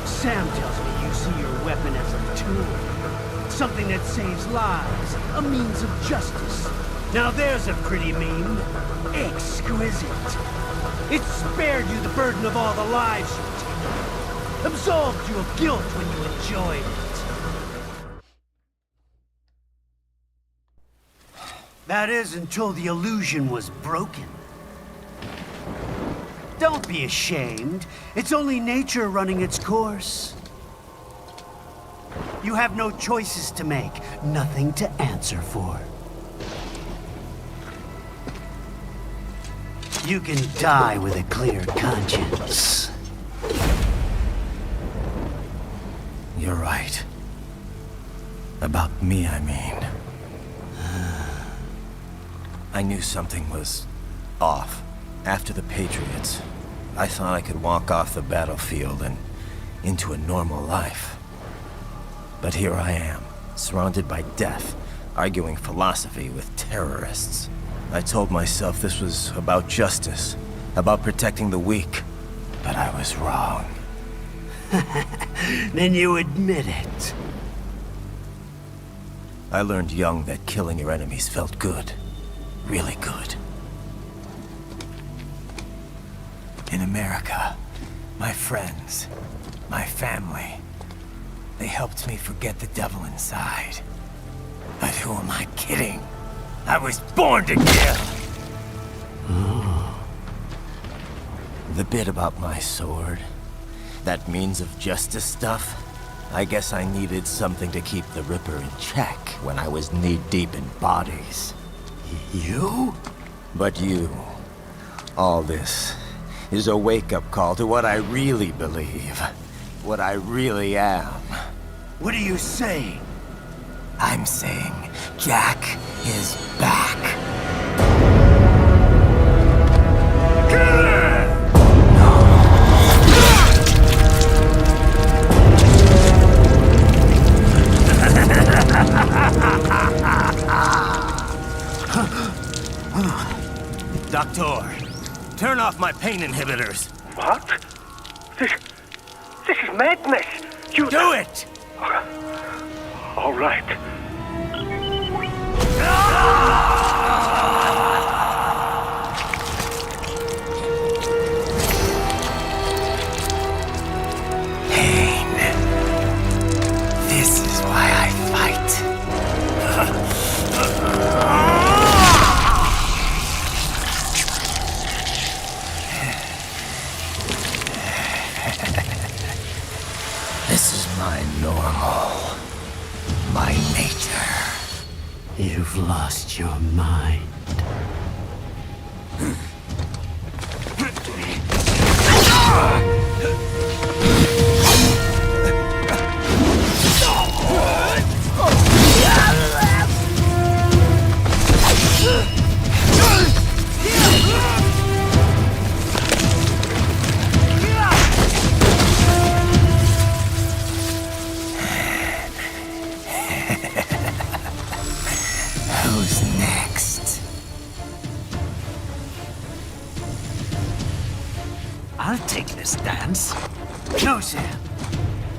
Sam tells me you see your weapon as a tool. Something that saves lives, a means of justice. Now there's a pretty meme. Exquisite. It spared you the burden of all the lives you take. Absolved you of guilt when you enjoyed it. That is until the illusion was broken. Don't be ashamed. It's only nature running its course. You have no choices to make, nothing to answer for. You can die with a clear conscience. You're right. About me, I mean. I knew something was off. After the Patriots, I thought I could walk off the battlefield and into a normal life. But here I am, surrounded by death, arguing philosophy with terrorists. I told myself this was about justice, about protecting the weak, but I was wrong. Then you admit it. I learned young that killing your enemies felt good. Really good. In America, my friends, my family, they helped me forget the devil inside. But who am I kidding? I was born to kill! The bit about my sword, that means of justice stuff, I guess I needed something to keep the Ripper in check when I was knee-deep in bodies. You? But you, all this, is a wake-up call to what I really believe. What I really am. What are you saying? I'm saying Jack is back. Doctor, turn off my pain inhibitors. What? This is madness. You do it! All right. Pain. This is why I fight. This is my normal. My nature. You've lost your mind. I'll take this dance. No, Sam.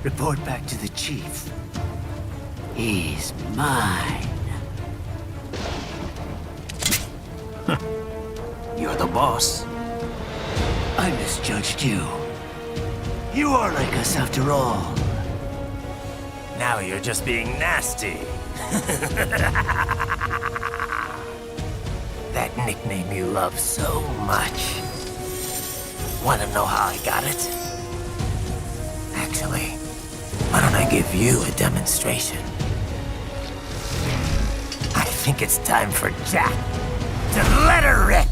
Report back to the chief. He's mine. You're the boss. I misjudged you. You are like us after all. Now you're just being nasty. That nickname you love so much. Want to know how I got it? Actually, why don't I give you a demonstration? I think it's time for Jack to let her rip.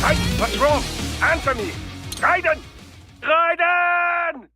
Hey, what's wrong? Answer me! Raiden! Raiden!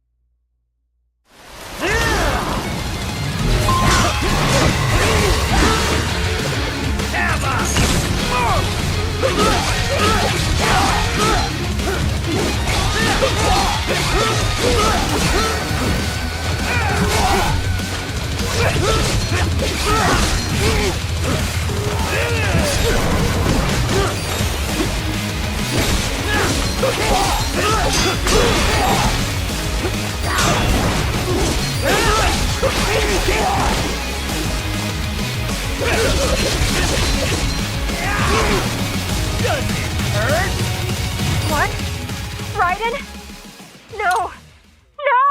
What? Raiden? No! No!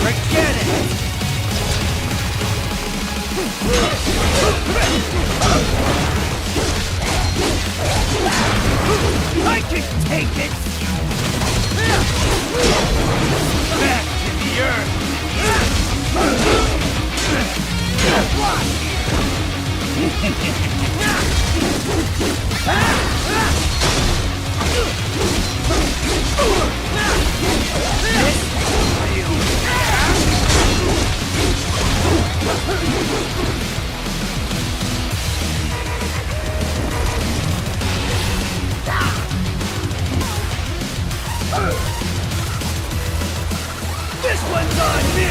Forget it! I can take it! Back to the earth! This one's on me!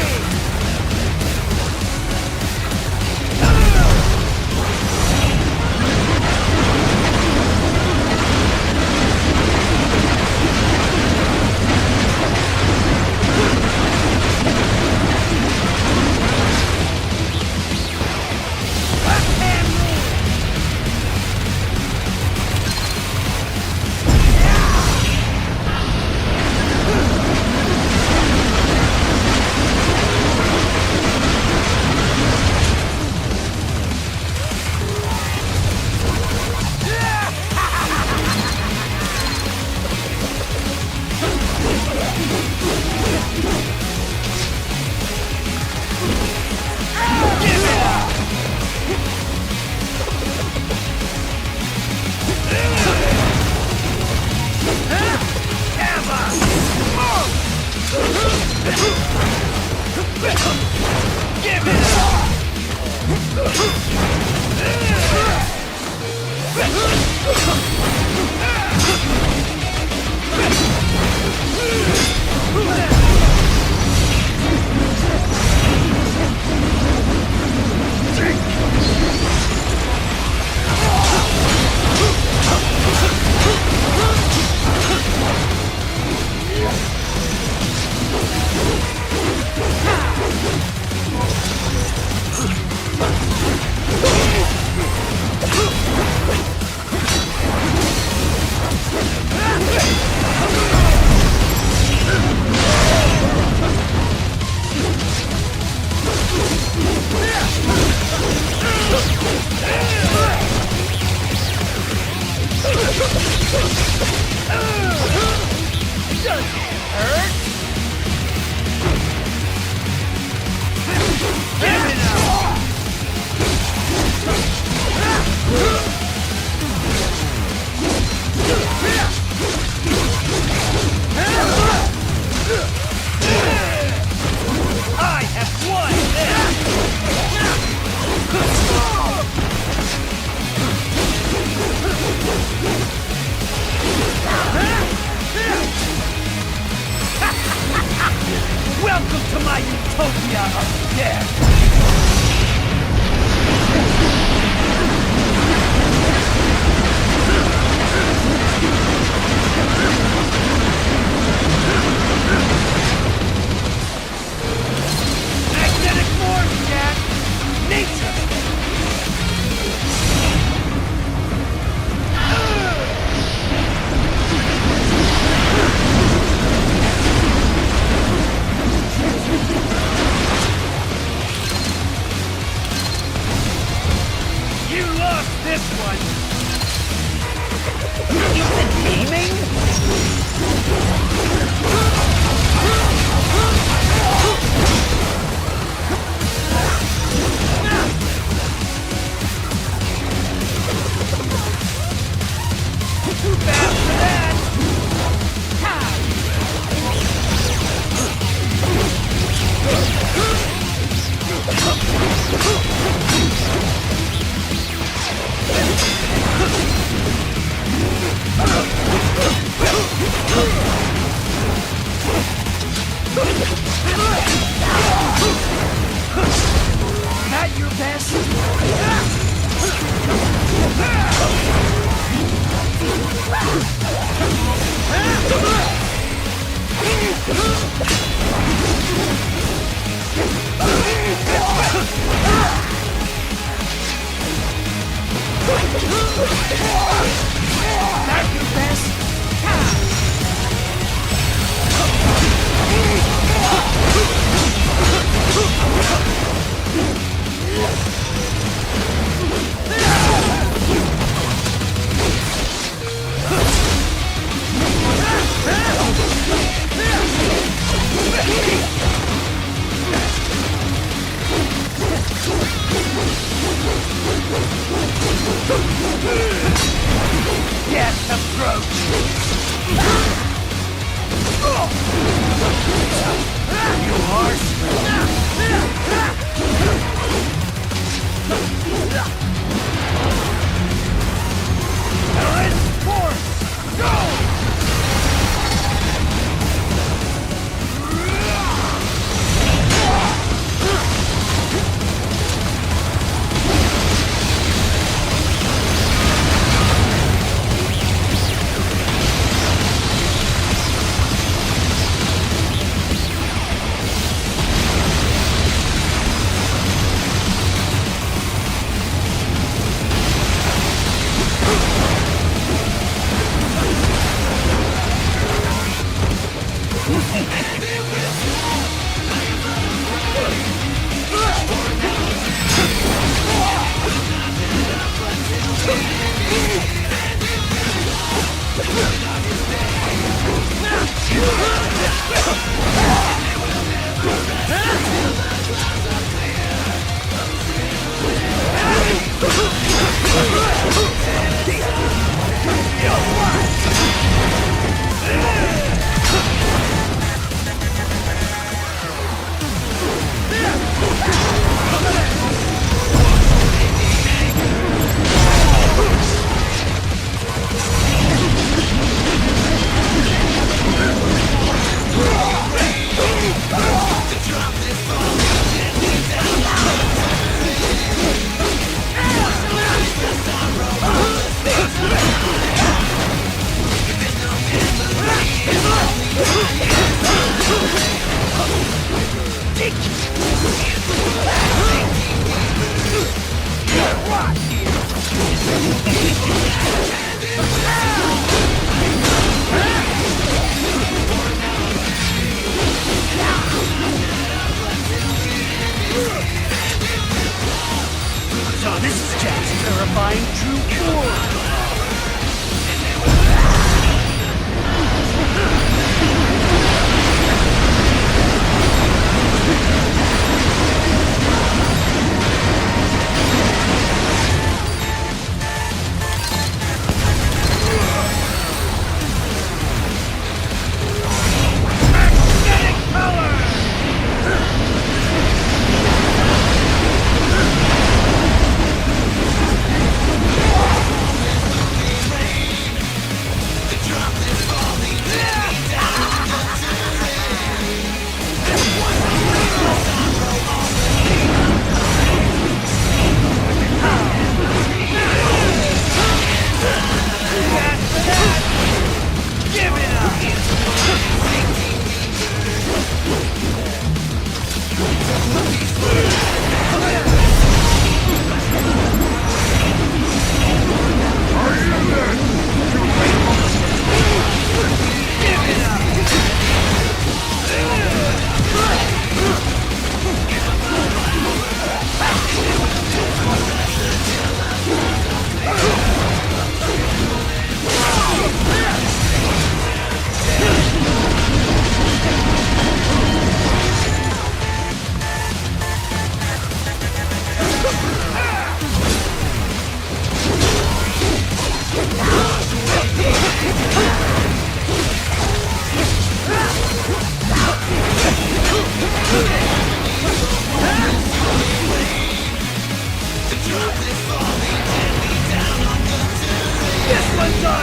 this one! You've been gaming? Too bad for that! That your best? That your best? Death approach! You horse! Let's force! Go! So this is Jack's terrifying true cure!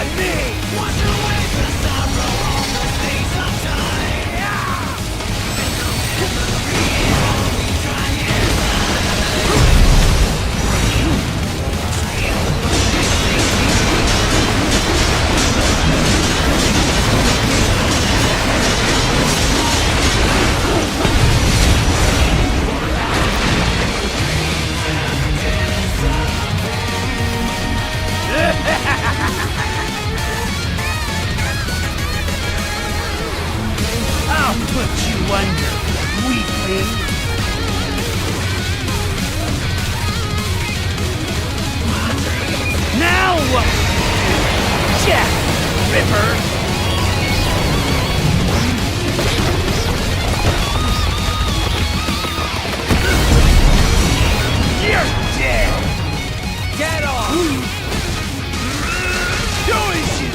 by me! Wash away the sorrow of the stains of time! I'll put you under, weakling! Now what? Jack Ripper! You're dead! Get off! Join you!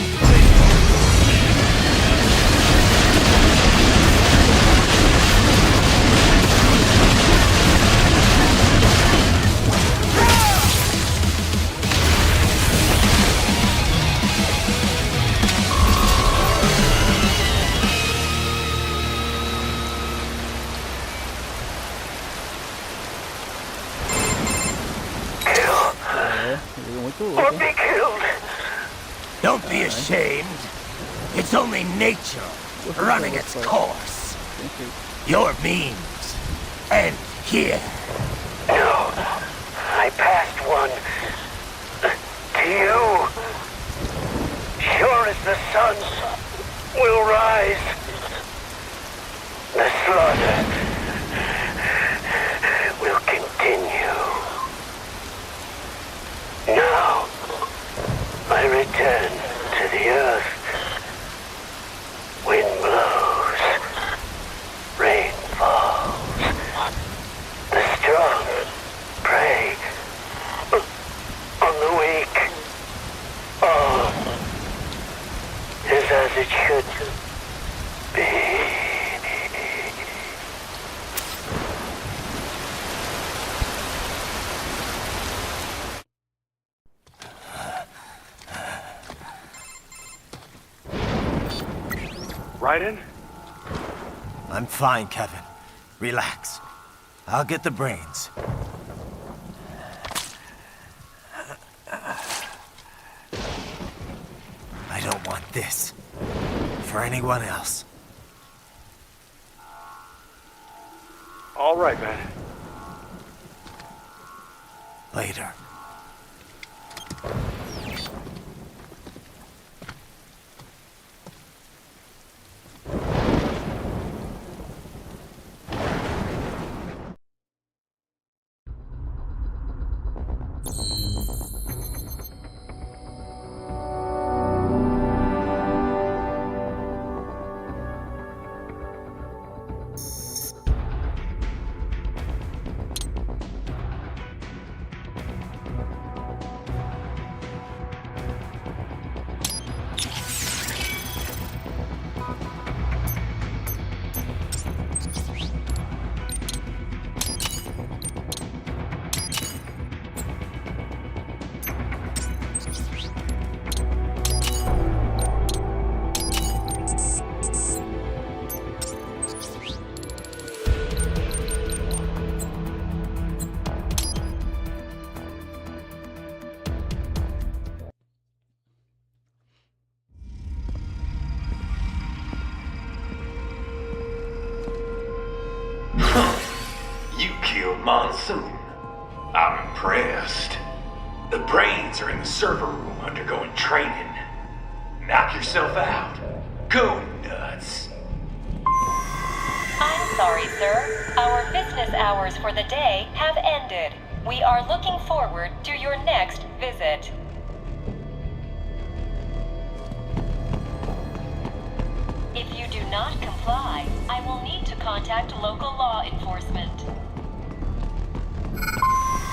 Or be killed. Don't be ashamed. It's only nature running its course. Your means end here. No, I passed one to you. Sure as the sun will rise, the slaughter will continue. Now, I return to the earth. Wind blows, rain falls. The strong prey on the weak. All is as it should be. Ryden? I'm fine, Kevin. Relax. I'll get the brains. I don't want this for anyone else. All right, man. Later. You killed Monsoon. I'm impressed. The brains are in the server room undergoing training. Knock yourself out. Go nuts. I'm sorry, sir. Our business hours for the day have ended. We are looking forward to your next visit. If you do not comply, I will need to contact local law enforcement.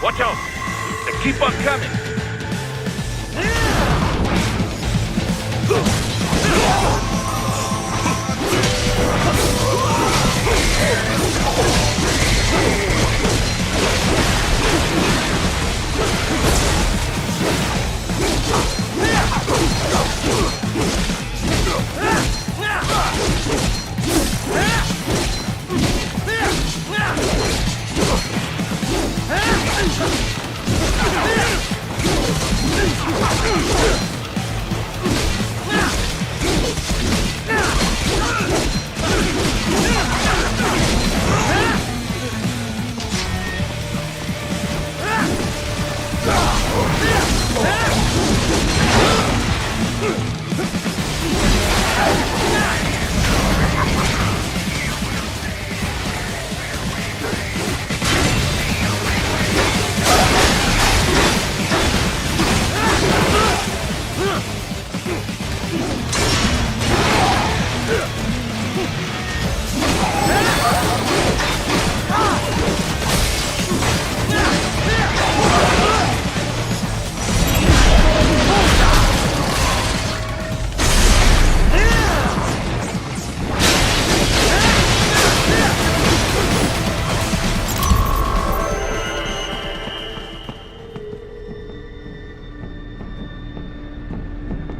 Watch out! They keep on coming!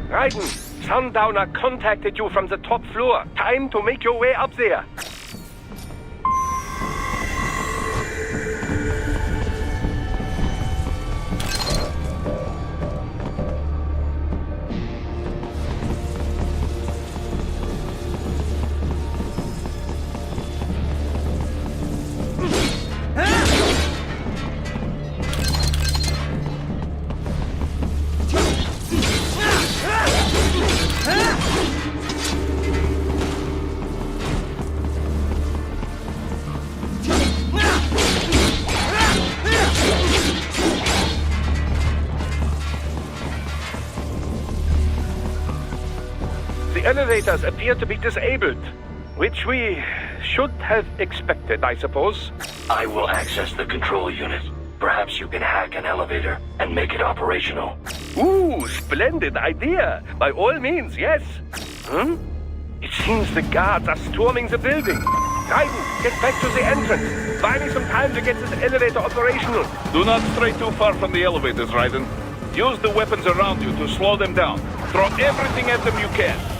Ryzen, Sundowner contacted you from the top floor. Time to make your way up there. The elevators appear to be disabled, which we should have expected, I suppose. I will access the control unit. Perhaps you can hack an elevator and make it operational. Ooh, splendid idea. By all means, yes. It seems the guards are storming the building. Ryzen, get back to the entrance. Buy me some time to get this elevator operational. Do not stray too far from the elevators, Ryzen. Use the weapons around you to slow them down. Throw everything at them you can.